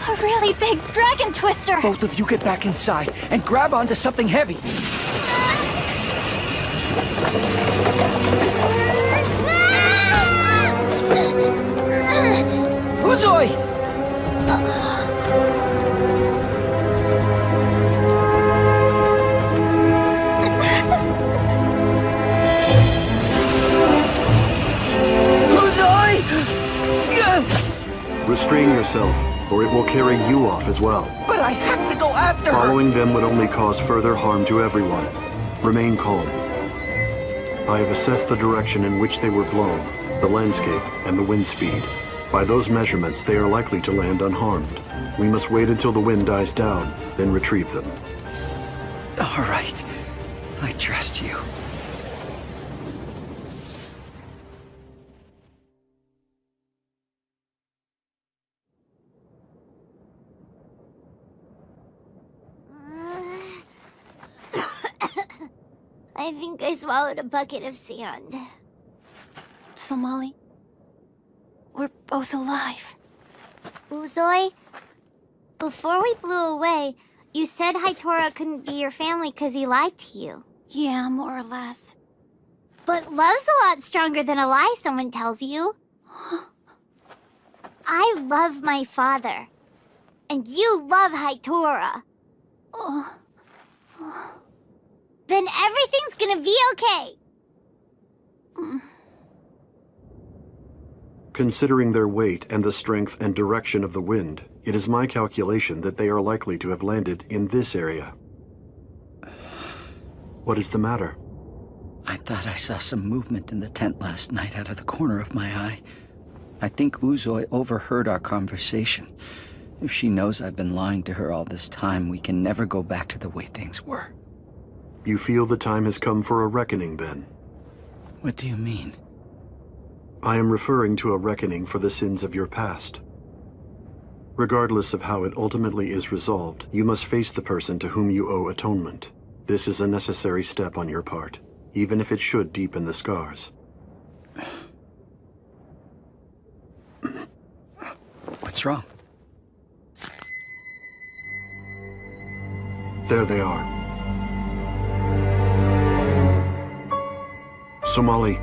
A really big dragon twister! Both of you get back inside and grab onto something heavy. yourself, or it will carry you off as well. But I have to go after her! Following them would only cause further harm to everyone. Remain calm. I have assessed the direction in which they were blown, the landscape, and the wind speed. By those measurements, they are likely to land unharmed. We must wait until the wind dies down, then retrieve them. All right. I trust you. I think I swallowed a bucket of sand. So, Molly, we're both alive. Uzoi, before we blew away, you said Hitora couldn't be your family because he lied to you. Yeah, more or less. But love's a lot stronger than a lie someone tells you. I love my father. And you love Hitora. Then everything's gonna be okay. Considering their weight and the strength and direction of the wind, it is my calculation that they are likely to have landed in this area. What is the matter? I thought I saw some movement in the tent last night out of the corner of my eye. I think Uzoi overheard our conversation. If she knows I've been lying to her all this time, we can never go back to the way things were. You feel the time has come for a reckoning, then? What do you mean? I am referring to a reckoning for the sins of your past. Regardless of how it ultimately is resolved, you must face the person to whom you owe atonement. This is a necessary step on your part, even if it should deepen the scars. What's wrong? There they are. Somali.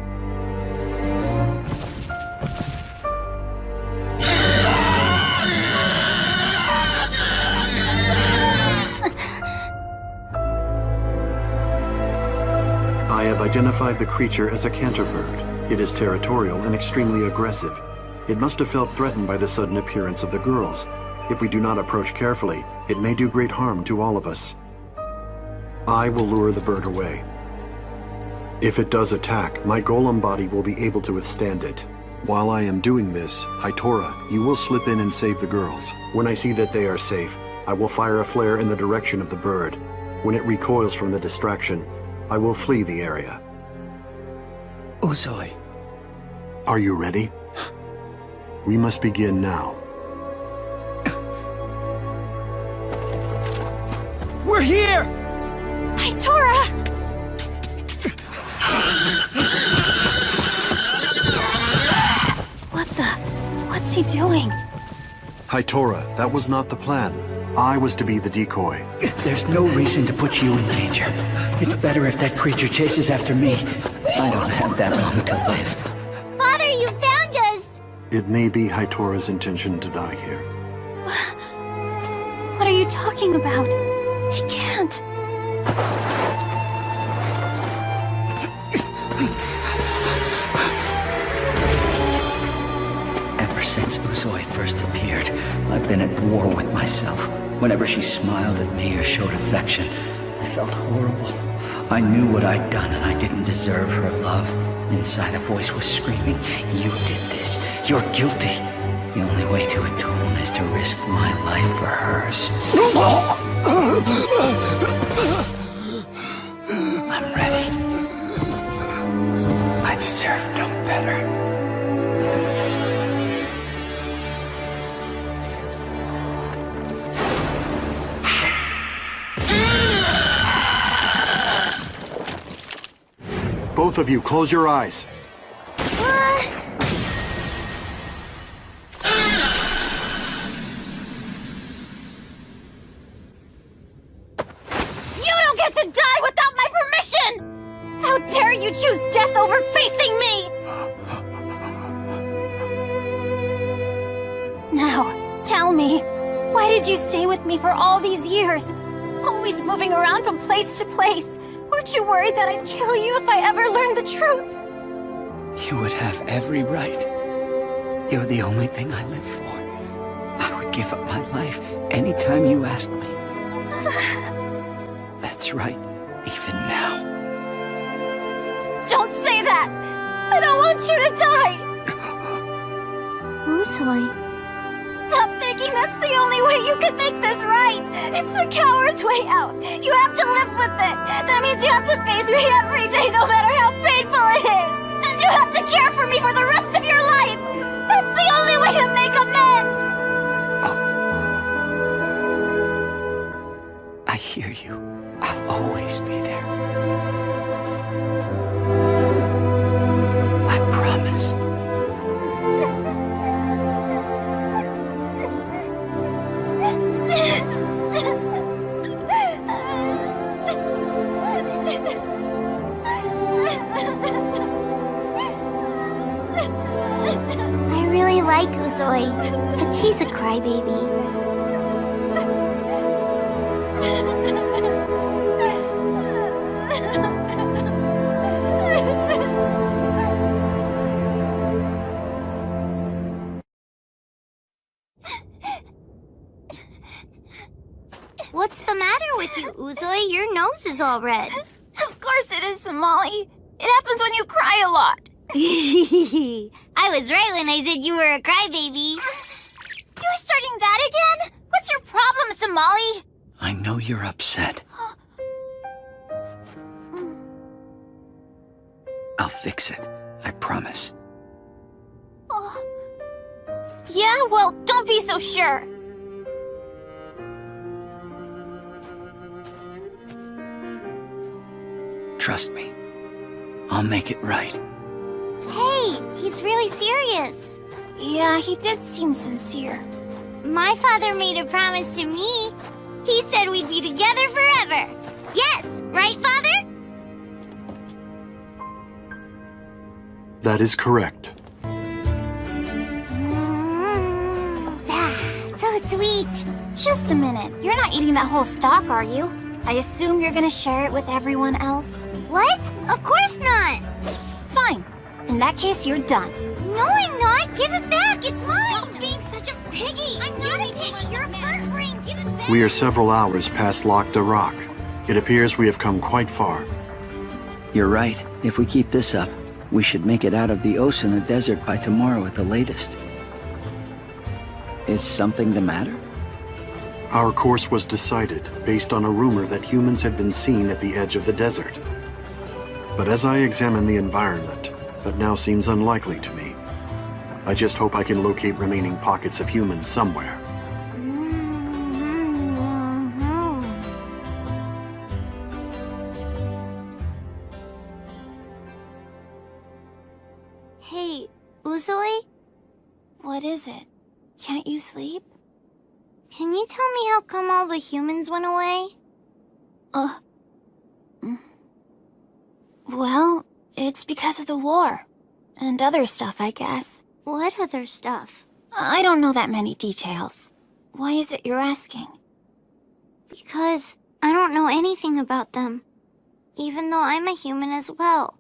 I have identified the creature as a canterbird. It is territorial and extremely aggressive. It must have felt threatened by the sudden appearance of the girls. If we do not approach carefully, it may do great harm to all of us. I will lure the bird away. If it does attack, my golem body will be able to withstand it. While I am doing this, Hitora, you will slip in and save the girls. When I see that they are safe, I will fire a flare in the direction of the bird. When it recoils from the distraction, I will flee the area. Uzoi. Are you ready? We must begin now. We're here! Hitora! What's he doing? Hitora, that was not the plan. I was to be the decoy. There's no reason to put you in danger. It's better if that creature chases after me. I don't have that long to live. Father, you found us! It may be Hitora's intention to die here. What are you talking about? He can't. Ever since Uzoi first appeared, I've been at war with myself. Whenever she smiled at me or showed affection, I felt horrible. I knew what I'd done and I didn't deserve her love. Inside a voice was screaming, "You did this. You're guilty." The only way to atone is to risk my life for hers. I'm ready. I deserve no better. Both of you, close your eyes. You don't get to die without my permission! How dare you choose death over facing me! Now, tell me, why did you stay with me for all these years? Always moving around from place to place. Weren't you worried that I'd kill you if I ever learned the truth? You would have every right. You're the only thing I live for. give up my life anytime you ask me. That's right, even now. Don't say that! I don't want you to die! Uzoi. Stop thinking that's the only way you can make this right! It's the coward's way out! You have to live with it! That means you have to face me every day, no matter how painful it is! And you have to care for me for the rest of your life! That's the only way to make amends! I hear you. I'll always be there. I promise. I really like Uzoi, but she's a crybaby. What's the matter with you, Uzoi? Your nose is all red. Of course it is, Somali. It happens when you cry a lot. I was right when I said you were a crybaby. You're starting that again? What's your problem, Somali? I know you're upset. I'll fix it. I promise. Oh. Yeah, well, don't be so sure. Trust me. I'll make it right. Hey, he's really serious. Yeah, he did seem sincere. My father made a promise to me. He said we'd be together forever. Yes, right, Father? That is correct. So sweet. Just a minute. You're not eating that whole stalk, are you? I assume you're gonna share it with everyone else? What? Of course not. Fine. In that case, you're done. No, I'm not. Give it back. It's mine. Stop being such a piggy. I'm not a piggy. You're a bird brain. Give it back. We are several hours past Lac de Roc. It appears we have come quite far. You're right. If we keep this up, we should make it out of the Osuna Desert by tomorrow at the latest. Is something the matter? Our course was decided based on a rumor that humans had been seen at the edge of the desert. But as I examine the environment, that now seems unlikely to me. I just hope I can locate remaining pockets of humans somewhere. Hey, Uzoi? What is it? Can't you sleep? Can you tell me how come all the humans went away? Well, it's because of the war. And other stuff, I guess. What other stuff? I don't know that many details. Why is it you're asking? Because I don't know anything about them. Even though I'm a human as well.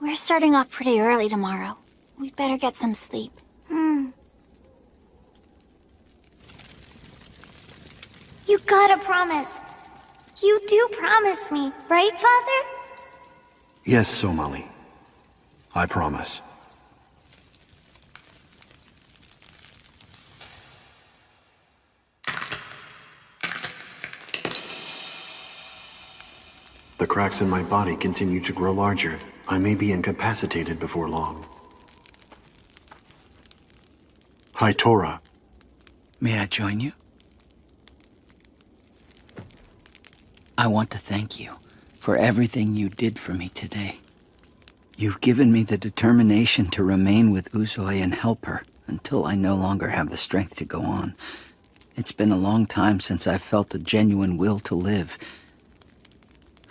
We're starting off pretty early tomorrow. We'd better get some sleep. You gotta promise. You do promise me, right, Father? Yes, Somali. I promise. The cracks in my body continue to grow larger. I may be incapacitated before long. Hi, Tora. May I join you? I want to thank you for everything you did for me today. You've given me the determination to remain with Uzoi and help her until I no longer have the strength to go on. It's been a long time since I've felt a genuine will to live.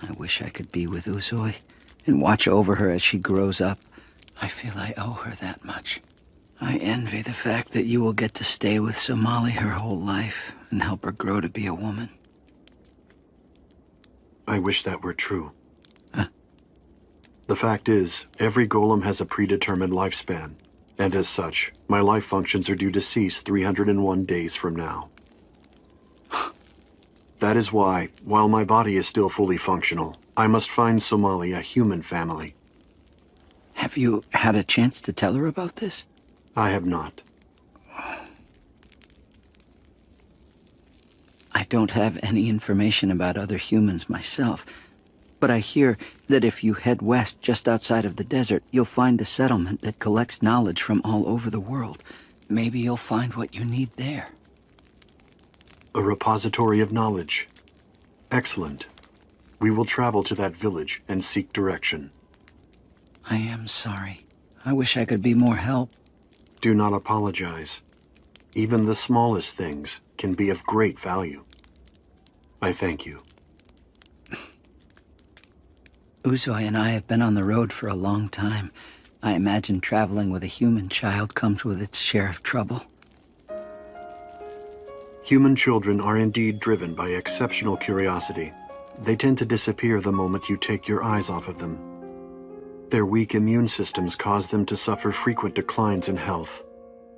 I wish I could be with Uzoi and watch over her as she grows up. I feel I owe her that much. I envy the fact that you will get to stay with Somali her whole life and help her grow to be a woman. I wish that were true. The fact is, every golem has a predetermined lifespan. And as such, my life functions are due to cease 301 days from now. That is why, while my body is still fully functional, I must find Somali a human family. Have you had a chance to tell her about this? I have not. I don't have any information about other humans myself, but I hear that if you head west just outside of the desert, you'll find a settlement that collects knowledge from all over the world. Maybe you'll find what you need there. A repository of knowledge. Excellent. We will travel to that village and seek direction. I am sorry. I wish I could be more help. Do not apologize. Even the smallest things can be of great value. I thank you. Uzoy and I have been on the road for a long time. I imagine traveling with a human child comes with its share of trouble. Human children are indeed driven by exceptional curiosity. They tend to disappear the moment you take your eyes off of them. Their weak immune systems cause them to suffer frequent declines in health.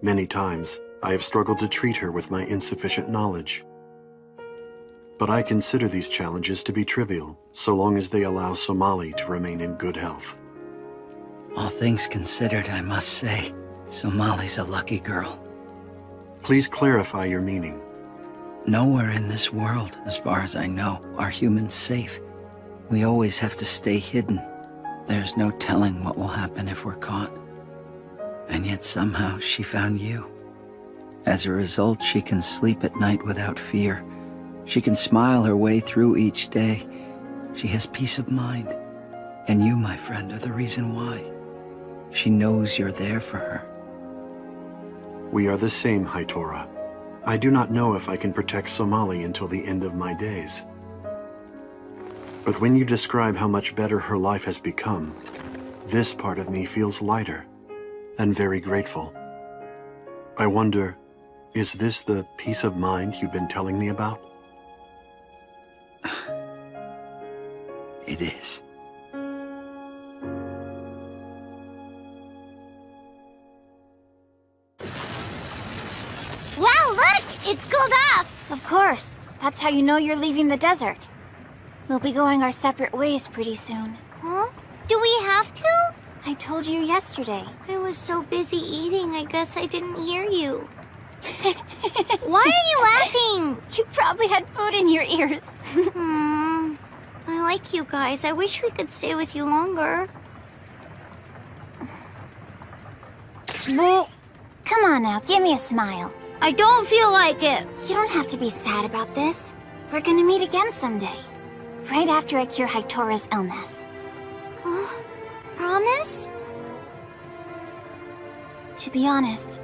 Many times, I have struggled to treat her with my insufficient knowledge. But I consider these challenges to be trivial, so long as they allow Somali to remain in good health. All things considered, I must say, Somali's a lucky girl. Please clarify your meaning. Nowhere in this world, as far as I know, are humans safe. We always have to stay hidden. There's no telling what will happen if we're caught. And yet somehow she found you. As a result, she can sleep at night without fear. She can smile her way through each day. She has peace of mind. And you, my friend, are the reason why. She knows you're there for her. We are the same, Haitora. I do not know if I can protect Somali until the end of my days. But when you describe how much better her life has become, this part of me feels lighter and very grateful. I wonder, is this the peace of mind you've been telling me about? It is. Wow, look! It's cooled off! Of course. That's how you know you're leaving the desert. We'll be going our separate ways pretty soon. Huh? Do we have to? I told you yesterday. I was so busy eating, I guess I didn't hear you. Why are you laughing? You probably had food in your ears. I like you guys. I wish we could stay with you longer. Well, come on now, give me a smile. I don't feel like it. You don't have to be sad about this. We're gonna meet again someday. Right after I cure Haitora's illness. Huh? Promise? To be honest,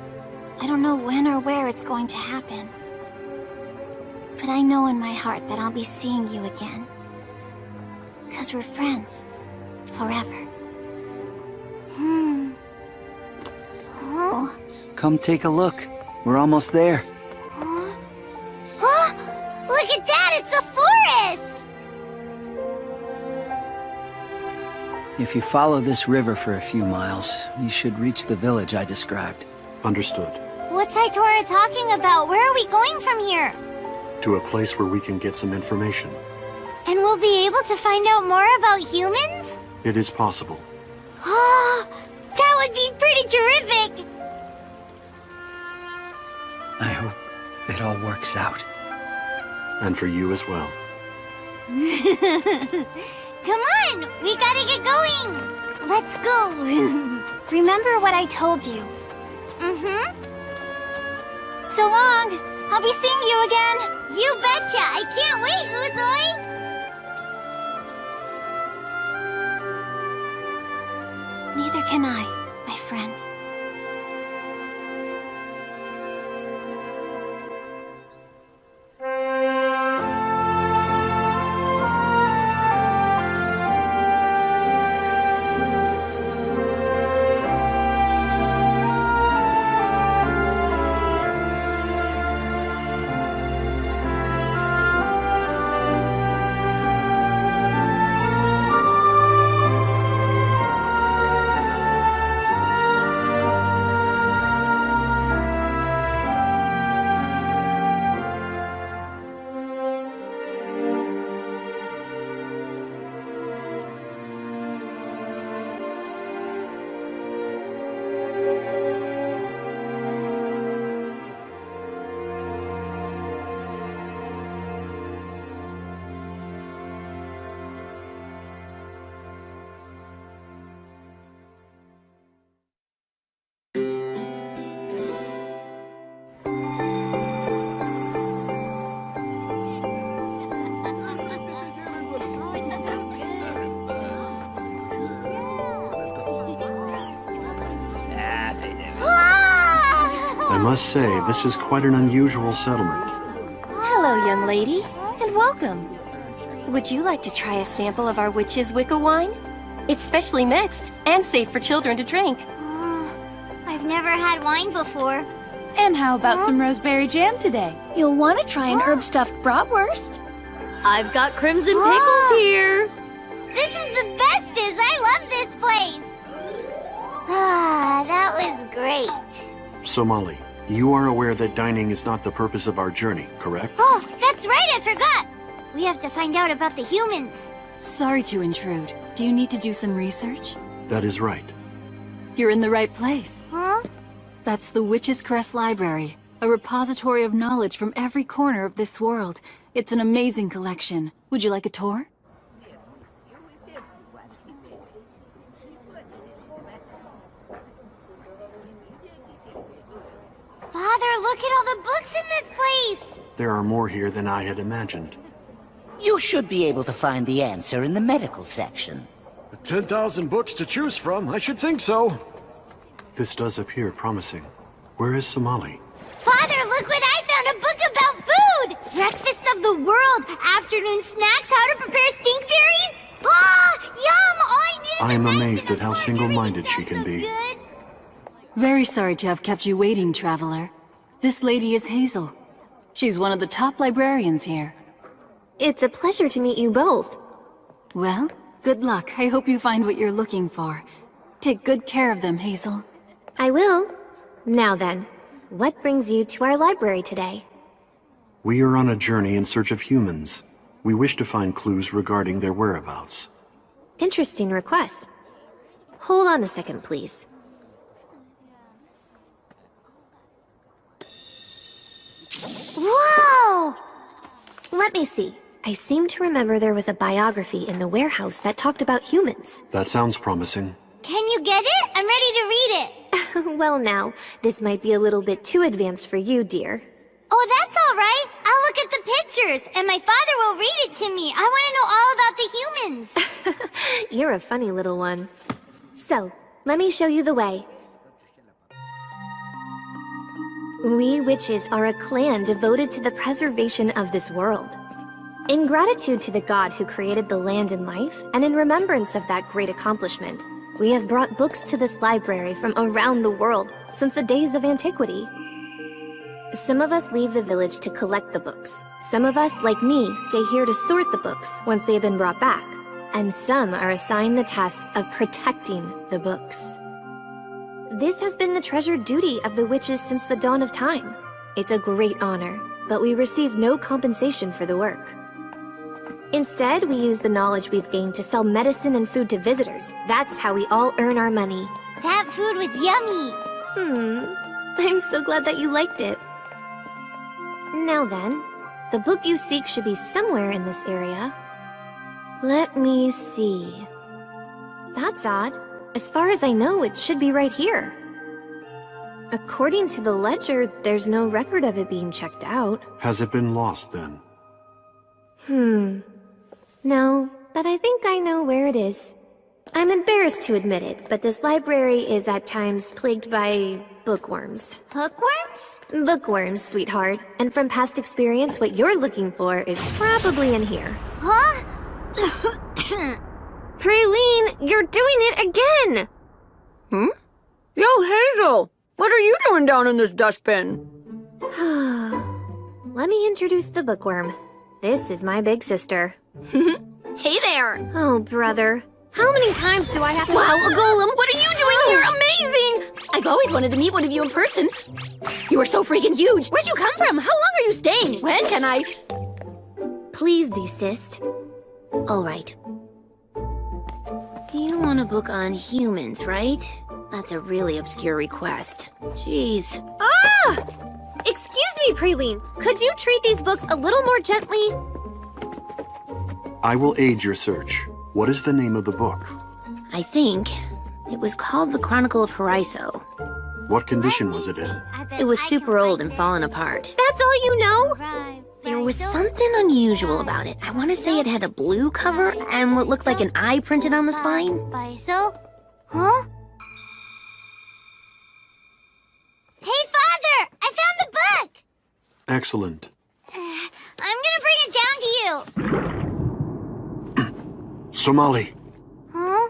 I don't know when or where it's going to happen. But I know in my heart that I'll be seeing you again. 'Cause we're friends. Forever. Huh? Come take a look. We're almost there. Huh? Look at that! It's a forest! If you follow this river for a few miles, you should reach the village I described. Understood. What's Haitora talking about? Where are we going from here? To a place where we can get some information. And we'll be able to find out more about humans? It is possible. That would be pretty terrific! I hope it all works out. And for you as well. Come on! We gotta get going! Let's go! Remember what I told you. So long! I'll be seeing you again! You betcha! I can't wait, Uzoy! Neither can I, my friend. must say, this is quite an unusual settlement. Hello, young lady, and welcome. Would you like to try a sample of our witch's Wicca wine? It's specially mixed and safe for children to drink. I've never had wine before. And how about some roseberry jam today? You'll want to try an herb-stuffed bratwurst. I've got crimson pickles here. This is the bestest! I love this place! Ah, that was great. So Molly, you are aware that dining is not the purpose of our journey, correct? Oh, that's right, I forgot! We have to find out about the humans. Sorry to intrude. Do you need to do some research? That is right. You're in the right place. Huh? That's the Witch's Crest Library, a repository of knowledge from every corner of this world. It's an amazing collection. Would you like a tour? Father, look at all the books in this place! There are more here than I had imagined. You should be able to find the answer in the medical section. 10,000 books to choose from, I should think so. This does appear promising. Where is Somali? Father, look what I found! A book about food! Breakfast of the world! Afternoon snacks, how to prepare stinkberries? Ah, yum! All I need is I am amazed at how single-minded she can be. Very sorry to have kept you waiting, traveler. This lady is Hazel. She's one of the top librarians here. It's a pleasure to meet you both. Well, good luck. I hope you find what you're looking for. Take good care of them, Hazel. I will. Now then, what brings you to our library today? We are on a journey in search of humans. We wish to find clues regarding their whereabouts. Interesting request. Hold on a second, please. Whoa! Let me see. I seem to remember there was a biography in the warehouse that talked about humans. That sounds promising. Can you get it? I'm ready to read it. Well now, this might be a little bit too advanced for you, dear. Oh, that's all right. I'll look at the pictures, and my father will read it to me. I want to know all about the humans. You're a funny little one. So, let me show you the way. We witches are a clan devoted to the preservation of this world. In gratitude to the god who created the land and life, and in remembrance of that great accomplishment, we have brought books to this library from around the world since the days of antiquity. Some of us leave the village to collect the books. Some of us, like me, stay here to sort the books once they have been brought back. And some are assigned the task of protecting the books. This has been the treasured duty of the witches since the dawn of time. It's a great honor, but we receive no compensation for the work. Instead, we use the knowledge we've gained to sell medicine and food to visitors. That's how we all earn our money. That food was yummy. I'm so glad that you liked it. Now then, the book you seek should be somewhere in this area. Let me see. That's odd. As far as I know, it should be right here. According to the ledger, there's no record of it being checked out. Has it been lost, then? No, but I think I know where it is. I'm embarrassed to admit it, but this library is at times plagued by bookworms. Bookworms? Bookworms, sweetheart. And from past experience, what you're looking for is probably in here. Huh? Praline, you're doing it again! Yo, Hazel! What are you doing down in this dustbin? Let me introduce the bookworm. This is my big sister. Hey there! Oh, brother. How many times do I have to— Wow, Golem, what are you doing here? Amazing! I've always wanted to meet one of you in person. You are so freaking huge. Where'd you come from? How long are you staying? When can I— Please desist. All right. You want a book on humans, right? That's a really obscure request. Jeez. Ah! Excuse me, Praline. Could you treat these books a little more gently? I will aid your search. What is the name of the book? I think it was called The Chronicle of Horizon. What condition was it in? It was super old and fallen apart. That's all you know? There was something unusual about it. I want to say it had a blue cover and what looked like an eye printed on the spine. Huh? Hey, Father! I Excellent. I'm gonna bring it down to you. Somali, Huh?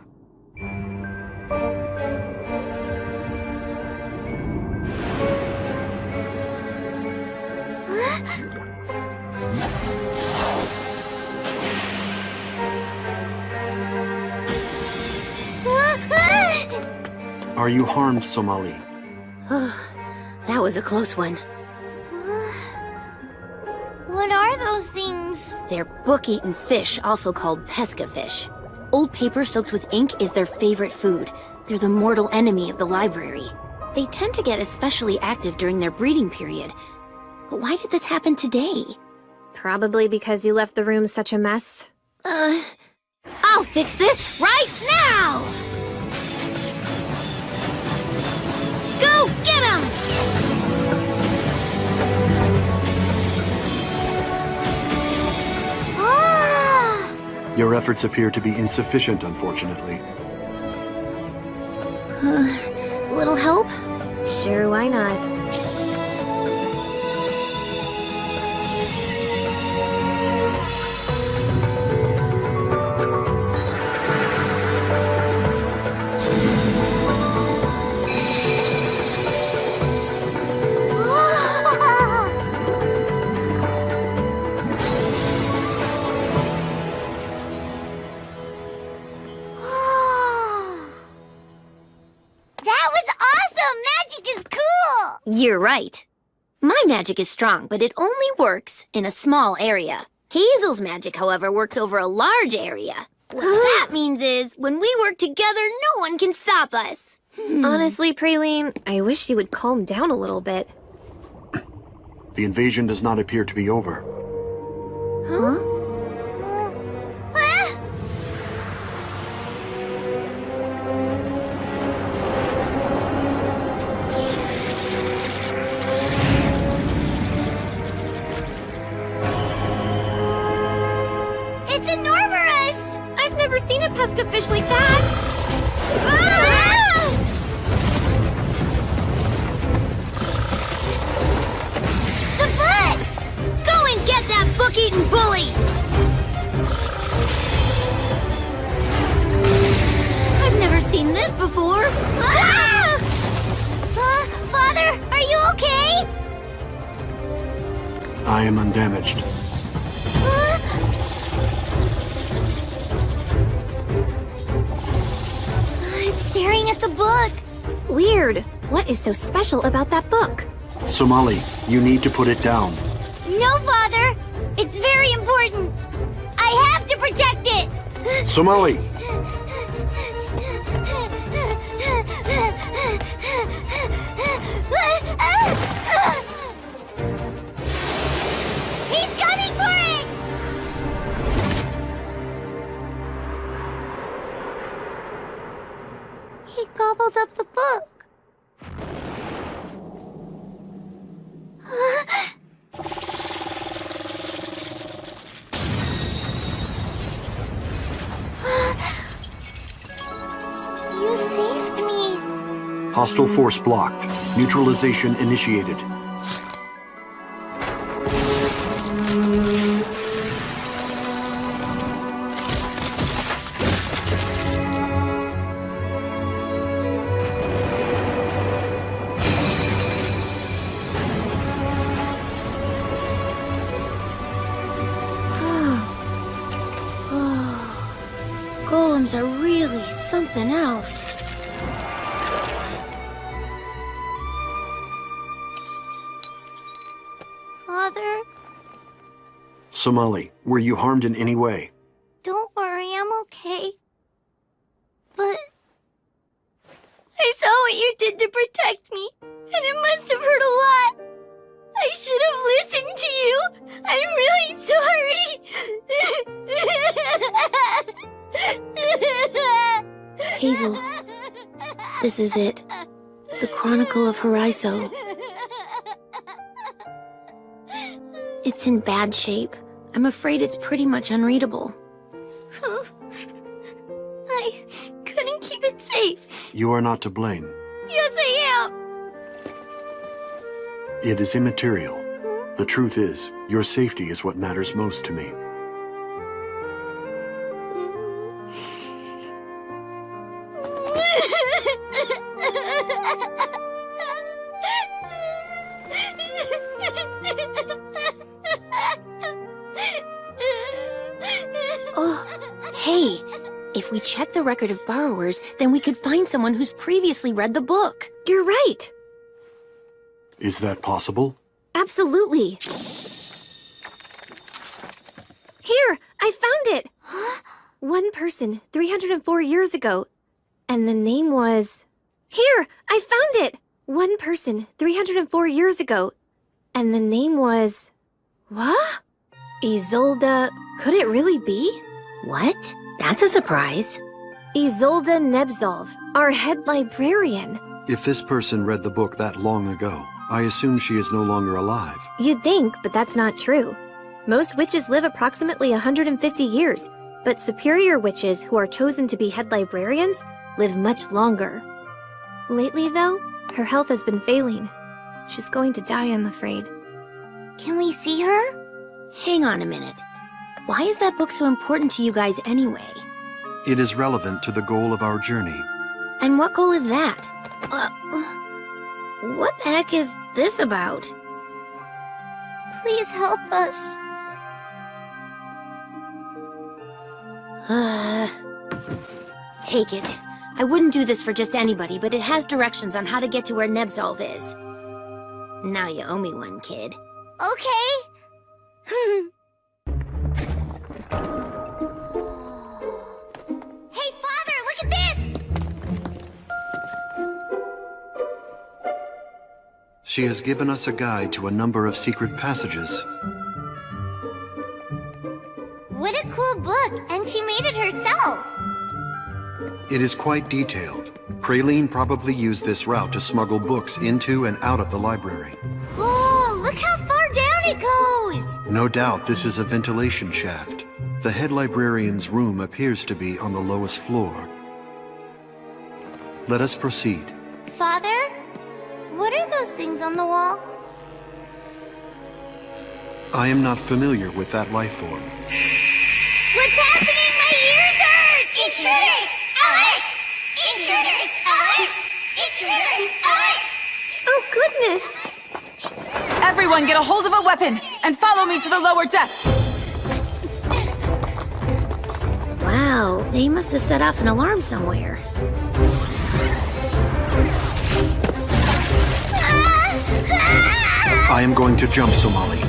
are you harmed, Somali? That was a close one. What are those things? They're book-eaten fish, also called pesca fish. Old paper soaked with ink is their favorite food. They're the mortal enemy of the library. They tend to get especially active during their breeding period. But why did this happen today? Probably because you left the room such a mess. I'll fix this right now! Go get him! Your efforts appear to be insufficient, unfortunately. Little help? Sure, why not? You're right. My magic is strong, but it only works in a small area. Hazel's magic, however, works over a large area. What that means is, when we work together, no one can stop us. Honestly, Praline, I wish you would calm down a little bit. The invasion does not appear to be over. Huh? It's enormous! I've never seen a pesca fish like that! The books! Go and get that book-eating bully! I've never seen this before. Father, are you okay? I am undamaged. It's staring at the book. Weird. What is so special about that book? Somali, you need to put it down. No, Father. It's very important. I have to protect it. Somali! He's coming for it! He gobbled up the book. You saved me. Hostile force blocked. Neutralization initiated. Golems are really something else. Father, Somali, were you harmed in any way? don't worry, I'm okay. But I saw what you did to protect me, and it must have hurt a lot. I should have listened to you. I'm really sorry. Hazel, this is it. The Chronicle of Horizon. It's in bad shape. I'm afraid it's pretty much unreadable. I couldn't keep it safe. You are not to blame. Yes, I am. It is immaterial. The truth is, your safety is what matters most to me. Oh, hey, if we check the record of borrowers, then we could find someone who's previously read the book. You're right. Is that possible? Absolutely. Here, I found it. One person, 304 years ago. And the name was... Here, I found it. One person, 304 years ago. And the name was... What? Isolde... Could it really be? What? That's a surprise. Isolde Nebzolv, our head librarian. If this person read the book that long ago, I assume she is no longer alive. You'd think, but that's not true. Most witches live approximately 150 years, but superior witches who are chosen to be head librarians live much longer. Lately, though, her health has been failing. She's going to die, I'm afraid. Can we see her? Hang on a minute. Why is that book so important to you guys anyway? It is relevant to the goal of our journey. And what goal is that? What the heck is this about? Please help us. Take it. I wouldn't do this for just anybody, but it has directions on how to get to where Nebzolv is. Now you owe me one, kid. Okay. Hey, Father, look at this! She has given us a guide to a number of secret passages. What a cool book, and she made it herself. It is quite detailed. Praline probably used this route to smuggle books into and out of the library. Whoa, look how far down it goes! No doubt this is a ventilation shaft. The head librarian's room appears to be on the lowest floor. Let us proceed. Father? What are those things on the wall? I am not familiar with that life form. What's happening? My ears hurt! Intruders! Alert! Intruders! Alert! Intruders! Alert! Oh, goodness! Everyone get a hold of a weapon and follow me to the lower depths! Wow, they must have set off an alarm somewhere. I am going to jump, Somali.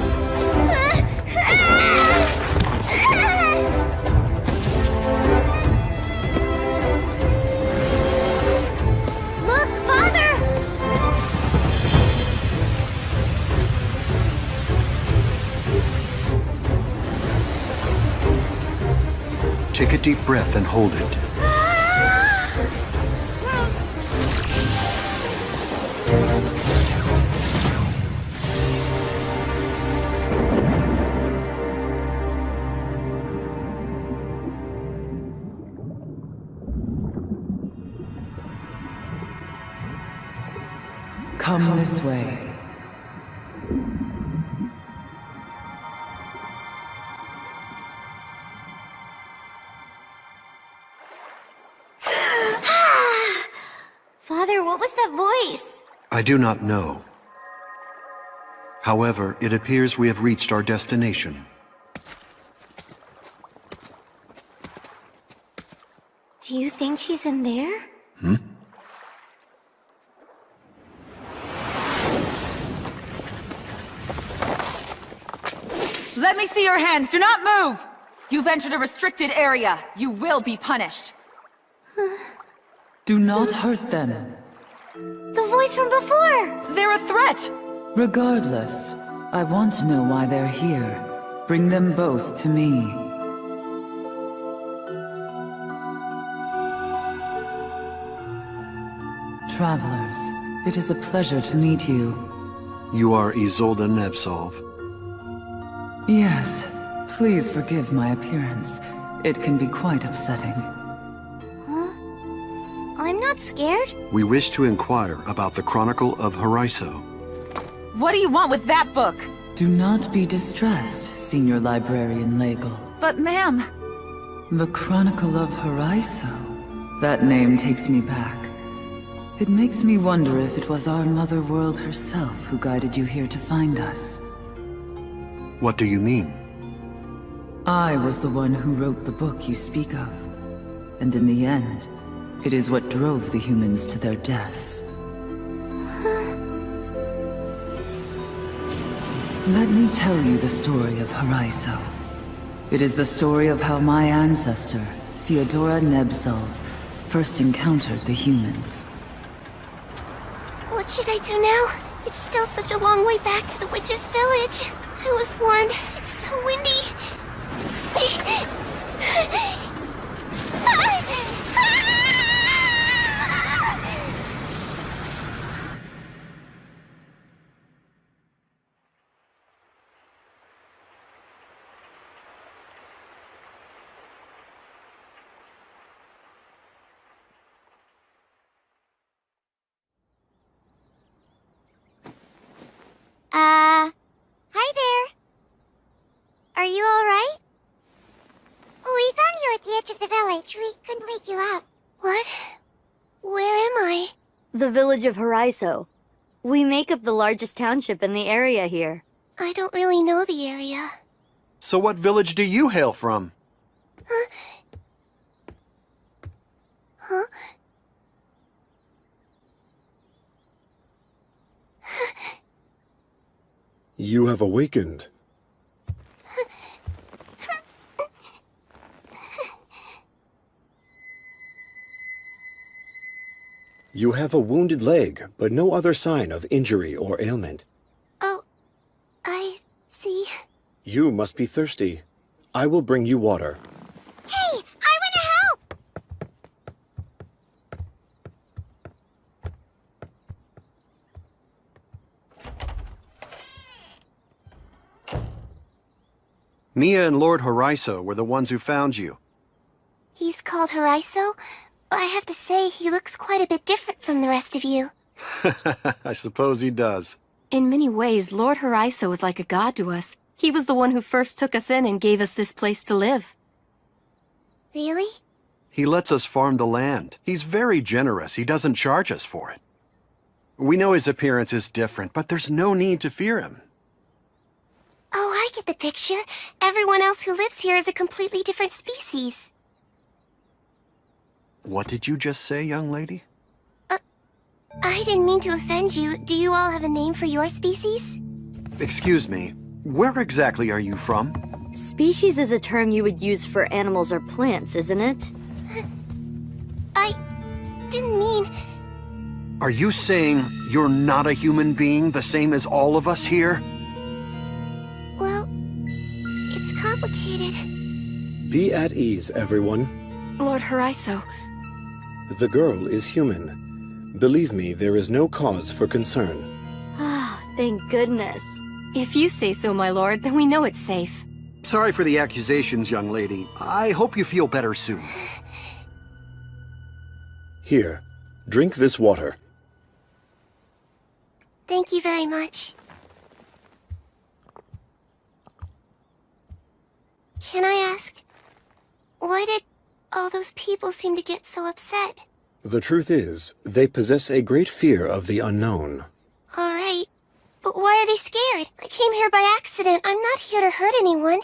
Look, Father! Take a deep breath and hold it. Come this way. Father, what was that voice? I do not know. However, it appears we have reached our destination. Do you think she's in there? Hmm? Let me see your hands! Do not move! You've entered a restricted area. You will be punished. Do not hurt them. The voice from before! They're a threat! Regardless, I want to know why they're here. Bring them both to me. Travelers, it is a pleasure to meet you. You are Isolde Nebzolv. Yes, please forgive my appearance. It can be quite upsetting. Huh? I'm not scared. We wish to inquire about the Chronicle of Haraiso. What do you want with that book? Do not be distressed, Senior Librarian Legel. But ma'am... The Chronicle of Horizon. That name takes me back. It makes me wonder if it was our Mother World herself who guided you here to find us. What do you mean? I was the one who wrote the book you speak of. And in the end, it is what drove the humans to their deaths. Let me tell you the story of Horizon. It is the story of how my ancestor, Fyodora Nebzov, first encountered the humans. What should I do now? It's still such a long way back to the witch's village. I was warned. It's so windy. Hi there. Are you alright? We found you at the edge of the village. We couldn't wake you up. What? Where am I? The village of Horizon. We make up the largest township in the area here. I don't really know the area. So what village do you hail from? Huh? You have awakened. You have a wounded leg, but no other sign of injury or ailment. Oh, I see. You must be thirsty. I will bring you water. Hey, I want to help! Mia and Lord Horizon were the ones who found you. He's called Horizon? I have to say, he looks quite a bit different from the rest of you. I suppose he does. In many ways, Lord Horizon was like a god to us. He was the one who first took us in and gave us this place to live. Really? He lets us farm the land. He's very generous. He doesn't charge us for it. We know his appearance is different, but there's no need to fear him. Oh, I get the picture. Everyone else who lives here is a completely different species. What did you just say, young lady? I didn't mean to offend you. Do you all have a name for your species? Excuse me, where exactly are you from? Species is a term you would use for animals or plants, isn't it? I didn't mean... Are you saying you're not a human being, the same as all of us here? Well, it's complicated. Be at ease, everyone. Lord Horizon. The girl is human. Believe me, there is no cause for concern. Ah, thank goodness. If you say so, my lord, then we know it's safe. Sorry for the accusations, young lady. I hope you feel better soon. Here, drink this water. Thank you very much. Can I ask, why did all those people seem to get so upset? The truth is, they possess a great fear of the unknown. All right, but why are they scared? I came here by accident. I'm not here to hurt anyone.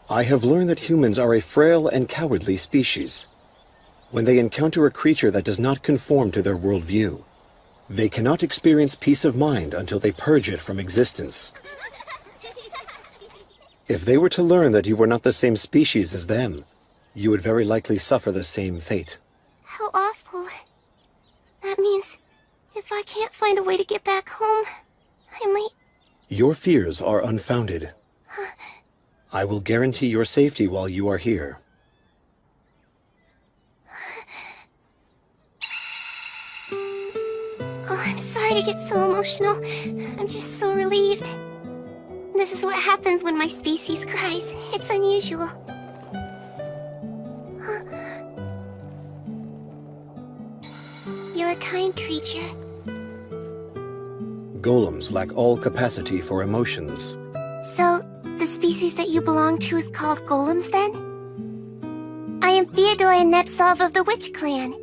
I have learned that humans are a frail and cowardly species. When they encounter a creature that does not conform to their worldview, they cannot experience peace of mind until they purge it from existence. If they were to learn that you were not the same species as them, you would very likely suffer the same fate. How awful. That means if I can't find a way to get back home, I might... Your fears are unfounded. I will guarantee your safety while you are here. Oh, I'm sorry to get so emotional. I'm just so relieved. This is what happens when my species cries. It's unusual. You're a kind creature. Golems lack all capacity for emotions. So, the species that you belong to is called golems, then? I am Theodora Nepsov of the Witch Clan.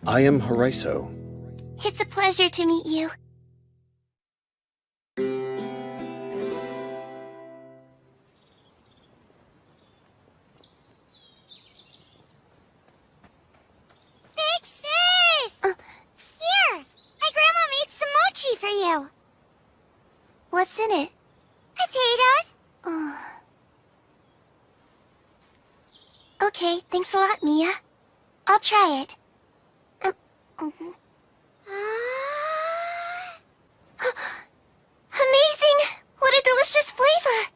I am Horizon. It's a pleasure to meet you. Big sis! Here! My grandma made some mochi for you. What's in it? Potatoes. Okay, thanks a lot, Mia. I'll try it. Amazing! What a delicious flavor!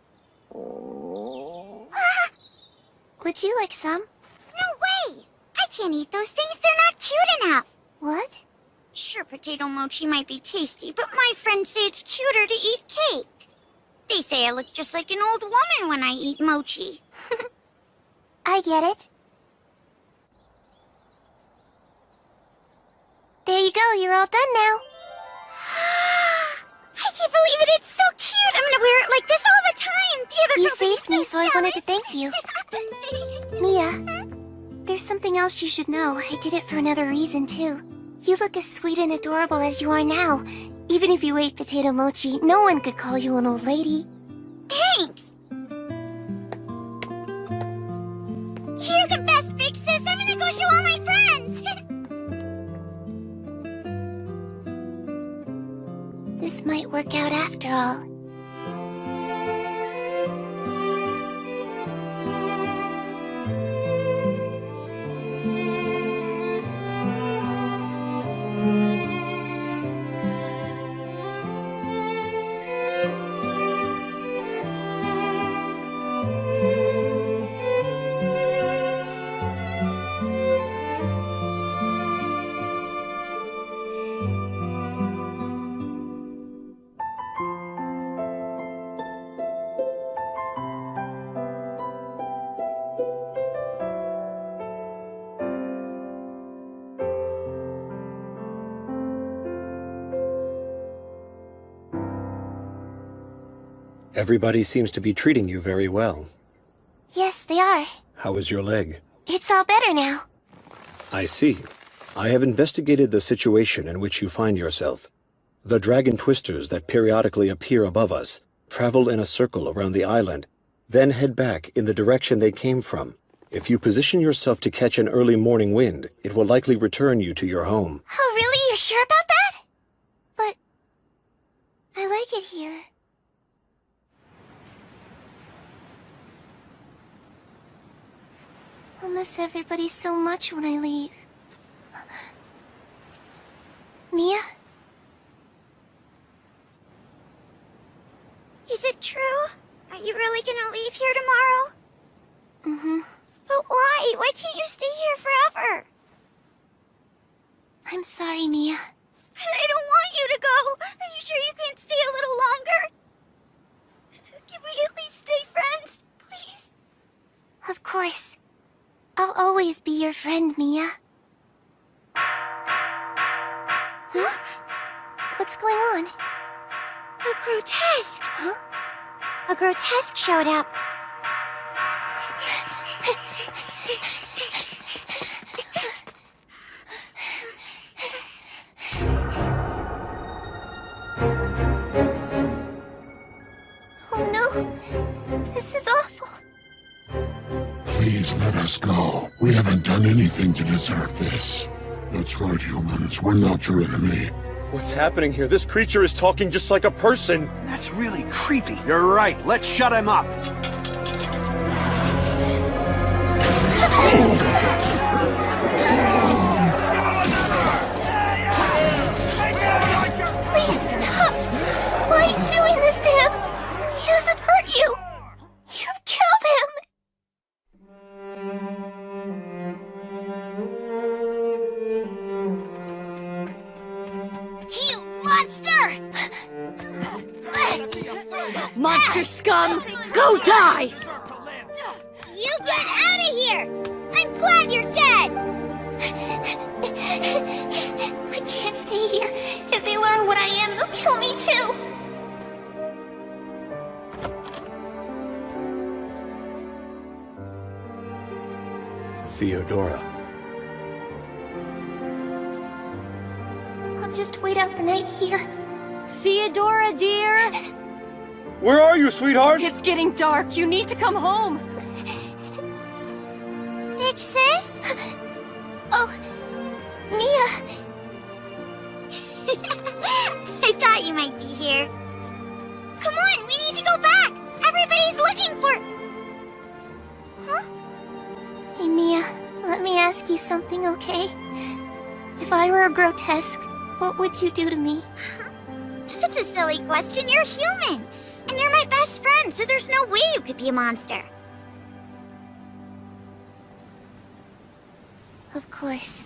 Would you like some? No way! I can't eat those things, they're not cute enough! What? Sure, potato mochi might be tasty, but my friends say it's cuter to eat cake. They say I look just like an old woman when I eat mochi. I get it. There you go, you're all done now. I can't believe it, it's so cute! I'm gonna wear it like this all the time! The other You girls will be saved me, so I wanted to thank you. Mia, there's something else you should know. I did it for another reason, too. You look as sweet and adorable as you are now. Even if you ate potato mochi, no one could call you an old lady. Thanks! You're the best, Big Sis! I'm gonna go show all my friends! This might work out after all. Everybody seems to be treating you very well. Yes, they are. How is your leg? It's all better now. I see. I have investigated the situation in which you find yourself. The dragon twisters that periodically appear above us travel in a circle around the island, then head back in the direction they came from. If you position yourself to catch an early morning wind, it will likely return you to your home. Oh, really? You're sure about that? But I like it here. I'll miss everybody so much when I leave. Mia? Is it true? Are you really gonna leave here tomorrow? Mm-hmm. But why? Why can't you stay here forever? I'm sorry, Mia. I don't want you to go. Are you sure you can't stay a little longer? Can we at least stay friends, please? Of course. I'll always be your friend, Mia. Huh? What's going on? A grotesque! Huh? A grotesque showed up. Oh no! This is awful. Please let us go. We haven't done anything to deserve this. That's right, humans. We're not your enemy. What's happening here? This creature is talking just like a person. That's really creepy. You're right. Let's shut him up. Please stop! Why are you doing this to him? He hasn't hurt you! You've killed him! You monster! Monster scum! Go die! You get out of here! I'm glad you're dead! I can't stay here. If they learn what I am, they'll kill me too. Theodora. I'll just wait out the night here. Theodora, dear! Where are you, sweetheart? It's getting dark. You need to come home. Big sis? Oh, Mia. I thought you might be here. Come on, we need to go back. Everybody's looking for... Huh? Hey, Mia, let me ask you something, okay? If I were a grotesque, what would you do to me? That's a silly question. You're human. And you're my best friend, so there's no way you could be a monster. Of course.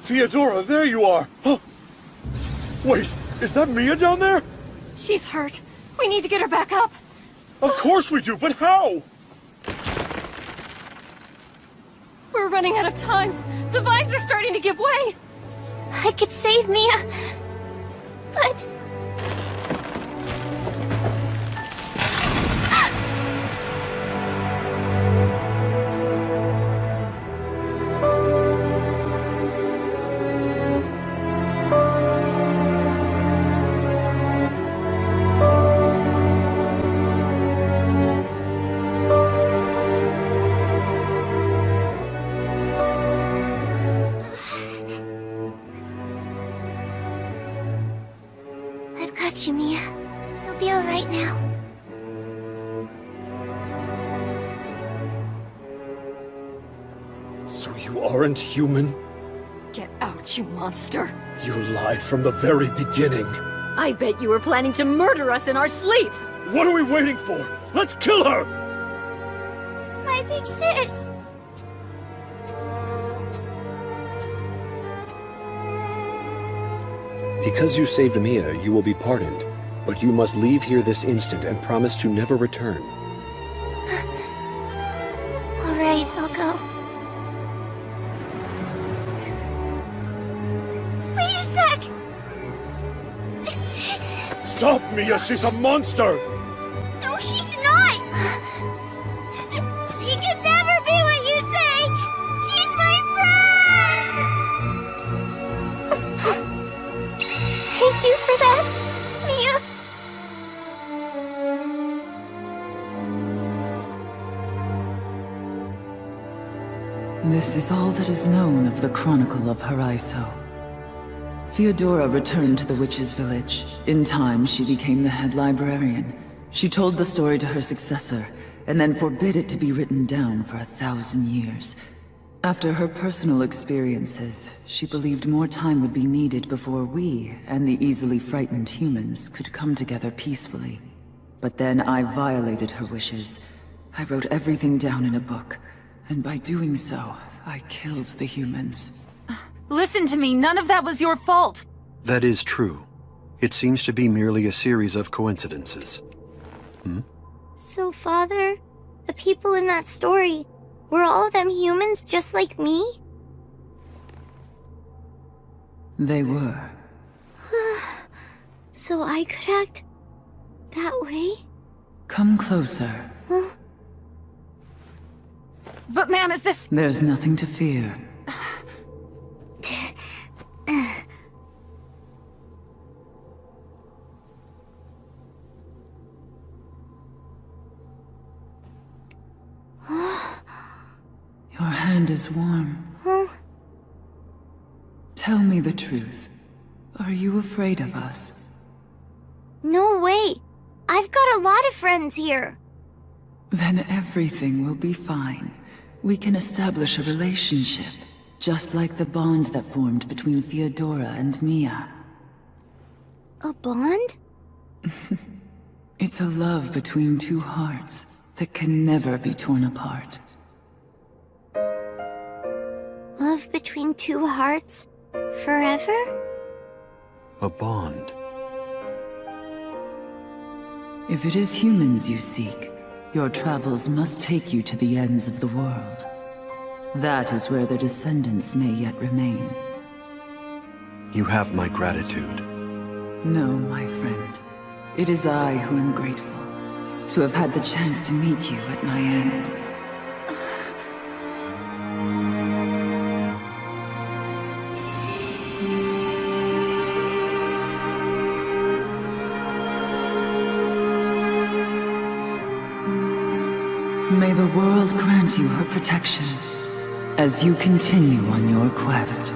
Theodora, there you are! Wait, is that Mia down there? She's hurt. We need to get her back up. Of course we do, but how? We're running out of time. The vines are starting to give way. I could save Mia, but... I've got you, Mia. You'll be alright now. So you aren't human? Get out, you monster. You lied from the very beginning. I bet you were planning to murder us in our sleep! What are we waiting for? Let's kill her! My big sis! Because you saved Mia, you will be pardoned. But you must leave here this instant and promise to never return. Alright, I'll go. Wait a sec! Stop, Mia! She's a monster! No, she's not! She can never be what you say! She's my friend! Thank you for that, Mia. This is all that is known of the Chronicle of Horizon. Theodora returned to the witch's village. In time, she became the head librarian. She told the story to her successor, and then forbid it to be written down for 1,000 years. After her personal experiences, she believed more time would be needed before we, and the easily frightened humans, could come together peacefully. But then I violated her wishes. I wrote everything down in a book, and by doing so, I killed the humans. Listen to me, none of that was your fault. That is true. It seems to be merely a series of coincidences. So, Father, the people in that story, were all of them humans just like me? They were. So I could act that way? Come closer. Huh? But ma'am, is this... There's nothing to fear. Your hand is warm. Huh? Tell me the truth. Are you afraid of us? No way! I've got a lot of friends here! Then everything will be fine. We can establish a relationship, just like the bond that formed between Theodora and Mia. A bond? It's a love between two hearts that can never be torn apart. Love between two hearts? Forever? A bond. If it is humans you seek, your travels must take you to the ends of the world. That is where their descendants may yet remain. You have my gratitude. No, my friend. It is I who am grateful to have had the chance to meet you at my end. May the world grant you her protection as you continue on your quest.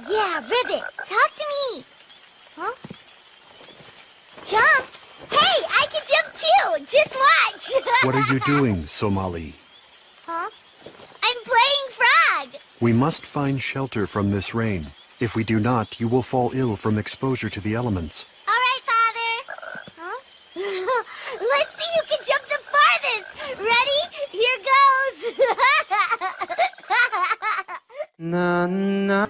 Yeah, Ribbit, talk to me. Huh? Jump? Hey, I can jump too. Just watch. What are you doing, Somali? Huh? I'm playing frog. We must find shelter from this rain. If we do not, you will fall ill from exposure to the elements. All right, Father. Huh? Let's see who can jump the farthest. Ready? Here goes. Na na.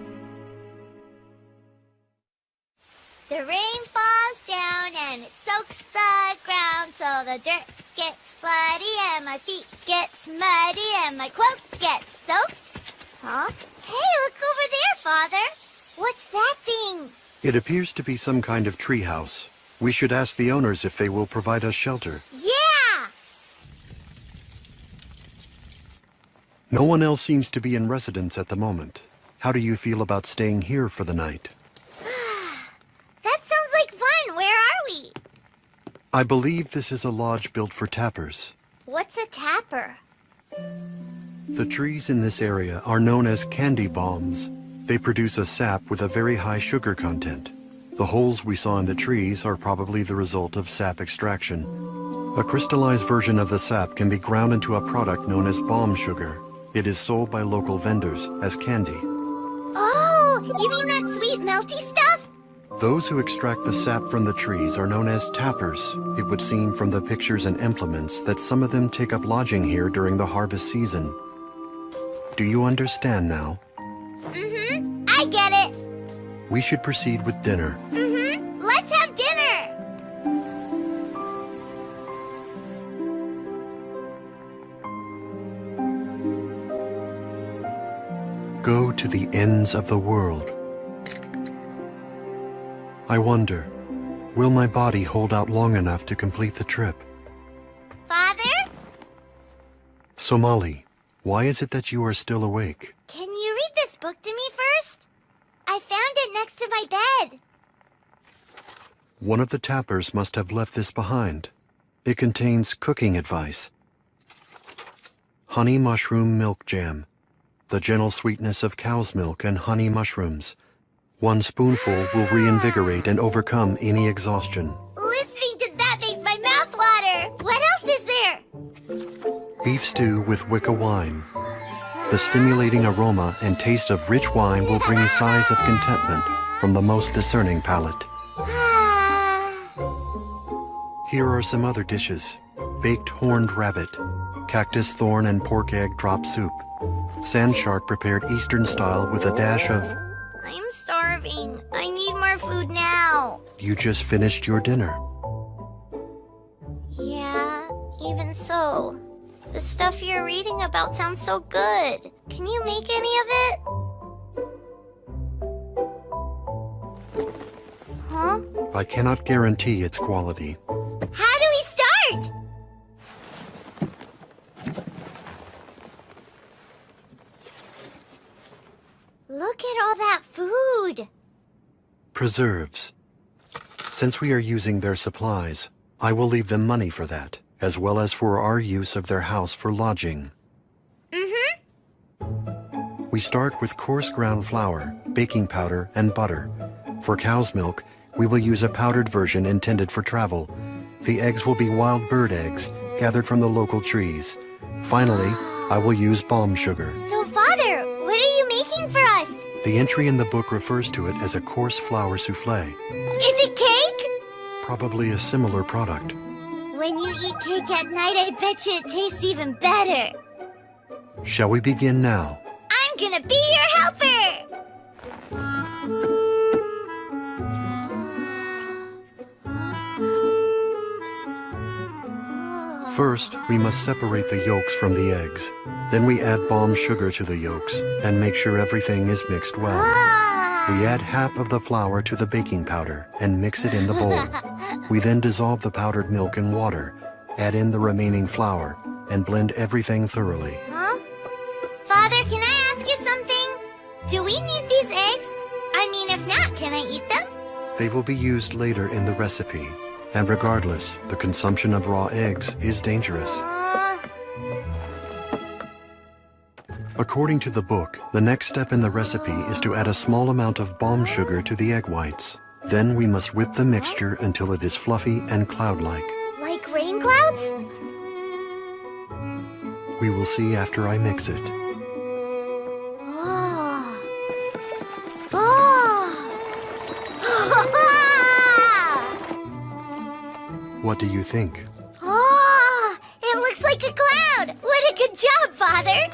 The rain falls down and it soaks the ground, so the dirt gets floody and my feet gets muddy and my cloak gets soaked. Huh? Hey, look over there, Father. What's that thing? It appears to be some kind of treehouse. We should ask the owners if they will provide us shelter. Yeah! No one else seems to be in residence at the moment. How do you feel about staying here for the night? That sounds like fun. Where are we? I believe this is a lodge built for tappers. What's a tapper? The trees in this area are known as candy bombs. They produce a sap with a very high sugar content. The holes we saw in the trees are probably the result of sap extraction. A crystallized version of the sap can be ground into a product known as bomb sugar. It is sold by local vendors as candy. Oh, you mean that sweet melty stuff? Those who extract the sap from the trees are known as tappers. It would seem from the pictures and implements that some of them take up lodging here during the harvest season. Do you understand now? Mm-hmm. I get it. We should proceed with dinner. Mm-hmm. Let's have dinner. Go to the ends of the world. I wonder, will my body hold out long enough to complete the trip? Father? Somali, why is it that you are still awake? Can you read this book to me first? I found it next to my bed. One of the tappers must have left this behind. It contains cooking advice. Honey mushroom milk jam. The gentle sweetness of cow's milk and honey mushrooms. 1 spoonful will reinvigorate and overcome any exhaustion. Listening to that makes my mouth water. What else is there? Beef stew with Wicca wine. The stimulating aroma and taste of rich wine will bring sighs of contentment from the most discerning palate. Here are some other dishes. Baked horned rabbit, cactus thorn and pork egg drop soup, sand shark prepared Eastern style with a dash of... I'm starving. I need more food now. You just finished your dinner. Yeah, even so. The stuff you're reading about sounds so good. Can you make any of it? Huh? I cannot guarantee its quality. How do we start? Look at all that food. Preserves. Since we are using their supplies, I will leave them money for that. as well as for our use of their house for lodging. We start with coarse ground flour, baking powder, and butter. For cow's milk, we will use a powdered version intended for travel. The eggs will be wild bird eggs, gathered from the local trees. Finally, I will use balm sugar. So, Father, what are you making for us? The entry in the book refers to it as a coarse flour souffle, Is it cake? probably a similar product. When you eat cake at night, I bet you it tastes even better. Shall we begin now? I'm gonna be your helper! First, we must separate the yolks from the eggs. Then we add balm sugar to the yolks and make sure everything is mixed well. We add half of the flour to the baking powder and mix it in the bowl. We then dissolve the powdered milk in water, add in the remaining flour, and blend everything thoroughly. Huh? Father, can I ask you something? Do we need these eggs? I mean, if not, can I eat them? They will be used later in the recipe. And regardless, the consumption of raw eggs is dangerous. According to the book, the next step in the recipe is to add a small amount of balm sugar to the egg whites. Then we must whip the mixture until it is fluffy and cloud-like. Like rain clouds? We will see after I mix it. Oh. What do you think? Oh, it looks like a cloud! What a good job, Father!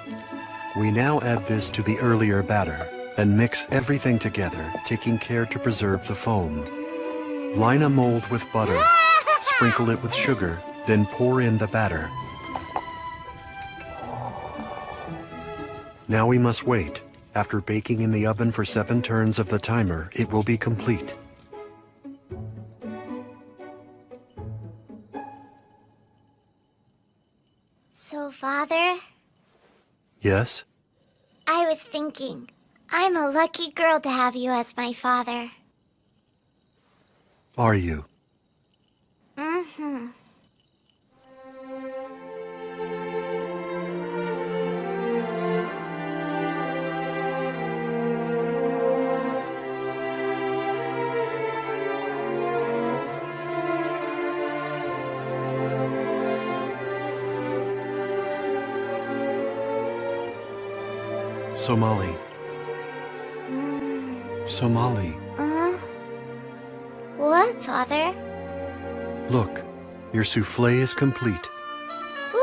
We now add this to the earlier batter and mix everything together, taking care to preserve the foam. Line a mold with butter, sprinkle it with sugar, then pour in the batter. Now we must wait. After baking in the oven for 7 turns of the timer, it will be complete. So, Father, Yes? I was thinking, I'm a lucky girl to have you as my father. Are you? Mm-hmm. Somali. Somali. What, Father? Look, your souffle is complete. Ooh,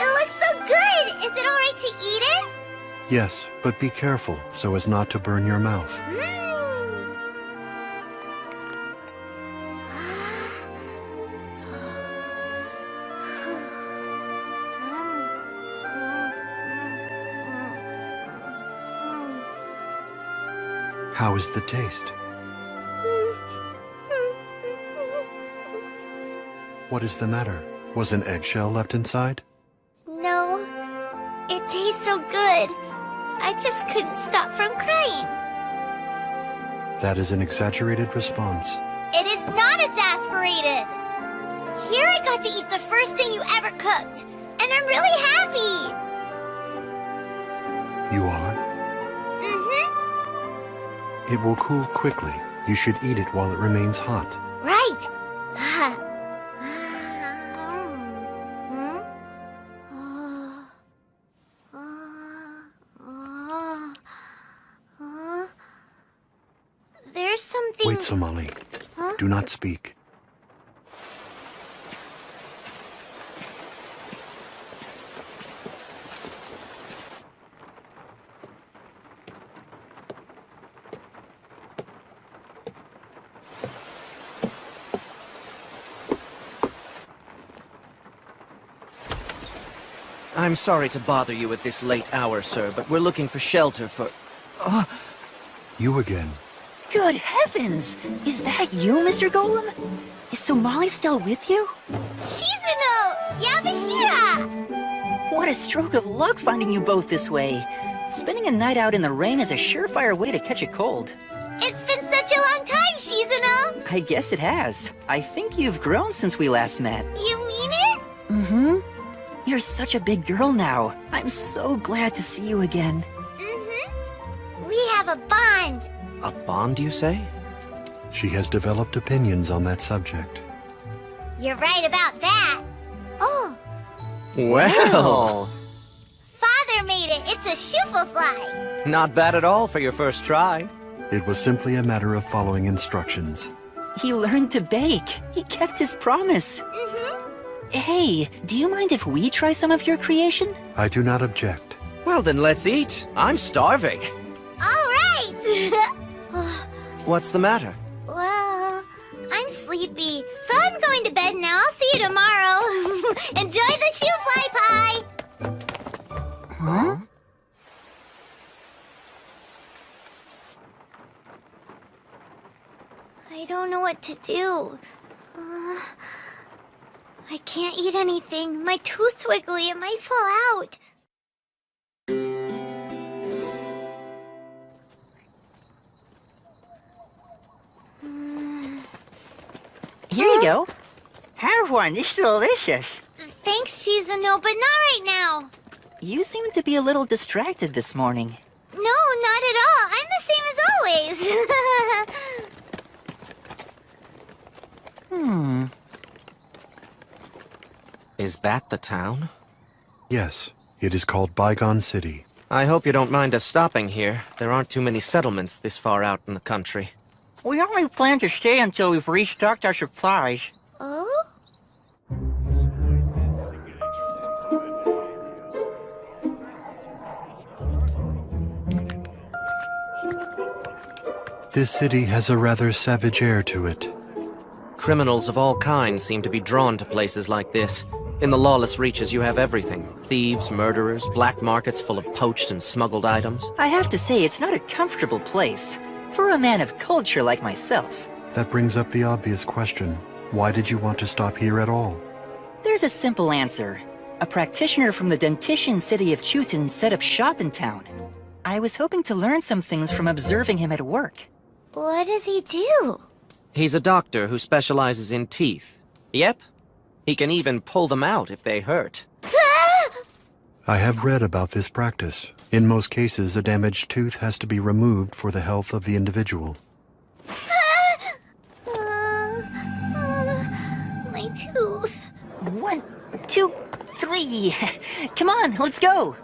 it looks so good! Is it alright to eat it? Yes, but be careful so as not to burn your mouth. How is the taste? What is the matter? Was an eggshell left inside? No, it tastes so good. I just couldn't stop from crying. That is an exaggerated response. It is not exasperated. Here I got to eat the first thing you ever cooked, and I'm really happy. You are? Mm-hmm. It will cool quickly. You should eat it while it remains hot. Right. There's something... Wait, Somali. Huh? Do not speak. I'm sorry to bother you at this late hour, sir, but we're looking for shelter for... You again. Good heavens! Is that you, Mr. Golem? Is Somali still with you? Shizuno! Yabashira! What a stroke of luck finding you both this way. Spending a night out in the rain is a surefire way to catch a cold. It's been such such a long time, Seasonal. I guess it has. I think you've grown since we last met. You mean it? Mm-hmm. You're such a big girl now. I'm so glad to see you again. Mm-hmm. We have a bond. A bond, you say? She has developed opinions on that subject. You're right about that. Oh, Well, Father made it. It's a shufel-fly. not bad at all for your first try. It was simply a matter of following instructions. He learned to bake. He kept his promise. Hey, do you mind if we try some of your creation? I do not object. Well, then let's eat. I'm starving. All right. What's the matter? Well, I'm sleepy, so I'm going to bed now. I'll see you tomorrow. Enjoy the shoe-fly pie. Huh? I don't know what to do. I can't eat anything. My tooth's wiggly. It might fall out. Here you go. Have one. It's delicious. Thanks, Seasonal, but not right now. You seem to be a little distracted this morning. No, not at all. I'm the same as always. Is that the town? Yes, it is called Bygone City. I hope you don't mind us stopping here. There aren't too many settlements this far out in the country. We only plan to stay until we've restocked our supplies. Oh? This city has a rather savage air to it. Criminals of all kinds seem to be drawn to places like this. In the lawless reaches, you have everything. Thieves, murderers, black markets full of poached and smuggled items. I have to say, it's not a comfortable place. For a man of culture like myself. That brings up the obvious question. Why did you want to stop here at all? There's a simple answer. A practitioner from the dentition city of Chutin set up shop in town. I was hoping to learn some things from observing him at work. What does he do? He's a doctor who specializes in teeth. Yep. He can even pull them out if they hurt. I have read about this practice. In most cases, a damaged tooth has to be removed for the health of the individual. My tooth. 1, 2, 3. Come on, let's go.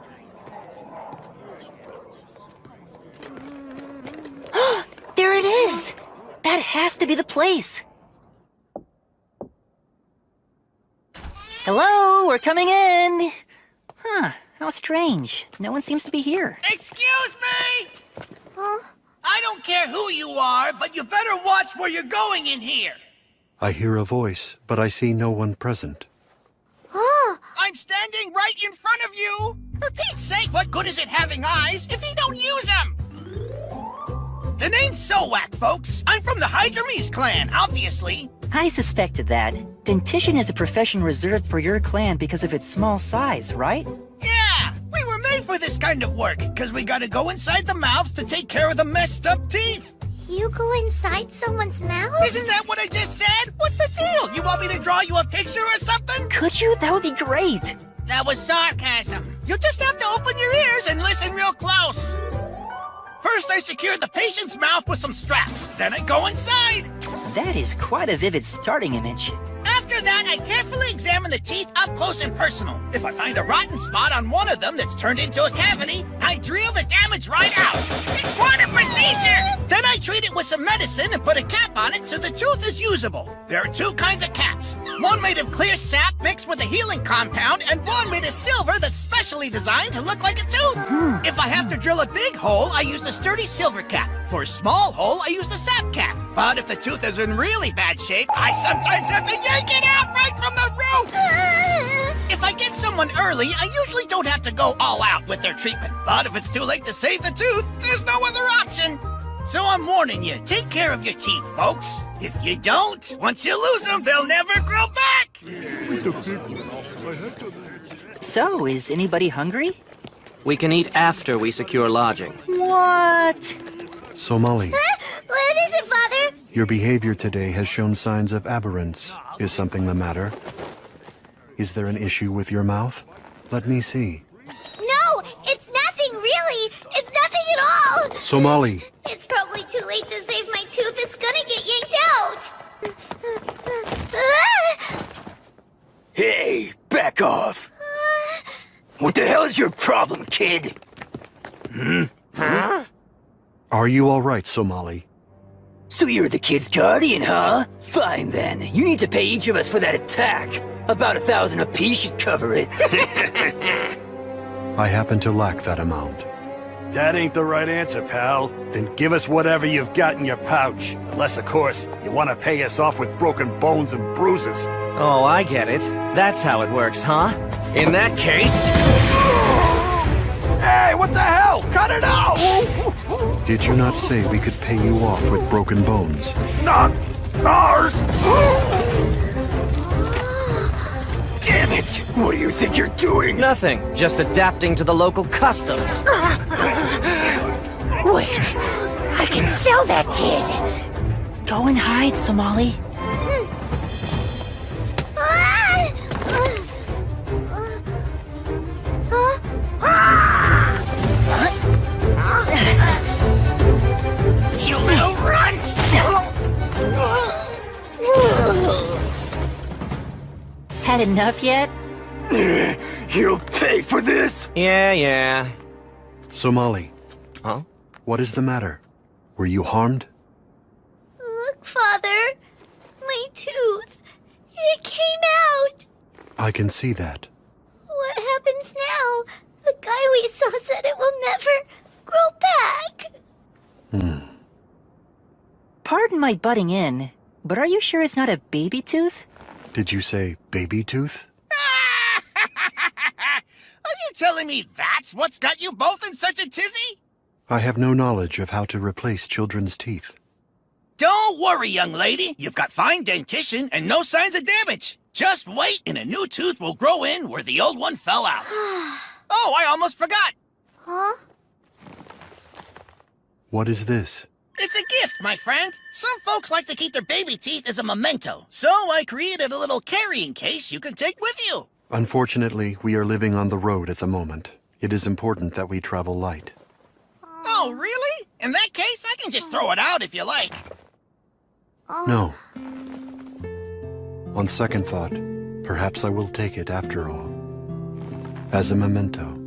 There it is! That has to be the place. Hello, we're coming in. Huh, how strange. No one seems to be here. Excuse me! I don't care who you are, but you better watch where you're going in here. I hear a voice, but I see no one present. I'm standing right in front of you. For Pete's sake, what good is it having eyes if you don't use them? The name's Sowak, folks. I'm from the Hydrames clan, obviously. I suspected that. Dentition is a profession reserved for your clan because of its small size, right? Yeah, we were made for this kind of work, because we gotta go inside the mouths to take care of the messed up teeth. You go inside someone's mouth? Isn't that what I just said? What's the deal? You want me to draw you a picture or something? Could you? That would be great. That was sarcasm. You'll just have to open your ears and listen real close. First, I secure the patient's mouth with some straps. Then I go inside. That is quite a vivid starting image. After that, I carefully examine the teeth up close and personal. If I find a rotten spot on one of them that's turned into a cavity, I drill the damage right out. It's quite a procedure! Then I treat it with some medicine and put a cap on it so the tooth is usable. There are two kinds of caps. One made of clear sap mixed with a healing compound, and one made of silver that's specially designed to look like a tooth. If I have to drill a big hole, I use the sturdy silver cap. For a small hole, I use the sap cap. But if the tooth is in really bad shape, I sometimes have to yank it out right from the root! If I get someone early, I usually don't have to go all out with their treatment. But if it's too late to save the tooth, there's no other option. So I'm warning you, take care of your teeth, folks. If you don't, once you lose them, they'll never grow back! So, is anybody hungry? We can eat after we secure lodging. What? Somali, Let's What is it, Father? Your behavior today has shown signs of aberrance. Is something the matter? Is there an issue with your mouth? Let me see. No, it's nothing, really. It's nothing at all. Somali, It's probably too late to save my tooth. It's gonna get yanked out. Hey, back off. What the hell is your problem, kid? are you all right, Somali? So you're the kid's guardian, huh? Fine then. You need to pay each of us for that attack. About 1,000 apiece should cover it. I happen to lack that amount. That ain't the right answer, pal. Then give us whatever you've got in your pouch. Unless, of course, you want to pay us off with broken bones and bruises. Oh, I get it. That's how it works, huh? In that case... Hey, what the hell? Cut it out! Did you not say we could pay you off with broken bones? Not ours! Damn it! What do you think you're doing? Nothing. Just adapting to the local customs. Wait, I can sell that kid. Go and hide, Somali. You little runts! Had enough yet? You'll pay for this? Yeah. Somali. Huh? What is the matter? Were you harmed? Look, Father. My tooth. It came out. I can see that. What happens now? The guy we saw said it will never grow back. Pardon my butting in, but are you sure it's not a baby tooth? Did you say baby tooth? Are you telling me that's what's got you both in such a tizzy? I have no knowledge of how to replace children's teeth. Don't worry, young lady. You've got fine dentition and no signs of damage. Just wait and a new tooth will grow in where the old one fell out. Oh, I almost forgot. Huh? What is this? It's a gift, my friend. Some folks like to keep their baby teeth as a memento. So I created a little carrying case you can take with you. Unfortunately, we are living on the road at the moment. It is important that we travel light. Oh, really? In that case, I can just throw it out if you like. No. On second thought, perhaps I will take it after all. As a memento.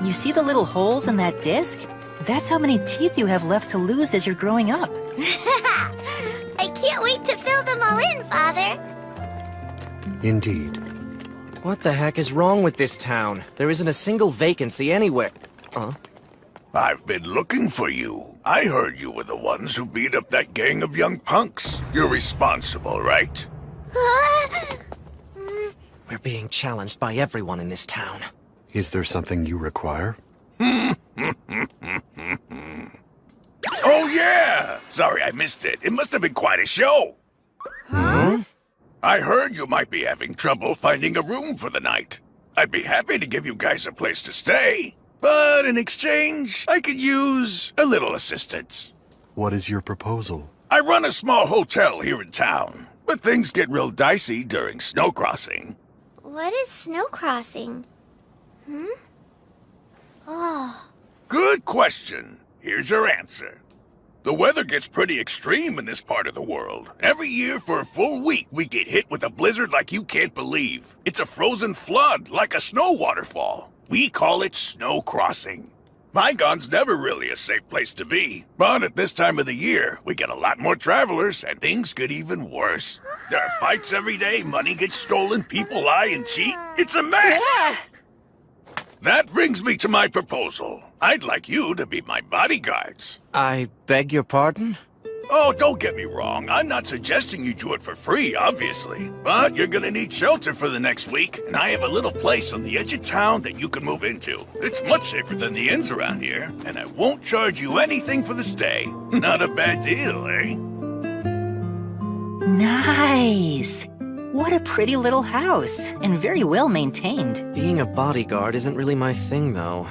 You see the little holes in that disc? That's how many teeth you have left to lose as you're growing up. I can't wait to fill them all in, Father. Indeed. What the heck is wrong with this town? There isn't a single vacancy anywhere. Huh? I've been looking for you. I heard you were the ones who beat up that gang of young punks. You're responsible, right? We're being challenged by everyone in this town. Is there something you require? Oh, yeah! Sorry, I missed it. It must have been quite a show. I heard you might be having trouble finding a room for the night. I'd be happy to give you guys a place to stay. But in exchange, I could use a little assistance. What is your proposal? I run a small hotel here in town, but things get real dicey during snow crossing. What is snow crossing? Oh. Good question. Here's your answer. The weather gets pretty extreme in this part of the world. Every year for a full week, we get hit with a blizzard like you can't believe. It's a frozen flood, like a snow waterfall. We call it snow crossing. Bygone's never really a safe place to be. But at this time of the year, we get a lot more travelers, and things get even worse. There are fights every day, money gets stolen, people lie and cheat. It's a mess! That brings me to my proposal. I'd like you to be my bodyguards. I beg your pardon? Oh, don't get me wrong. I'm not suggesting you do it for free, obviously. But you're gonna need shelter for the next week, and I have a little place on the edge of town that you can move into. It's much safer than the inns around here, and I won't charge you anything for the stay. Not a bad deal, eh? Nice! What a pretty little house, and very well maintained. Being a bodyguard isn't really my thing, though.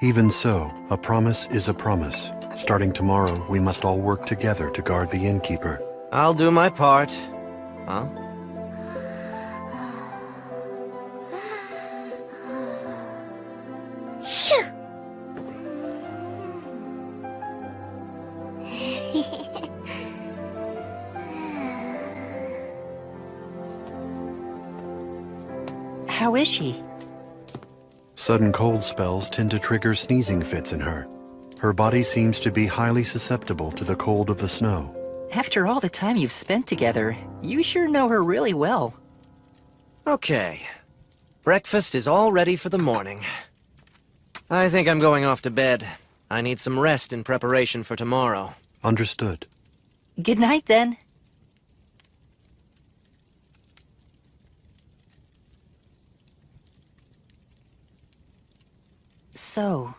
Even so, a promise is a promise. Starting tomorrow, we must all work together to guard the innkeeper. I'll do my part. Huh? Phew. How is she? Sudden cold spells tend to trigger sneezing fits in her. Her body seems to be highly susceptible to the cold of the snow. After all the time you've spent together, you sure know her really well. Okay. Breakfast is all ready for the morning. I think I'm going off to bed. I need some rest in preparation for tomorrow. Understood. Good night, then. So,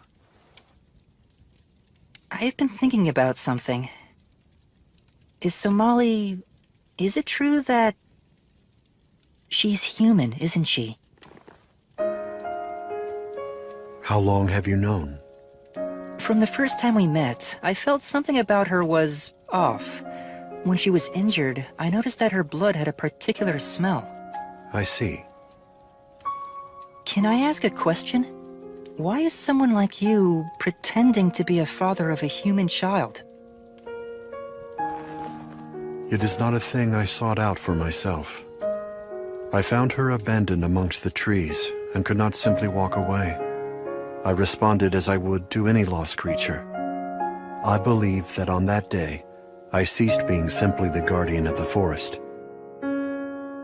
I've been thinking about something. Is it true that she's human, isn't she? How long have you known? From the first time we met, I felt something about her was off. When she was injured, I noticed that her blood had a particular smell. I see. Can I ask a question? Why is someone like you pretending to be a father of a human child? It is not a thing I sought out for myself. I found her abandoned amongst the trees and could not simply walk away. I responded as I would to any lost creature. I believe that on that day, I ceased being simply the guardian of the forest.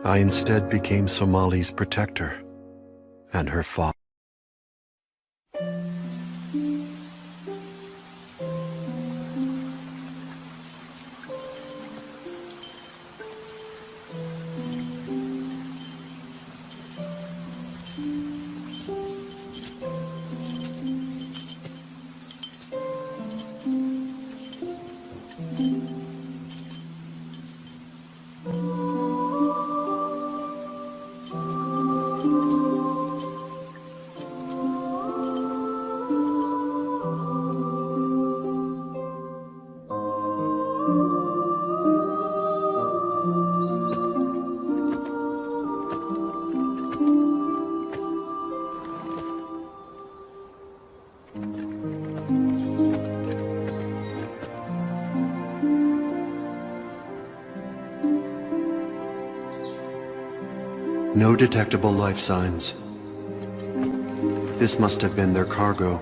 I instead became Somali's protector and her father. No detectable life signs. This must have been their cargo.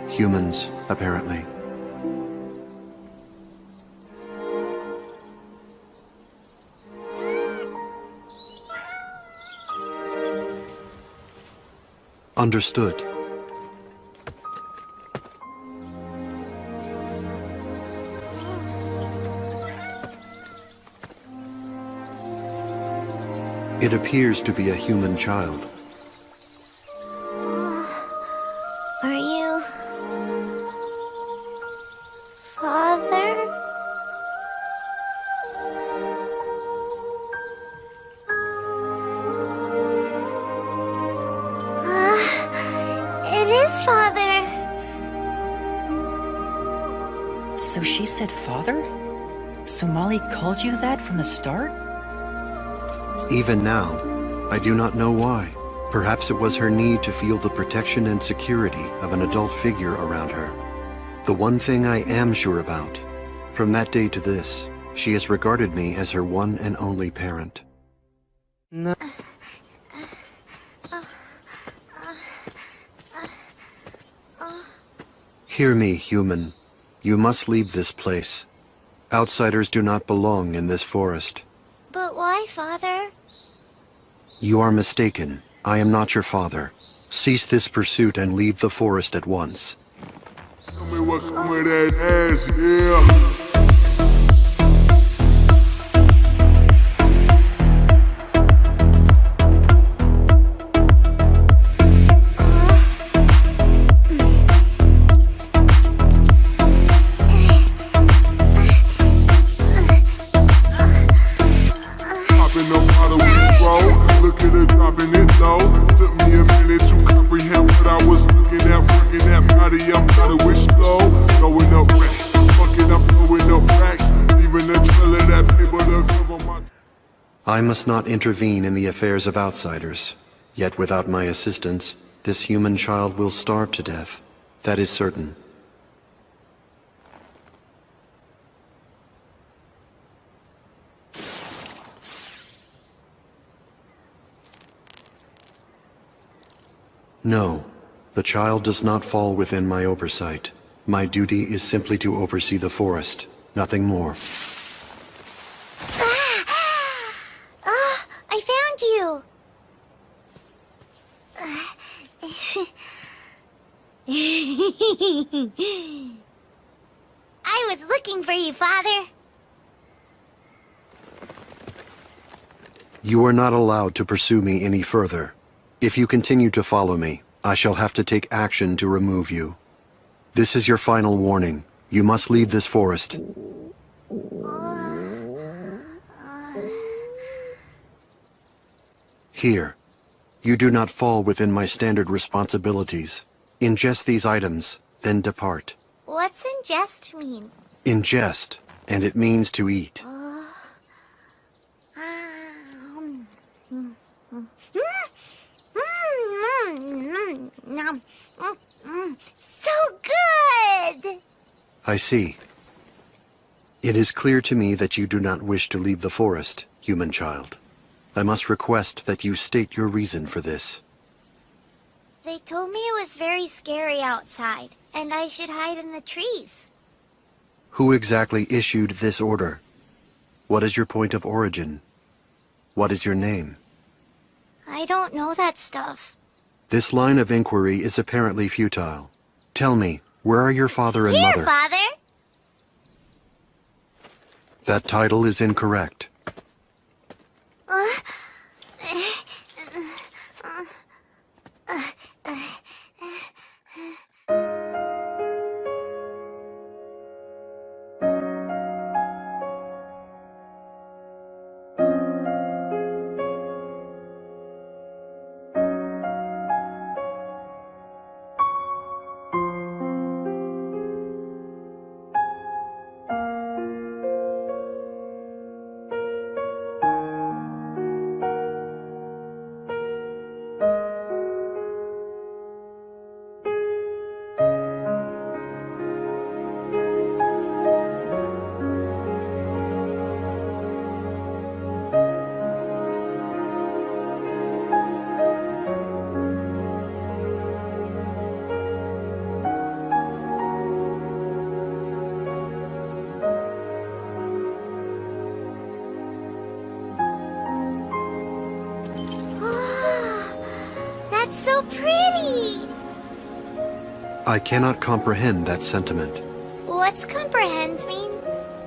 Humans, apparently. Understood. It appears to be a human child. Are you... Father? It is Father. So she said father? Somali called you that from the start? Even now, I do not know why. Perhaps it was her need to feel the protection and security of an adult figure around her. The one thing I am sure about, from that day to this, she has regarded me as her one and only parent. No. Hear me, human. You must leave this place. Outsiders do not belong in this forest. But why, Father? You are mistaken. I am not your father. Cease this pursuit and leave the forest at once. Tell me what come with that ass, yeah. I must not intervene in the affairs of outsiders. Yet without my assistance, this human child will starve to death. That is certain. No, the child does not fall within my oversight. My duty is simply to oversee the forest, nothing more. I found you! I was looking for you, Father. You are not allowed to pursue me any further. If you continue to follow me, I shall have to take action to remove you. This is your final warning. You must leave this forest. Here. You do not fall within my standard responsibilities. Ingest these items, then depart. What's ingest mean? Ingest, and it means to eat. So good! I see. It is clear to me that you do not wish to leave the forest, human child. I must request that you state your reason for this. They told me it was very scary outside, and I should hide in the trees. Who exactly issued this order? What is your point of origin? What is your name? I don't know that stuff. This line of inquiry is apparently futile. Tell me, where are your father and mother? Here, Father! That title is incorrect. That's so pretty! I cannot comprehend that sentiment. What's comprehend mean?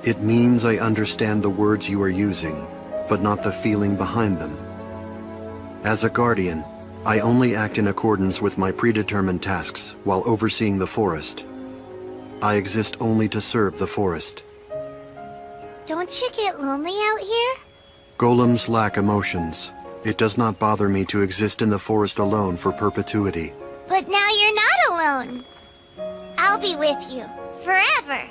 It means I understand the words you are using, but not the feeling behind them. As a guardian, I only act in accordance with my predetermined tasks while overseeing the forest. I exist only to serve the forest. Don't you get lonely out here? Golems lack emotions. It does not bother me to exist in the forest alone for perpetuity. But now you're not alone. I'll be with you, forever.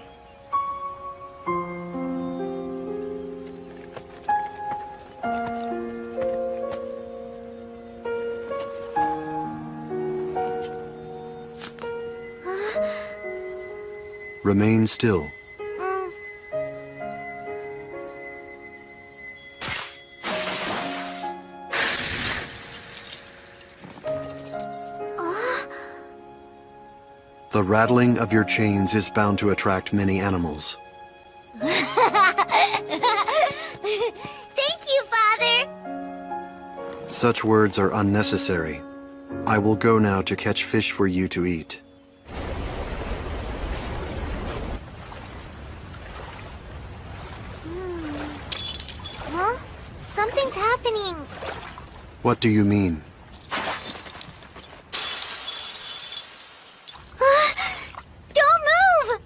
Remain still. The rattling of your chains is bound to attract many animals. Thank you, Father! Such words are unnecessary. I will go now to catch fish for you to eat. Huh? Something's happening. What do you mean? Don't move!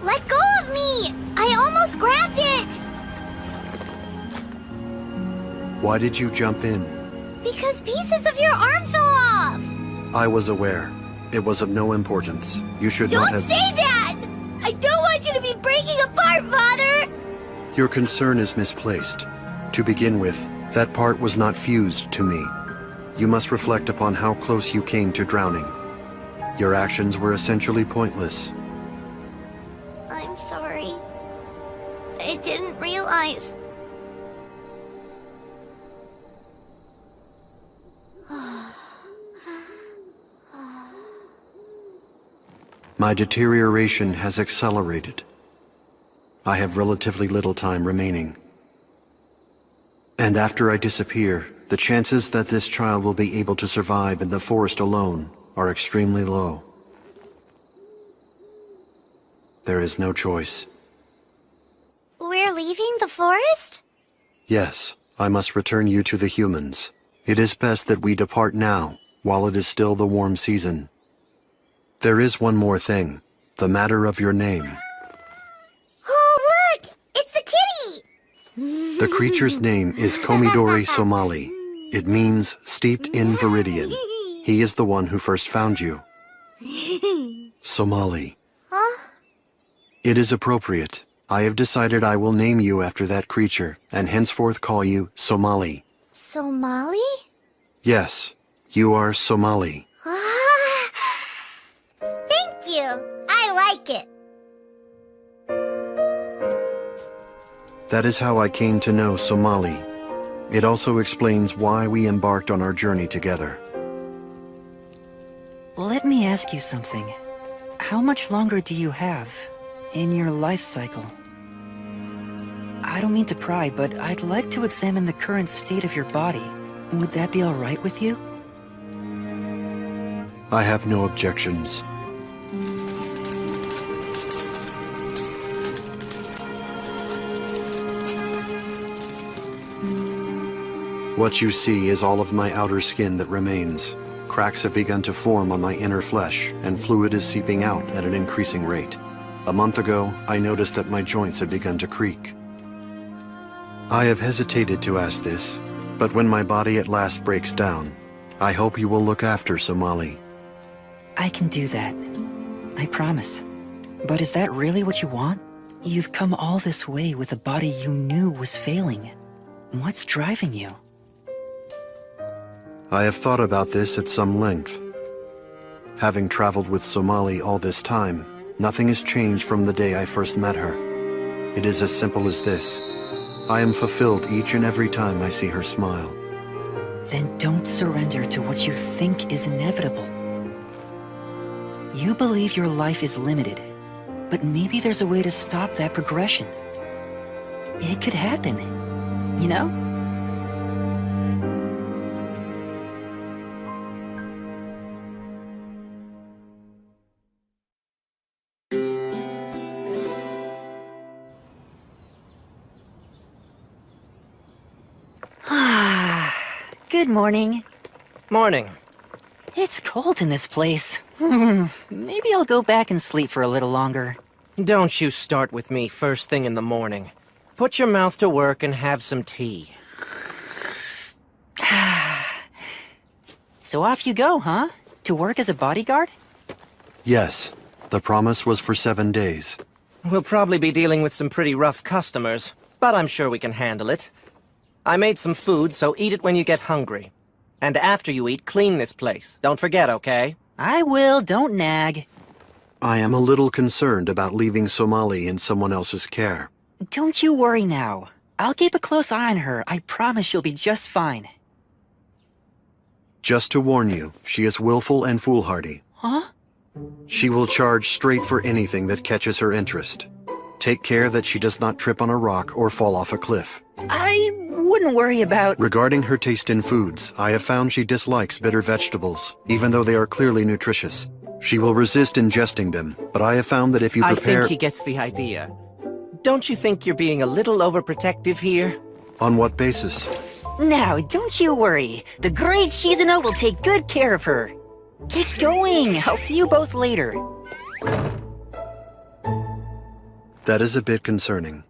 Let go of me! I almost grabbed it! Why did you jump in? Because pieces of your arm fell off! I was aware. It was of no importance. You should not have... Don't say that! I don't want you to be breaking apart, Father! Your concern is misplaced. To begin with, that part was not fused to me. You must reflect upon how close you came to drowning. Your actions were essentially pointless. I'm sorry. I didn't realize. My deterioration has accelerated. I have relatively little time remaining. And after I disappear, the chances that this child will be able to survive in the forest alone are extremely low. There is no choice. We're leaving the forest? Yes, I must return you to the humans. It is best that we depart now, while it is still the warm season. There is one more thing, the matter of your name. Oh, look! It's the kitty! The creature's name is Komidori Somali. It means steeped in Viridian. He is the one who first found you. Somali. Huh? It is appropriate. I have decided I will name you after that creature, and henceforth call you Somali. Somali? Yes, you are Somali. Thank you. I like it. That is how I came to know Somali. It also explains why we embarked on our journey together. Let me ask you something. How much longer do you have in your life cycle? I don't mean to pry, but I'd like to examine the current state of your body. Would that be all right with you? I have no objections. What you see is all of my outer skin that remains. Cracks have begun to form on my inner flesh, and fluid is seeping out at an increasing rate. A month ago, I noticed that my joints had begun to creak. I have hesitated to ask this, but when my body at last breaks down, I hope you will look after Somali. I can do that. I promise. But is that really what you want? You've come all this way with a body you knew was failing. What's driving you? I have thought about this at some length. Having traveled with Somali all this time, nothing has changed from the day I first met her. It is as simple as this. I am fulfilled each and every time I see her smile. Then don't surrender to what you think is inevitable. You believe your life is limited, but maybe there's a way to stop that progression. It could happen, you know? Good morning. Morning. It's cold in this place. Maybe I'll go back and sleep for a little longer. Don't you start with me first thing in the morning. Put your mouth to work and have some tea. So off you go, huh? To work as a bodyguard? Yes, the promise was for 7 days. We'll probably be dealing with some pretty rough customers, but I'm sure we can handle it. I made some food, so eat it when you get hungry. And after you eat, clean this place. Don't forget, okay? I will, don't nag. I am a little concerned about leaving Somali in someone else's care. Don't you worry now. I'll keep a close eye on her. I promise she'll be just fine. Just to warn you, she is willful and foolhardy. Huh? She will charge straight for anything that catches her interest. Take care that she does not trip on a rock or fall off a cliff. I wouldn't worry about... Regarding her taste in foods, I have found she dislikes bitter vegetables, even though they are clearly nutritious. She will resist ingesting them, but I have found that if you prepare... I think he gets the idea. Don't you think you're being a little overprotective here? On what basis? Now, don't you worry. The great Shizuna will take good care of her. Get going. I'll see you both later. That is a bit concerning.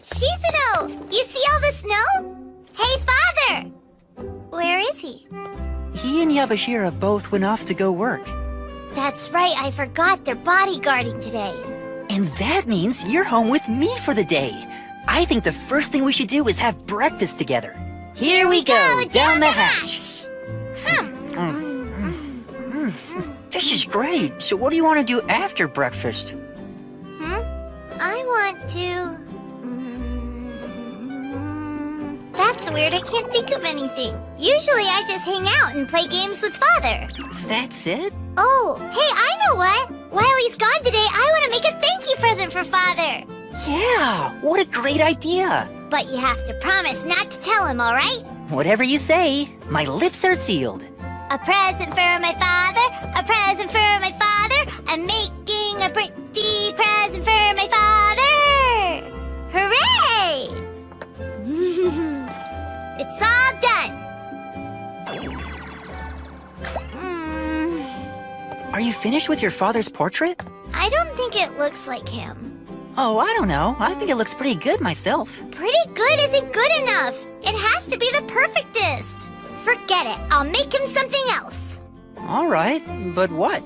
Shizuno! You see all the snow? Hey, Father! Where is he? He and Yabashira both went off to go work. That's right, I forgot they're bodyguarding today. And that means you're home with me for the day. I think the first thing we should do is have breakfast together. Here we go, down the hatch. This is great. So what do you want to do after breakfast? I want to... That's weird, I can't think of anything. Usually I just hang out and play games with Father. That's it? Oh, hey, I know what! While he's gone today, I want to make a thank you present for Father. Yeah, what a great idea. But you have to promise not to tell him, all right? Whatever you say, my lips are sealed. A present for my father, a present for my father. I'm making a pretty present for my father. Hooray! It's all done. Are you finished with your father's portrait? I don't think it looks like him. Oh, I don't know. I think it looks pretty good myself. Pretty good isn't good enough. It has to be the perfectest. Forget it. I'll make him something else. All right, but what?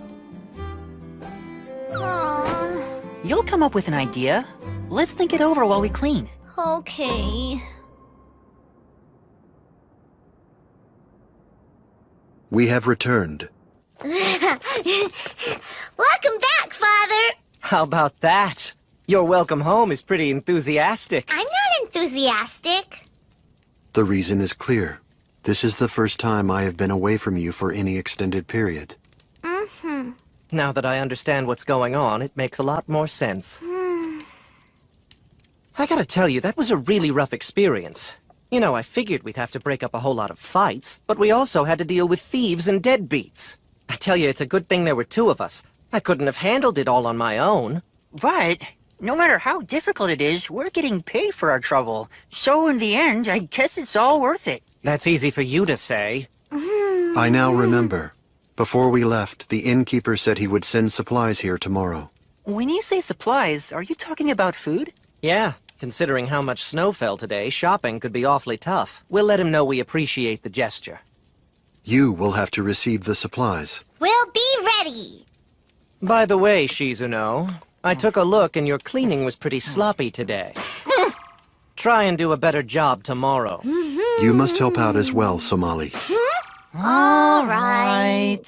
Aww. You'll come up with an idea. Let's think it over while we clean. Okay. We have returned. Welcome back, Father. How about that? Your welcome home is pretty enthusiastic. I'm not enthusiastic. The reason is clear. This is the first time I have been away from you for any extended period. Now that I understand what's going on, it makes a lot more sense. I gotta tell you, that was a really rough experience. You know, I figured we'd have to break up a whole lot of fights, but we also had to deal with thieves and deadbeats. I tell you, it's a good thing there were two of us. I couldn't have handled it all on my own. But no matter how difficult it is, we're getting paid for our trouble. So in the end, I guess it's all worth it. That's easy for you to say. I now remember. Before we left, the innkeeper said he would send supplies here tomorrow. When you say supplies, are you talking about food? Yeah, considering how much snow fell today, shopping could be awfully tough. We'll let him know we appreciate the gesture. You will have to receive the supplies. We'll be ready. By the way, Shizuno, I took a look and your cleaning was pretty sloppy today. Try and do a better job tomorrow. You must help out as well, Somali. All right.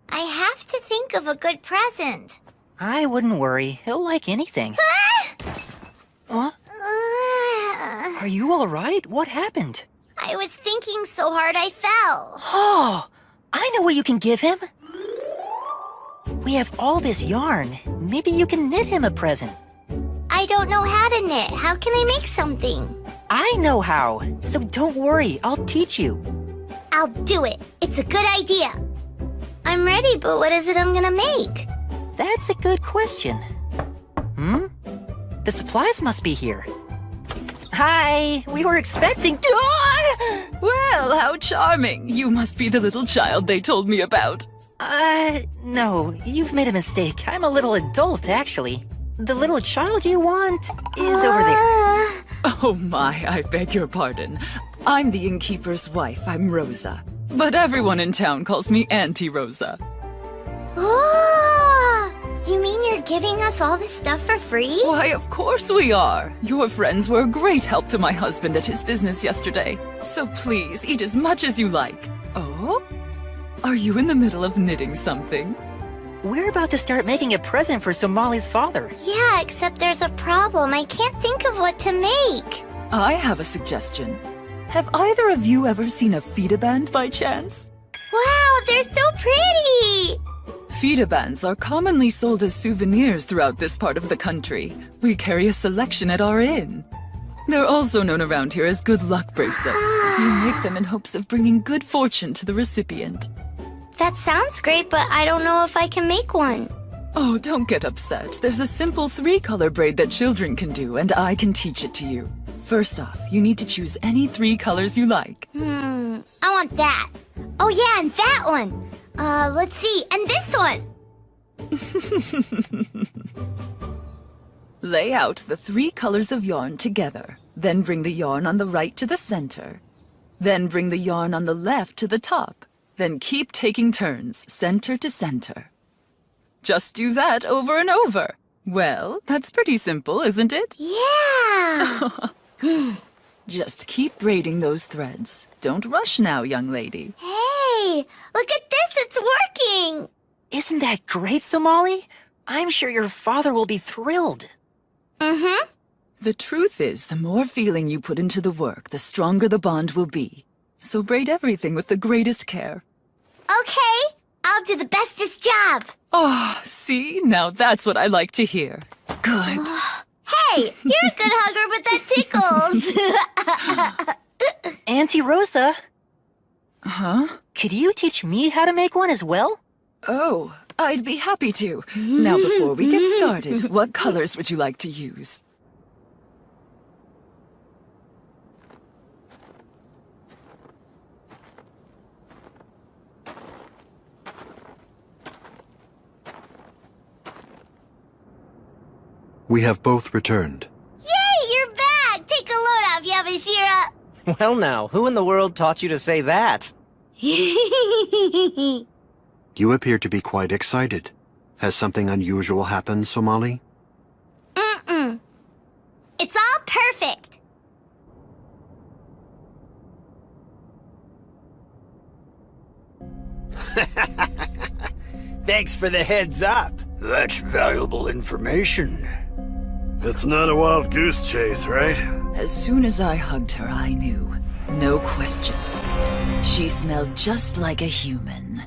I have to think of a good present. I wouldn't worry. He'll like anything. Huh? Are you all right? What happened? I was thinking so hard I fell. Oh, I know what you can give him. We have all this yarn. Maybe you can knit him a present. I don't know how to knit. How can I make something? I know how. So don't worry. I'll teach you. I'll do it. It's a good idea. I'm ready, but what is it I'm gonna make? That's a good question. The supplies must be here. Hi, we were expecting... Well, how charming. You must be the little child they told me about. No, you've made a mistake. I'm a little adult, actually. The little child you want is over there. Oh my, I beg your pardon. I'm the innkeeper's wife. I'm Rosa. But everyone in town calls me Auntie Rosa. Oh! You mean you're giving us all this stuff for free? Why, of course we are. Your friends were a great help to my husband at his business yesterday. So please, eat as much as you like. Oh? Are you in the middle of knitting something? We're about to start making a present for Somali's father. Yeah, except there's a problem. I can't think of what to make. I have a suggestion. Have either of you ever seen a fita band by chance? Wow, they're so pretty! Fita bands are commonly sold as souvenirs throughout this part of the country. We carry a selection at our inn. They're also known around here as good luck bracelets. You make them in hopes of bringing good fortune to the recipient. That sounds great, but I don't know if I can make one. Oh, don't get upset. There's a simple 3-color braid that children can do, and I can teach it to you. First off, you need to choose any 3 colors you like. I want that. Oh yeah, and that one. Let's see. And this one! Lay out the 3 colors of yarn together. Then bring the yarn on the right to the center. Then bring the yarn on the left to the top. Then keep taking turns, center to center. Just do that over and over. Well, that's pretty simple, isn't it? Yeah! Just keep braiding those threads. Don't rush now, young lady. Hey! Look at this! It's working! Isn't that great, Somali? I'm sure your father will be thrilled. Mm-hmm. The truth is, the more feeling you put into the work, the stronger the bond will be. So braid everything with the greatest care. Okay, I'll do the bestest job. Oh, see? Now that's what I like to hear. Good. Hey, you're a good hugger, but that tickles. Auntie Rosa, Huh? could you teach me how to make one as well? Oh, I'd be happy to. Now, before we get started, what colors would you like to use? We have both returned. Yay, you're back! Take a load off, Yabashira. Well now, who in the world taught you to say that? You appear to be quite excited. Has something unusual happened, Somali? Mm-mm. It's all perfect. Thanks for the heads up. That's valuable information. It's not a wild goose chase, right? As soon as I hugged her, I knew. No question. She smelled just like a human.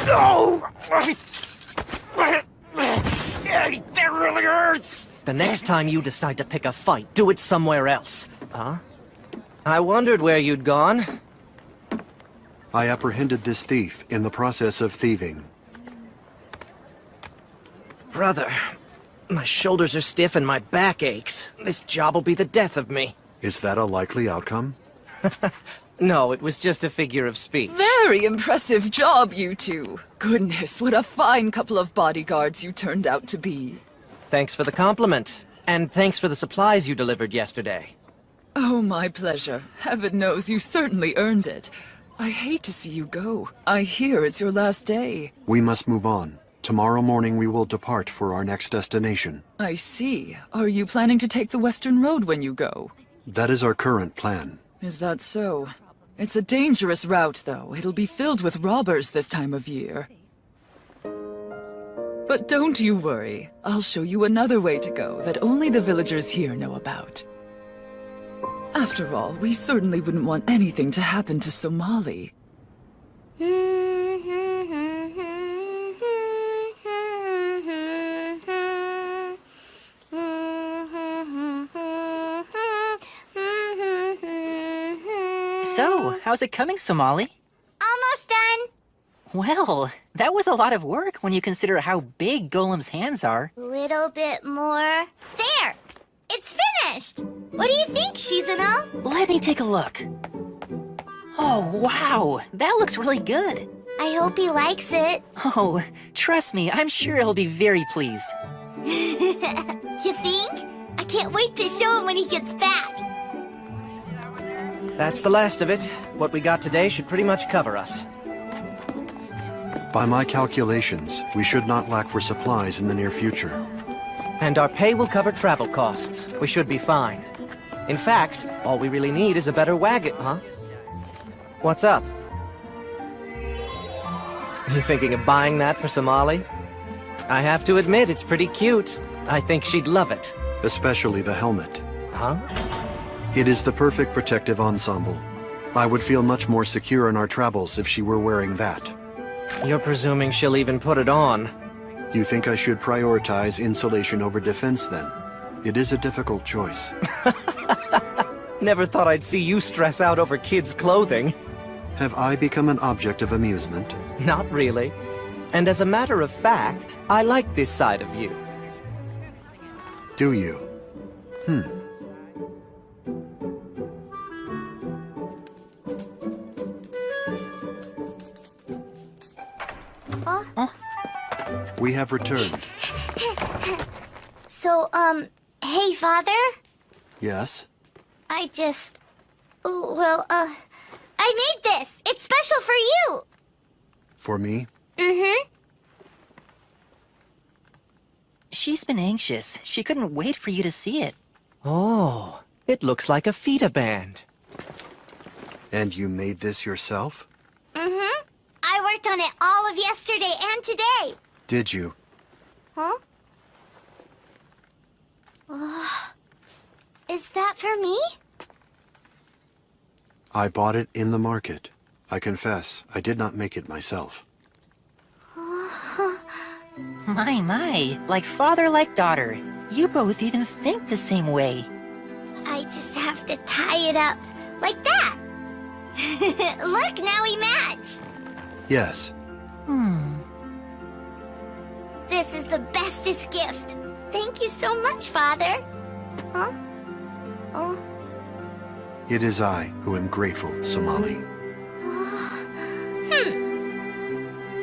No! That really hurts! The next time you decide to pick a fight, do it somewhere else. Huh? I wondered where you'd gone. I apprehended this thief in the process of thieving. Brother, my shoulders are stiff and my back aches. This job will be the death of me. Is that a likely outcome? No, it was just a figure of speech. Very impressive job, you two. Goodness, what a fine couple of bodyguards you turned out to be. Thanks for the compliment. And thanks for the supplies you delivered yesterday. Oh, my pleasure. Heaven knows you certainly earned it. I hate to see you go. I hear it's your last day. We must move on. Tomorrow morning we will depart for our next destination. I see. Are you planning to take the Western Road when you go? That is our current plan. Is that so? It's a dangerous route, though. It'll be filled with robbers this time of year. But don't you worry. I'll show you another way to go that only the villagers here know about. After all, we certainly wouldn't want anything to happen to Somali. So, how's it coming, Somali? Almost done. Well, that was a lot of work when you consider how big Golem's hands are. Little bit more. There! It's finished! What do you think, Shizuno? Let me take a look. Oh, wow! That looks really good. I hope he likes it. Oh, trust me, I'm sure he'll be very pleased. You think? I can't wait to show him when he gets back. That's the last of it. What we got today should pretty much cover us. By my calculations, we should not lack for supplies in the near future. And our pay will cover travel costs. We should be fine. In fact, all we really need is a better wagon, huh? What's up? You thinking of buying that for Somali? I have to admit, it's pretty cute. I think she'd love it. Especially the helmet. Huh? It is the perfect protective ensemble. I would feel much more secure in our travels if she were wearing that. You're presuming she'll even put it on. You think I should prioritize insulation over defense, then? It is a difficult choice. Never thought I'd see you stress out over kids' clothing. Have I become an object of amusement? Not really. And as a matter of fact, I like this side of you. Do you? We have returned. So, hey, Father? Yes? I made this! It's special for you! For me? Mm-hmm. She's been anxious. She couldn't wait for you to see it. Oh, it looks like a fita band. And you made this yourself? Mm-hmm. I worked on it all of yesterday and today. Did you? Huh? Is that for me? I bought it in the market. I confess, I did not make it myself. My, like father, like daughter. You both even think the same way. I just have to tie it up like that. Look, now we match. Yes. This is the bestest gift. Thank you so much, Father. Huh? Oh. It is I who am grateful, Somali.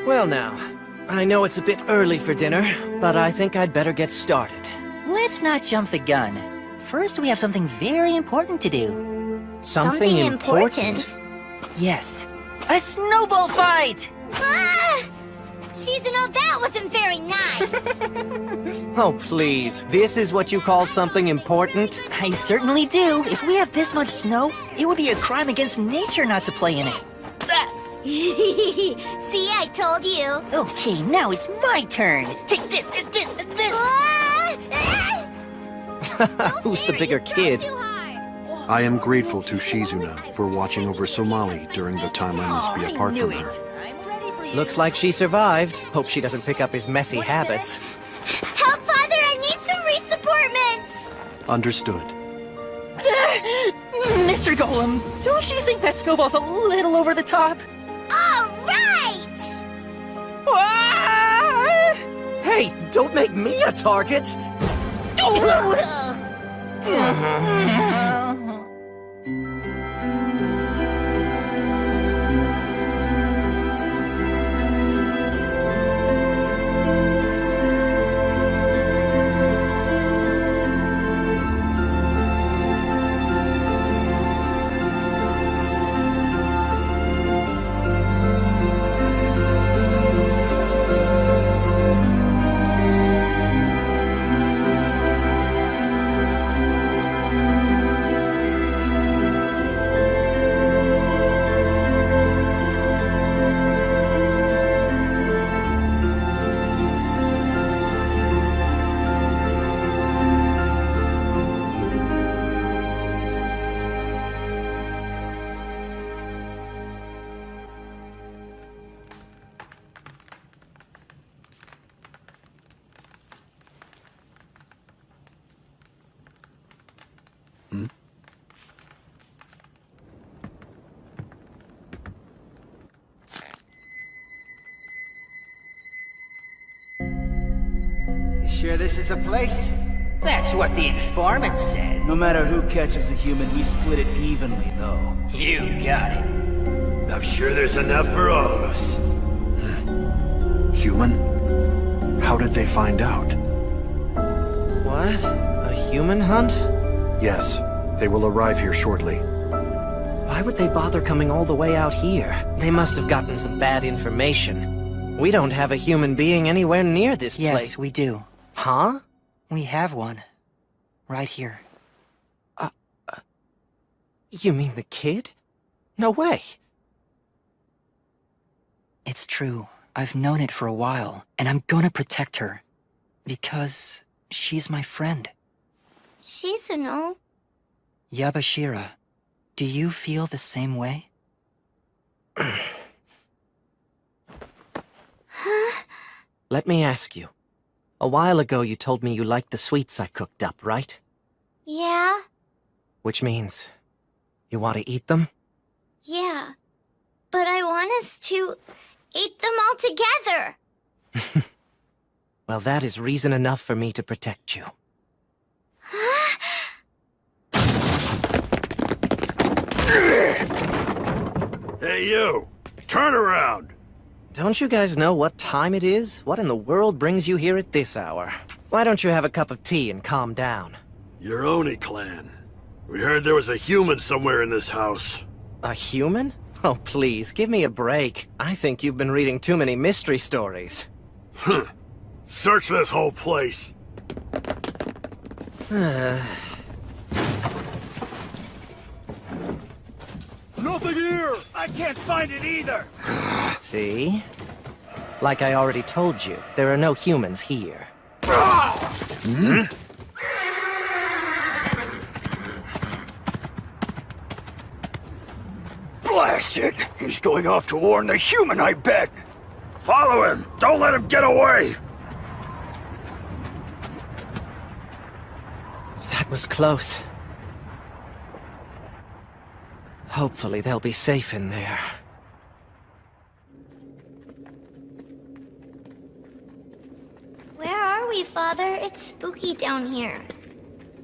Well now, I know it's a bit early for dinner, but I think I'd better get started. Let's not jump the gun. First, we have something very important to do. Something important? Yes. A snowball fight! Ah! Shizuno, that wasn't very nice. Oh, please. This is what you call something important? I certainly do. If we have this much snow, it would be a crime against nature not to play in it. See, I told you. Okay, now it's my turn. Take this, and this, and this. Who's the bigger kid? I am grateful to Shizuna for watching over Somali during the time I must be apart from her. Looks like she survived. Hope she doesn't pick up his messy habits. Help, Father! I need some re-supportments! Understood. Mr. Golem, don't you think that snowball's a little over the top? All right! Hey, don't make me a target! Sure this is a place? That's what the informant said. No matter who catches the human, we split it evenly, though. You got it. I'm sure there's enough for all of us. Human? How did they find out? What? A human hunt? Yes, they will arrive here shortly. Why would they bother coming all the way out here? They must have gotten some bad information. We don't have a human being anywhere near this place. Yes, we do. Huh? We have one. Right here. You mean the kid? No way. It's true. I've known it for a while, and I'm gonna protect her. Because she's my friend. Shizuno. Yabashira, do you feel the same way? Let me ask you. A while ago you told me you liked the sweets I cooked up, right? Yeah? Which means... you want to eat them? Yeah. But I want us to eat them all together. Well, that is reason enough for me to protect you. Hey, you! Turn around! Don't you guys know what time it is? What in the world brings you here at this hour? Why don't you have a cup of tea and calm down? Your Oni clan. We heard there was a human somewhere in this house. A human? Oh, please, give me a break. I think you've been reading too many mystery stories. Huh. Search this whole place. Nothing here! I can't find it either! See? Like I already told you, there are no humans here. Hmm? Blast it! He's going off to warn the human, I bet! Follow him! Don't let him get away! That was close. Hopefully they'll be safe in there. Where are we, Father? It's spooky down here.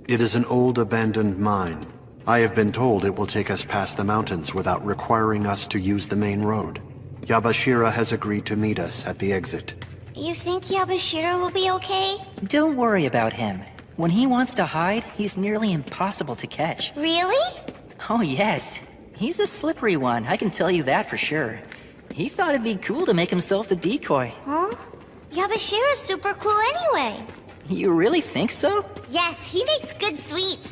It is an old abandoned mine. I have been told it will take us past the mountains without requiring us to use the main road. Yabashira has agreed to meet us at the exit. You think Yabashira will be okay? Don't worry about him. When he wants to hide, he's nearly impossible to catch. Really? Oh yes. He's a slippery one, I can tell you that for sure. He thought it'd be cool to make himself the decoy. Huh? Yabashira's super cool anyway. You really think so? Yes, he makes good sweets.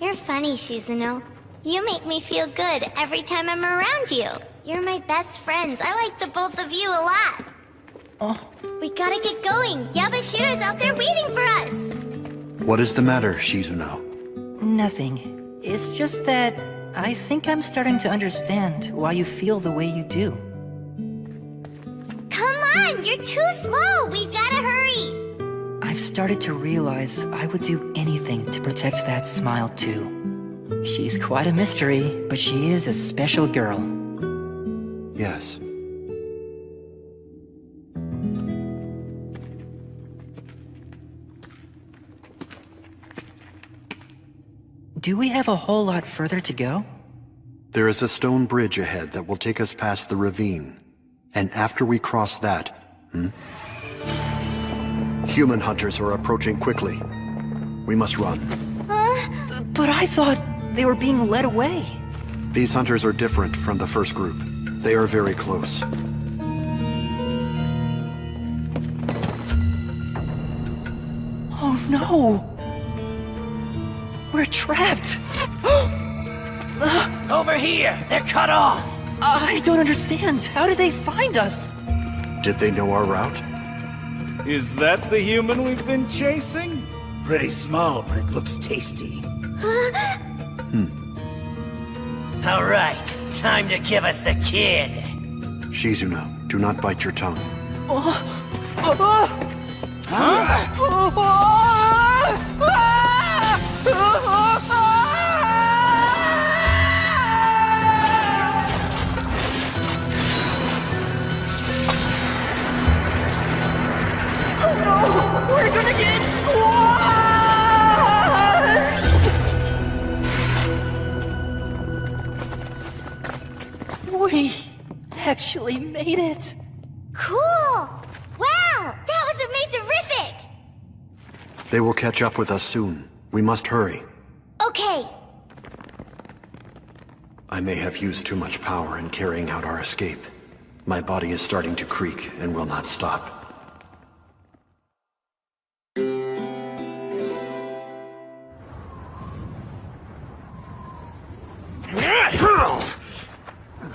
You're funny, Shizuno. You make me feel good every time I'm around you. You're my best friends. I like the both of you a lot. Oh. We gotta get going. Yabashira's out there waiting for us. What is the matter, Shizuno? Nothing. It's just that I think I'm starting to understand why you feel the way you do. Come on, you're too slow. We've gotta hurry. I've started to realize I would do anything to protect that smile too. She's quite a mystery, but she is a special girl. Yes. Do we have a whole lot further to go? There is a stone bridge ahead that will take us past the ravine. And after we cross that... Human hunters are approaching quickly. We must run. But I thought they were being led away. These hunters are different from the first group. They are very close. Oh no! We're trapped! Over here! They're cut off! I don't understand. How did they find us? Did they know our route? Is that the human we've been chasing? Pretty small, but it looks tasty. All right, time to give us the kid. Shizuno, do not bite your tongue. Oh no! We're gonna made it! Cool! Wow! That was amazing-rific! They will catch up with us soon. We must hurry. Okay. I may have used too much power in carrying out our escape. My body is starting to creak and will not stop.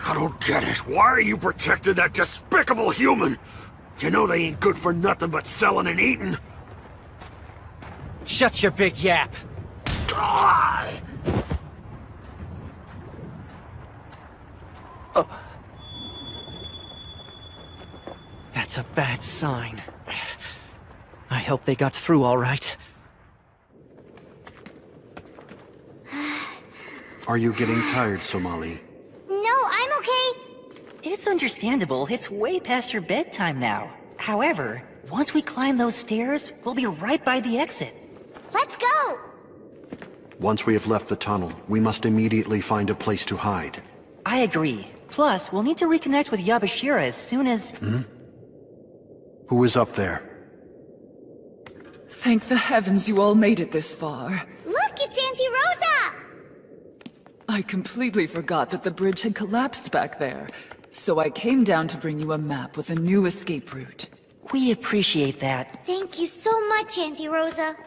I don't get it. Why are you protecting that despicable human? You know they ain't good for nothing but selling and eating. Shut your big yap. That's a bad sign. I hope they got through all right. Are you getting tired, Somali? No, I'm okay. It's understandable. It's way past your bedtime now. However, once we climb those stairs, we'll be right by the exit. Let's go! Once we have left the tunnel, we must immediately find a place to hide. I agree. Plus, we'll need to reconnect with Yabashira as soon as... Who is up there? Thank the heavens you all made it this far. Look, it's Auntie Rosa! I completely forgot that the bridge had collapsed back there. So I came down to bring you a map with a new escape route. We appreciate that. Thank you so much, Auntie Rosa.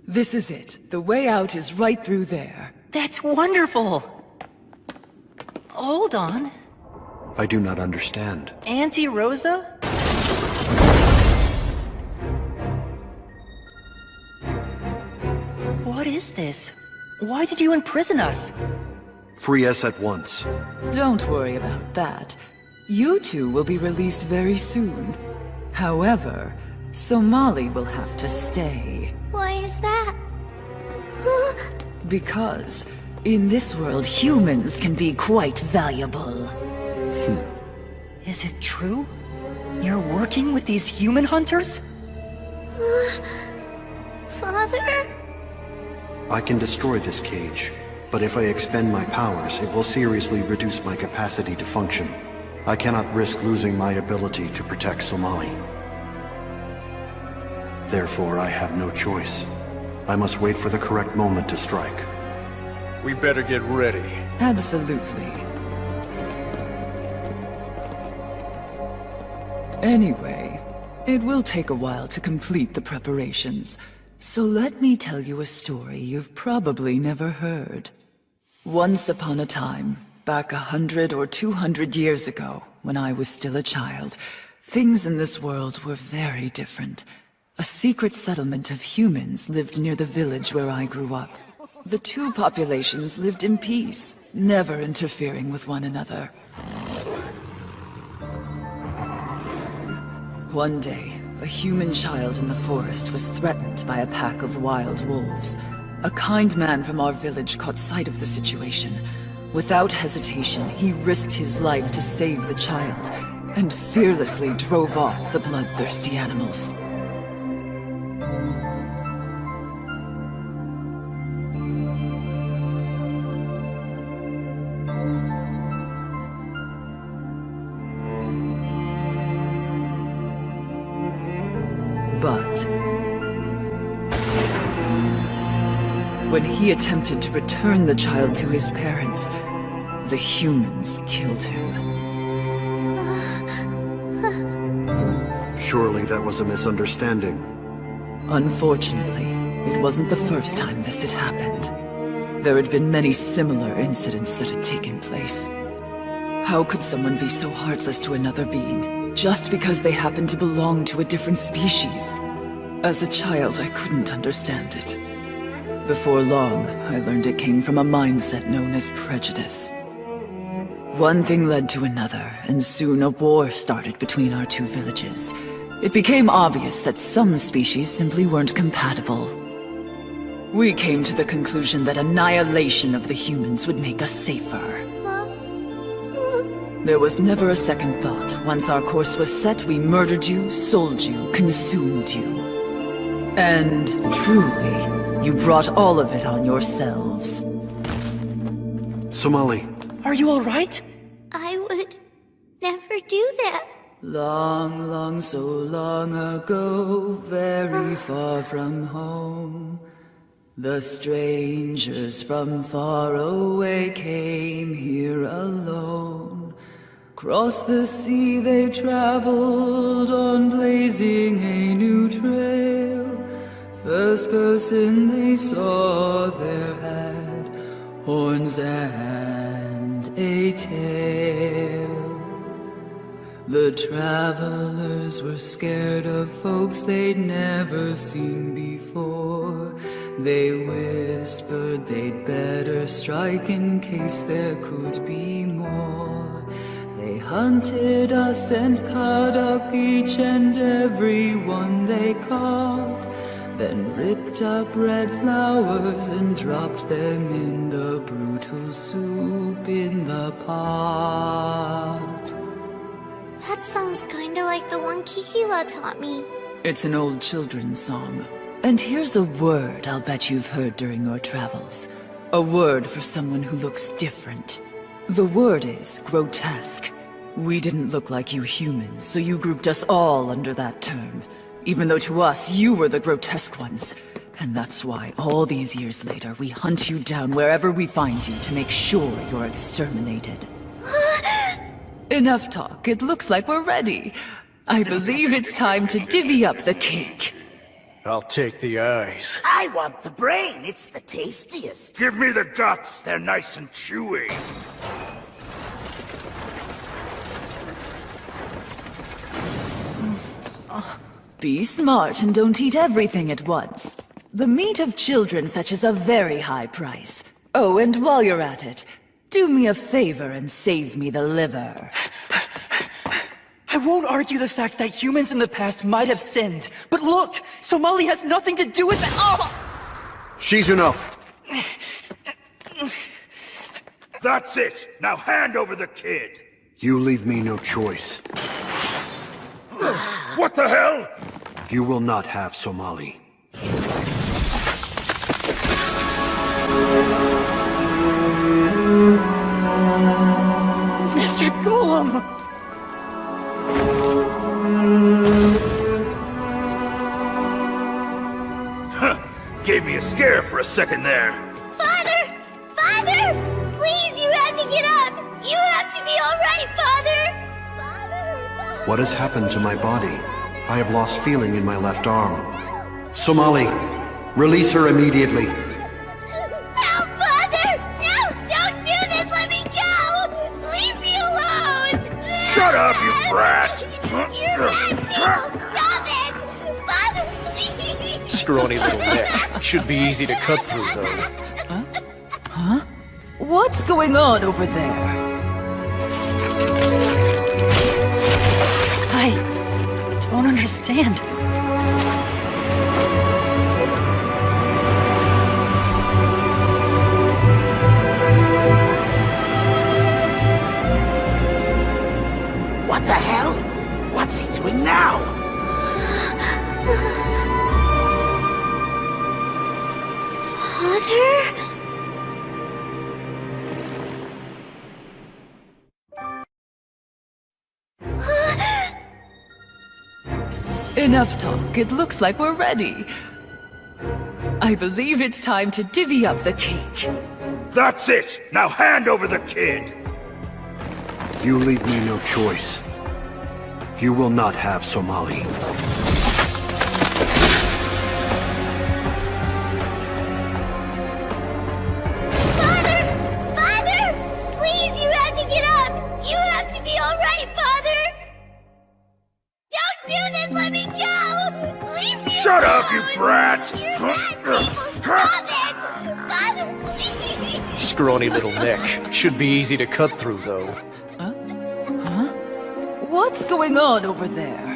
This is it. The way out is right through there. That's wonderful! Hold on. I do not understand. Auntie Rosa? What is this? Why did you imprison us? Free us at once. Don't worry about that. You two will be released very soon. However, Somali will have to stay. Why is that? Because in this world, humans can be quite valuable. Is it true? You're working with these human hunters? Father? I can destroy this cage, but if I expend my powers, it will seriously reduce my capacity to function. I cannot risk losing my ability to protect Somali. Therefore, I have no choice. I must wait for the correct moment to strike. We better get ready. Absolutely. Anyway, it will take a while to complete the preparations. So let me tell you a story you've probably never heard. Once upon a time, back 100 or 200 years ago, when I was still a child, things in this world were very different. A secret settlement of humans lived near the village where I grew up. The two populations lived in peace, never interfering with one another. One day, a human child in the forest was threatened by a pack of wild wolves. A kind man from our village caught sight of the situation. Without hesitation, he risked his life to save the child, and fearlessly drove off the bloodthirsty animals. But when he attempted to return the child to his parents, the humans killed him. Surely that was a misunderstanding. Unfortunately, it wasn't the first time this had happened. There had been many similar incidents that had taken place. How could someone be so heartless to another being, just because they happened to belong to a different species? As a child, I couldn't understand it. Before long, I learned it came from a mindset known as prejudice. One thing led to another, and soon a war started between our two villages. It became obvious that some species simply weren't compatible. We came to the conclusion that annihilation of the humans would make us safer. There was never a second thought. Once our course was set, we murdered you, sold you, consumed you. And truly, You brought all of it on yourselves. Somali. Are you all right? I would never do that. Long, long, so long ago, very far from home, the strangers from far away came here alone. Across the sea they traveled on, blazing a new trail. First person they saw there had horns and a tail. The travelers were scared of folks they'd never seen before. They whispered they'd better strike in case there could be more. They hunted us and cut up each and every one they caught, then ripped up red flowers and dropped them in the brutal soup in the pot. That song's kinda like the one Kikila taught me. It's an old children's song. And here's a word I'll bet you've heard during your travels. A word for someone who looks different. The word is grotesque. We didn't look like you humans, so you grouped us all under that term. Even though to us, you were the grotesque ones. And that's why, all these years later, we hunt you down wherever we find you to make sure you're exterminated. Enough talk. It looks like we're ready. I believe it's time to divvy up the cake. I'll take the eyes. I want the brain. It's the tastiest. Give me the guts. They're nice and chewy. Be smart and don't eat everything at once. The meat of children fetches a very high price. Oh, and while you're at it, do me a favor and save me the liver. I won't argue the fact that humans in the past might have sinned, but look! Somali has nothing to do with it! Oh! Shizuno! That's it! Now hand over the kid! You leave me no choice. What the hell? You will not have Somali. Mr. Golem! Gave me a scare for a second there. Father! Father! Please, you have to get up! You have to be alright, Father! What has happened to my body? I have lost feeling in my left arm. Somali, release her immediately. No, Father! No! Don't do this! Let me go! Leave me alone! Shut up, you brat! You're bad people! Stop it! Father, please! Scrawny little neck. Should be easy to cut through, though. Huh? What's going on over there? I don't understand. What the hell? What's he doing now? Father? Enough talk. It looks like we're ready. I believe it's time to divvy up the cake. That's it! Now hand over the kid! You leave me no choice. You will not have Somali. Father! Father! Please, you have to get up! You have to be alright, Father! Don't do this! Let me go! Leave me Shut alone! up, you brat! You're bad people! Stop it! Father, please! Scrawny little neck. Should be easy to cut through, though. Huh? What's going on over there?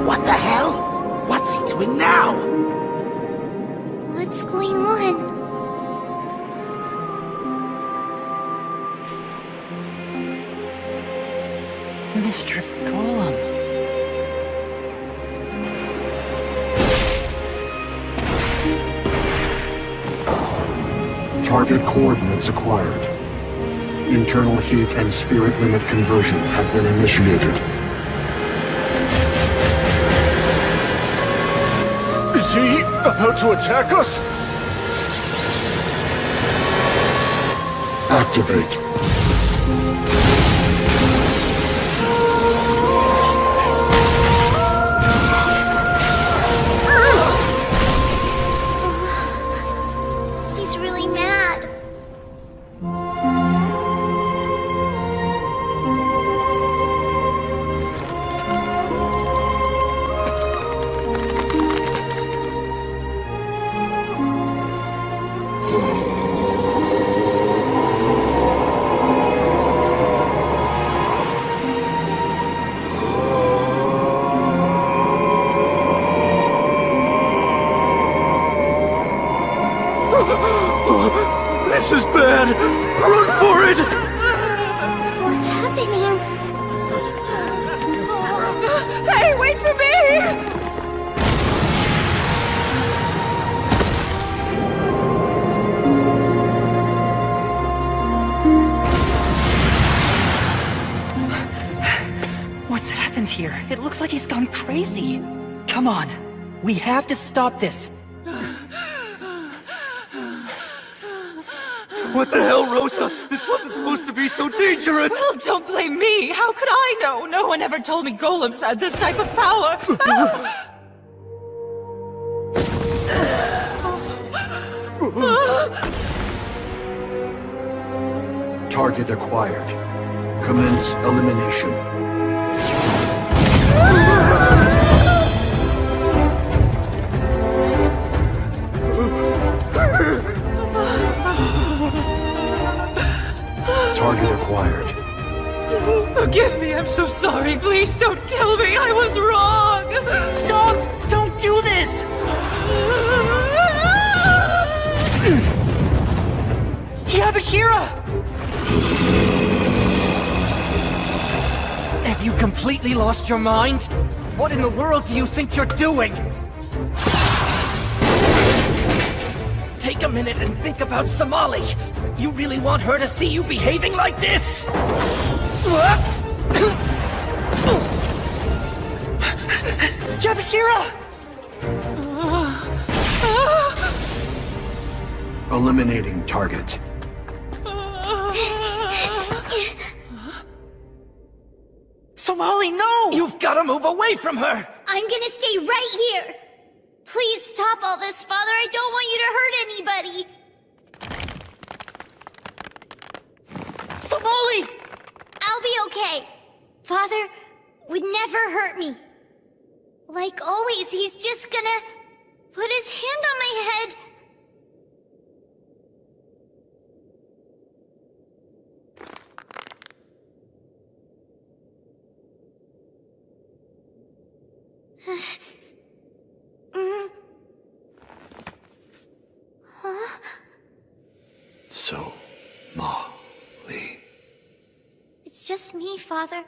What the hell? What's Mr. Golem. Target coordinates acquired. Internal heat and spirit limit conversion have been initiated. Is he about to attack us? Activate. He's really mad. This is bad! Run for it! What's happening? Hey, wait for me! What's happened here? It looks like he's gone crazy. Come on. We have to stop this. What the hell, Rosa? This wasn't supposed to be so dangerous! Well, don't blame me! How could I know? No one ever told me golems had this type of power! Target acquired. Commence elimination. Target acquired. Forgive me, I'm so sorry. Please don't kill me. I was wrong. Stop! Don't do this! Yabashira! Have you completely lost your mind? What in the world do you think you're doing? Take a minute and think about Somali. You really want her to see you behaving like this? Yabashira! Eliminating target. Somali, no! You've got to move away from her! I'm gonna stay right here. Please stop all this, Father. I don't want you to hurt anybody. Somali! I'll be okay. Father would never hurt me. Like always, he's just gonna put his hand on my head. Huh? So, Ma, Lee. It's just me, Father.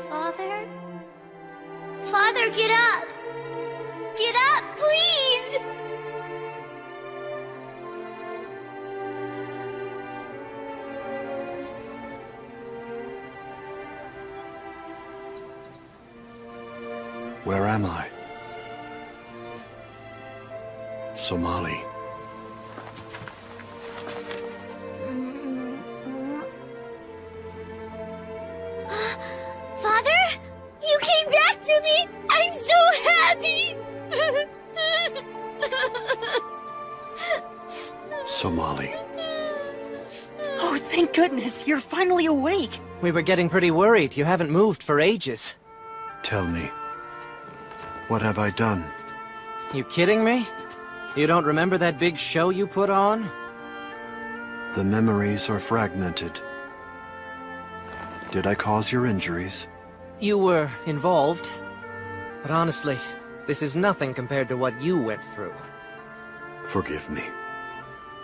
Father? Father, get up! Get up, please! Where am I? Somali. Father? You came back to me! I'm so happy! Somali. Oh, thank goodness, you're finally awake! We were getting pretty worried. You haven't moved for ages. Tell me, what have I done? You kidding me? You don't remember that big show you put on? The memories are fragmented. Did I cause your injuries? You were involved. But honestly, this is nothing compared to what you went through. Forgive me.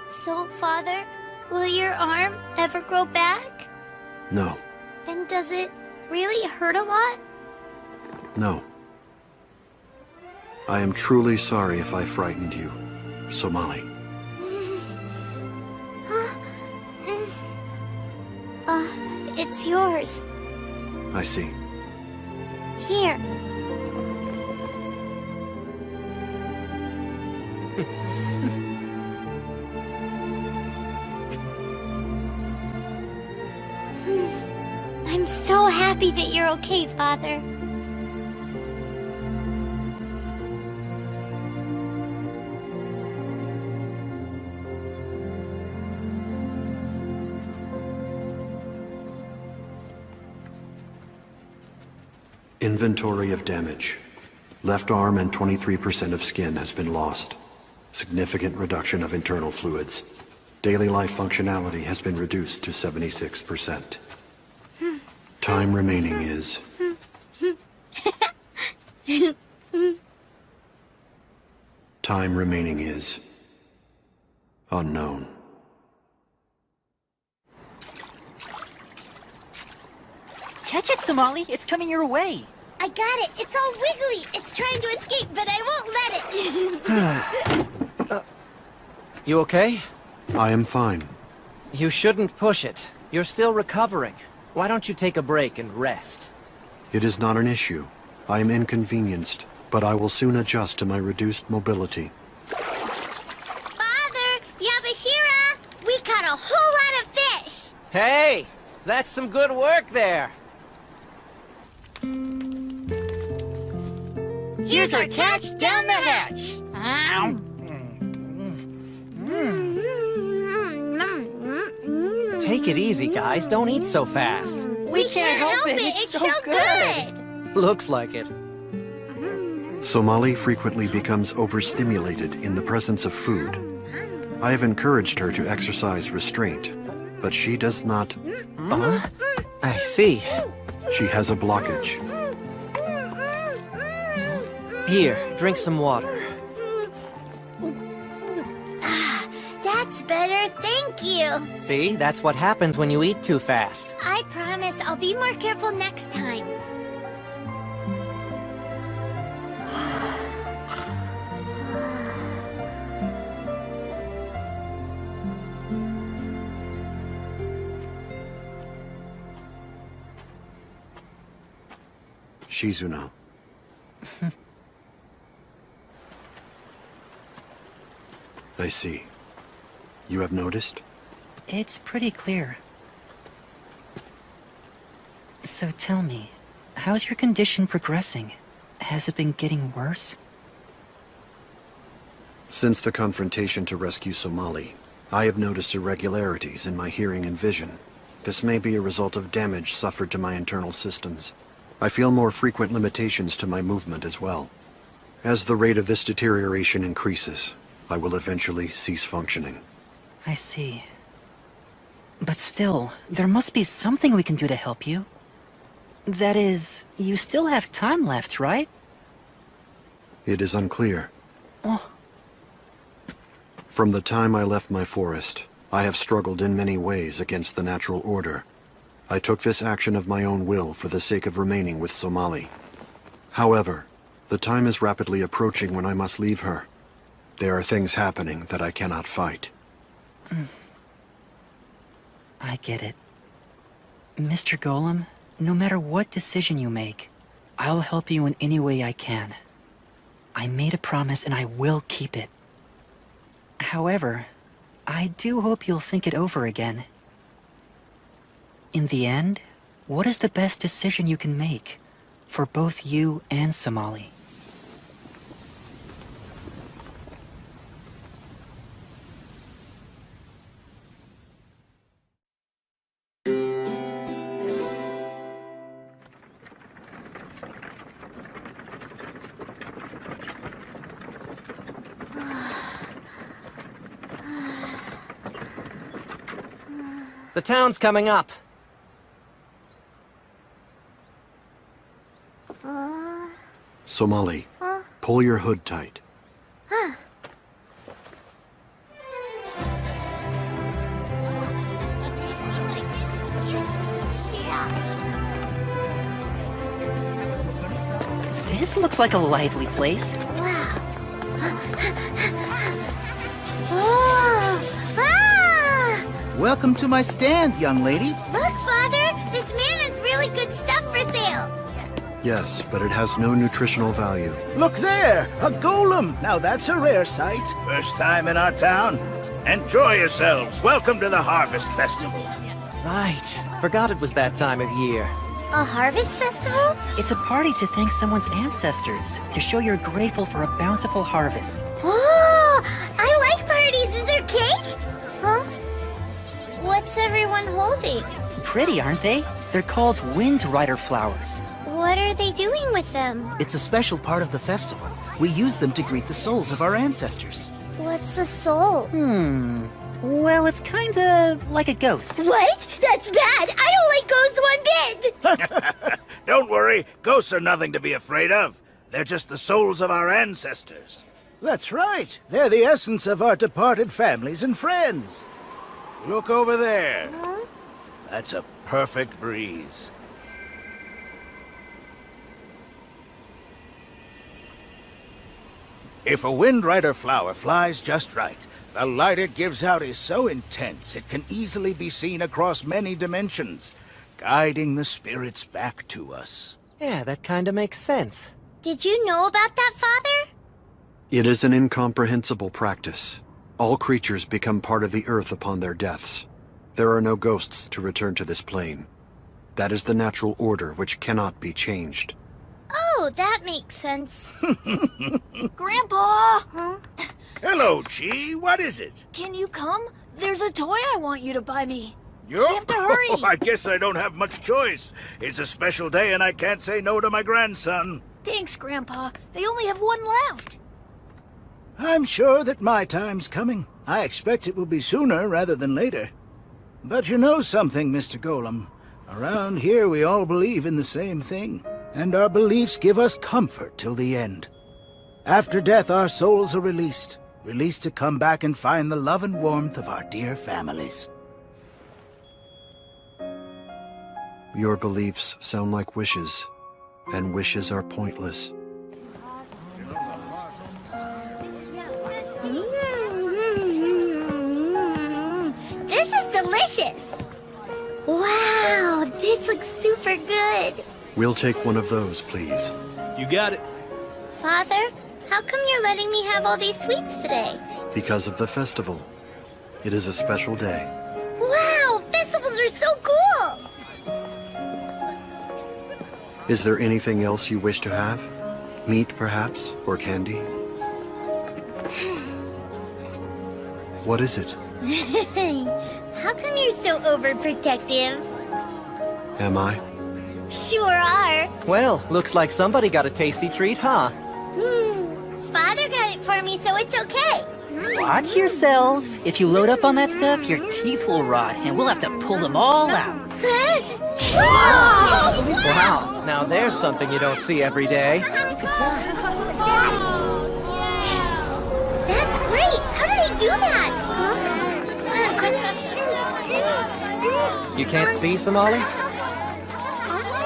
So, Father, will your arm ever grow back? No, And does it really hurt a lot? no. I am truly sorry if I frightened you, Somali. It's yours. I see. Here. I'm so happy that you're okay, Father. Inventory of damage. Left arm and 23% of skin has been lost. Significant reduction of internal fluids. Daily life functionality has been reduced to 76%. Time remaining is... Time remaining is... unknown. Catch it, Somali! It's coming your way! I got it. It's all wiggly. It's trying to escape, but I won't let it. You okay? I am fine. You shouldn't push it. You're still recovering. Why don't you take a break and rest? It is not an issue. I am inconvenienced, but I will soon adjust to my reduced mobility. Father, Yabashira, we caught a whole lot of fish. Hey! That's some good work there! Here's our catch down the hatch. Take it easy, guys. Don't eat so fast. We can't help it. It's so good. Looks like it. Somali frequently becomes overstimulated in the presence of food. I have encouraged her to exercise restraint, but she does not. I see. She has a blockage. Here, drink some water. That's better, thank you. See, that's what happens when you eat too fast. I promise I'll be more careful next time. Shizuna. I see. You have noticed? It's pretty clear. So tell me, how's your condition progressing? Has it been getting worse? Since the confrontation to rescue Somali, I have noticed irregularities in my hearing and vision. This may be a result of damage suffered to my internal systems. I feel more frequent limitations to my movement as well. As the rate of this deterioration increases, I will eventually cease functioning. I see. But still, there must be something we can do to help you. That is, you still have time left, right? It is unclear. Oh. From the time I left my forest, I have struggled in many ways against the natural order. I took this action of my own will for the sake of remaining with Somali. However, the time is rapidly approaching when I must leave her. There are things happening that I cannot fight. I get it. Mr. Golem, no matter what decision you make, I'll help you in any way I can. I made a promise and I will keep it. However, I do hope you'll think it over again. In the end, what is the best decision you can make for both you and Somali? The town's coming up. Somali, Huh? pull your hood tight. Huh. This looks like a lively place. Wow. Oh! Ah! Welcome to my stand, young lady. Look, Father! This man has really good stuff for sale! Yes, but it has no nutritional value. Look there! A golem! Now that's a rare sight. First time in our town. Enjoy yourselves. Welcome to the Harvest Festival. Right. Forgot it was that time of year. A harvest festival? It's a party to thank someone's ancestors, to show you're grateful for a bountiful harvest. Oh! I like parties! Is there cake? Huh? What's everyone holding? Pretty, aren't they? They're called wind rider flowers. What are they doing with them? It's a special part of the festival. We use them to greet the souls of our ancestors. What's a soul? Well, it's kinda like a ghost. What? That's bad! I don't like ghosts one bit! Don't worry, ghosts are nothing to be afraid of. They're just the souls of our ancestors. That's right. They're the essence of our departed families and friends. Look over there. Huh? That's a perfect breeze. If a wind rider flower flies just right, the light it gives out is so intense it can easily be seen across many dimensions, guiding the spirits back to us. Yeah, that kinda makes sense. Did you know about that, Father? It is an incomprehensible practice. All creatures become part of the earth upon their deaths. There are no ghosts to return to this plane. That is the natural order which cannot be changed. Oh, that makes sense. Grandpa! Huh? Hello, Chi. What is it? Can you come? There's a toy I want you to buy me. You have to hurry. I guess I don't have much choice. It's a special day and I can't say no to my grandson. Thanks, Grandpa. They only have one left. I'm sure that my time's coming. I expect it will be sooner rather than later. But you know something, Mr. Golem. Around here we all believe in the same thing, and our beliefs give us comfort till the end. After death, our souls are released to come back and find the love and warmth of our dear families. Your beliefs sound like wishes, and wishes are pointless. This is delicious! Wow, this looks super good! We'll take one of those, please. You got it. Father, how come you're letting me have all these sweets today? Because of the festival. It is a special day. Wow, festivals are so cool! Is there anything else you wish to have? Meat, perhaps, or candy? What is it? How come you're so overprotective? Am I? Sure are. Well, looks like somebody got a tasty treat, huh? Father got it for me, so it's okay. Watch yourself. If you load up on that stuff, your teeth will rot, and we'll have to pull them all out. Wow, now there's something you don't see every day. That's great! How did he do that? You can't see, Somali?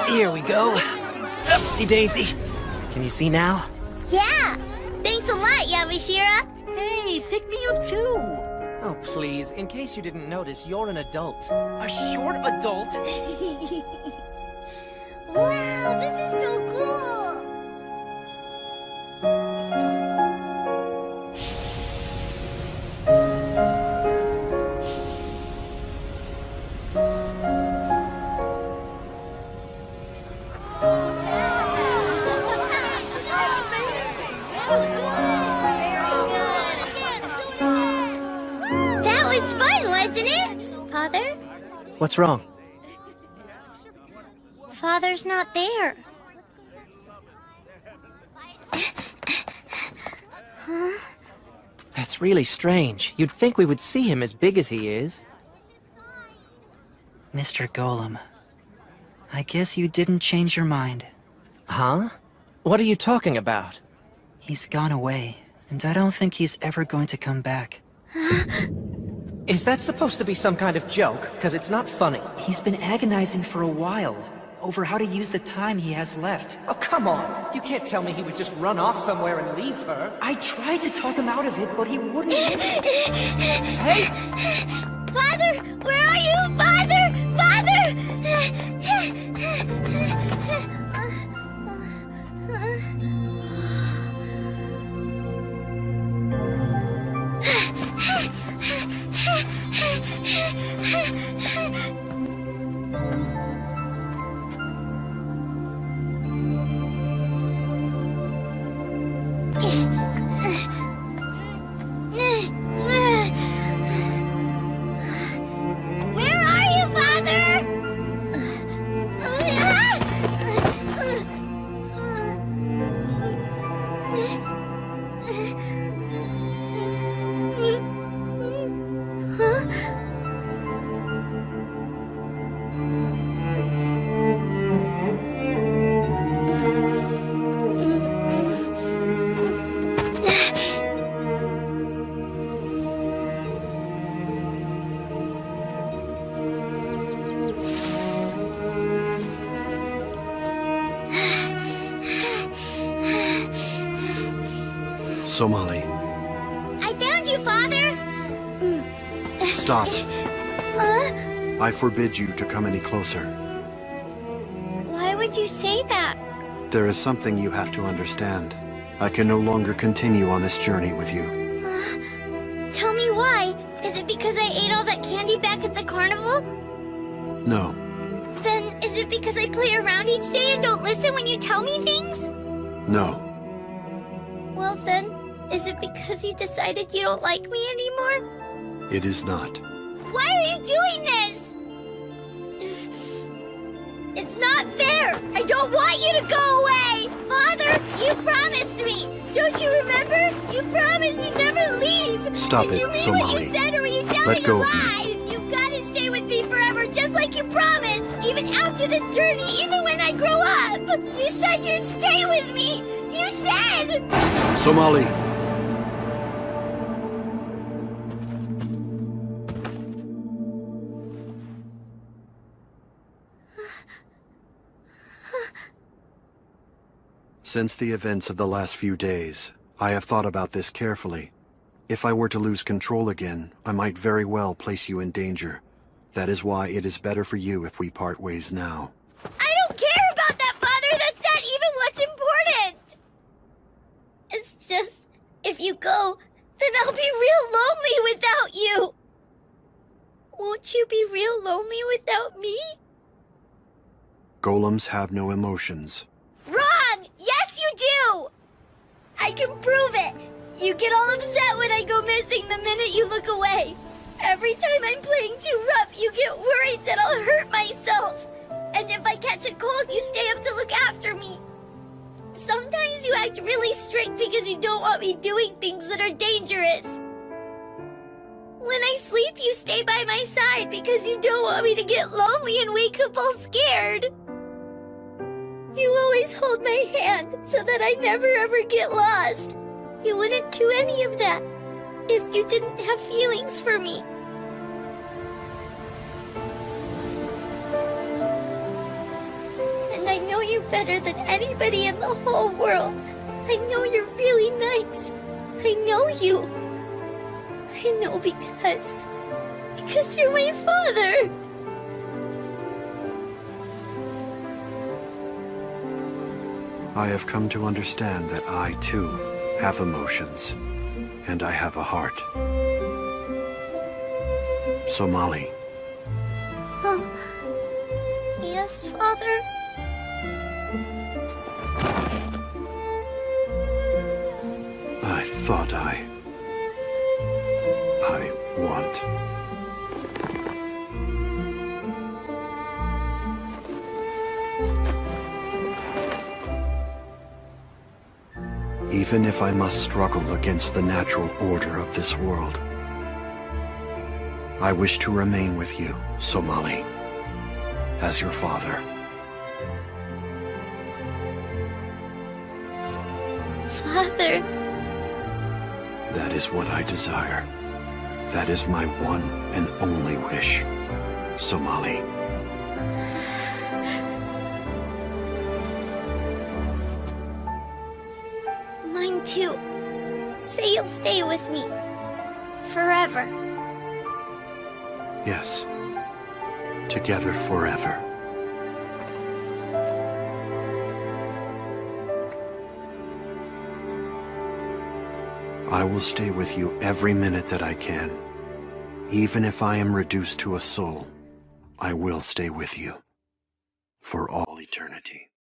Here we go. Upsie daisy. Can you see now? Yeah! Thanks a lot, Yamashira! Hey, pick me up too! Oh, please. In case you didn't notice, you're an adult. A short adult? Wow, this is so cool! That was fun, wasn't it? Father? What's wrong? Father's not there. Huh? That's really strange. You'd think we would see him as big as he is. Mr. Golem, I guess you didn't change your mind. Huh? What are you talking about? He's gone away, and I don't think he's ever going to come back. Is that supposed to be some kind of joke? Because it's not funny. He's been agonizing for a while over how to use the time he has left. Oh, come on! You can't tell me he would just run off somewhere and leave her. I tried to talk him out of it, but he wouldn't. Hey! Father! Where are you, Father? Father! Where are you, Father? Somali, I found you, Father! stop. I forbid you to come any closer. Why would you say that? There is something you have to understand. I can no longer continue on this journey with you. Tell me why. Is it because I ate all that candy back at the carnival? No, Then is it because I play around each day and don't listen when you tell me things? no. Well then, is it because you decided you don't like me anymore? It is not. Why are you doing this? It's not fair! I don't want you to go away! Father, you promised me! Don't you remember? You promised you'd never leave! Stop Did it, you mean Somali. what you said, or were you telling Let go a of me. lie? You've got to stay with me forever, just like you promised! Even after this journey, even when I grow up! You said you'd stay with me! You said! Somali! Since the events of the last few days, I have thought about this carefully. If I were to lose control again, I might very well place you in danger. That is why it is better for you if we part ways now. I don't care about that, Father! That's not even what's important! It's just, if you go, then I'll be real lonely without you! Won't you be real lonely without me? Golems have no emotions. Wrong! Yes, you do! I can prove it! You get all upset when I go missing the minute you look away. Every time I'm playing too rough, you get worried that I'll hurt myself. And if I catch a cold, you stay up to look after me. Sometimes you act really strict because you don't want me doing things that are dangerous. When I sleep, you stay by my side because you don't want me to get lonely and wake up all scared. You always hold my hand so that I never ever get lost. You wouldn't do any of that if you didn't have feelings for me. And I know you better than anybody in the whole world. I know you're really nice. I know you. I know because you're my father. I have come to understand that I, too, have emotions. And I have a heart. Somali, Oh, yes, Father. I thought I want. Even if I must struggle against the natural order of this world, I wish to remain with you, Somali, as your father. Father. That is what I desire. That is my one and only wish. Somali. Mine too. Say you'll stay with me. Forever. Yes. Together forever. I will stay with you every minute that I can. Even if I am reduced to a soul, I will stay with you. For all eternity.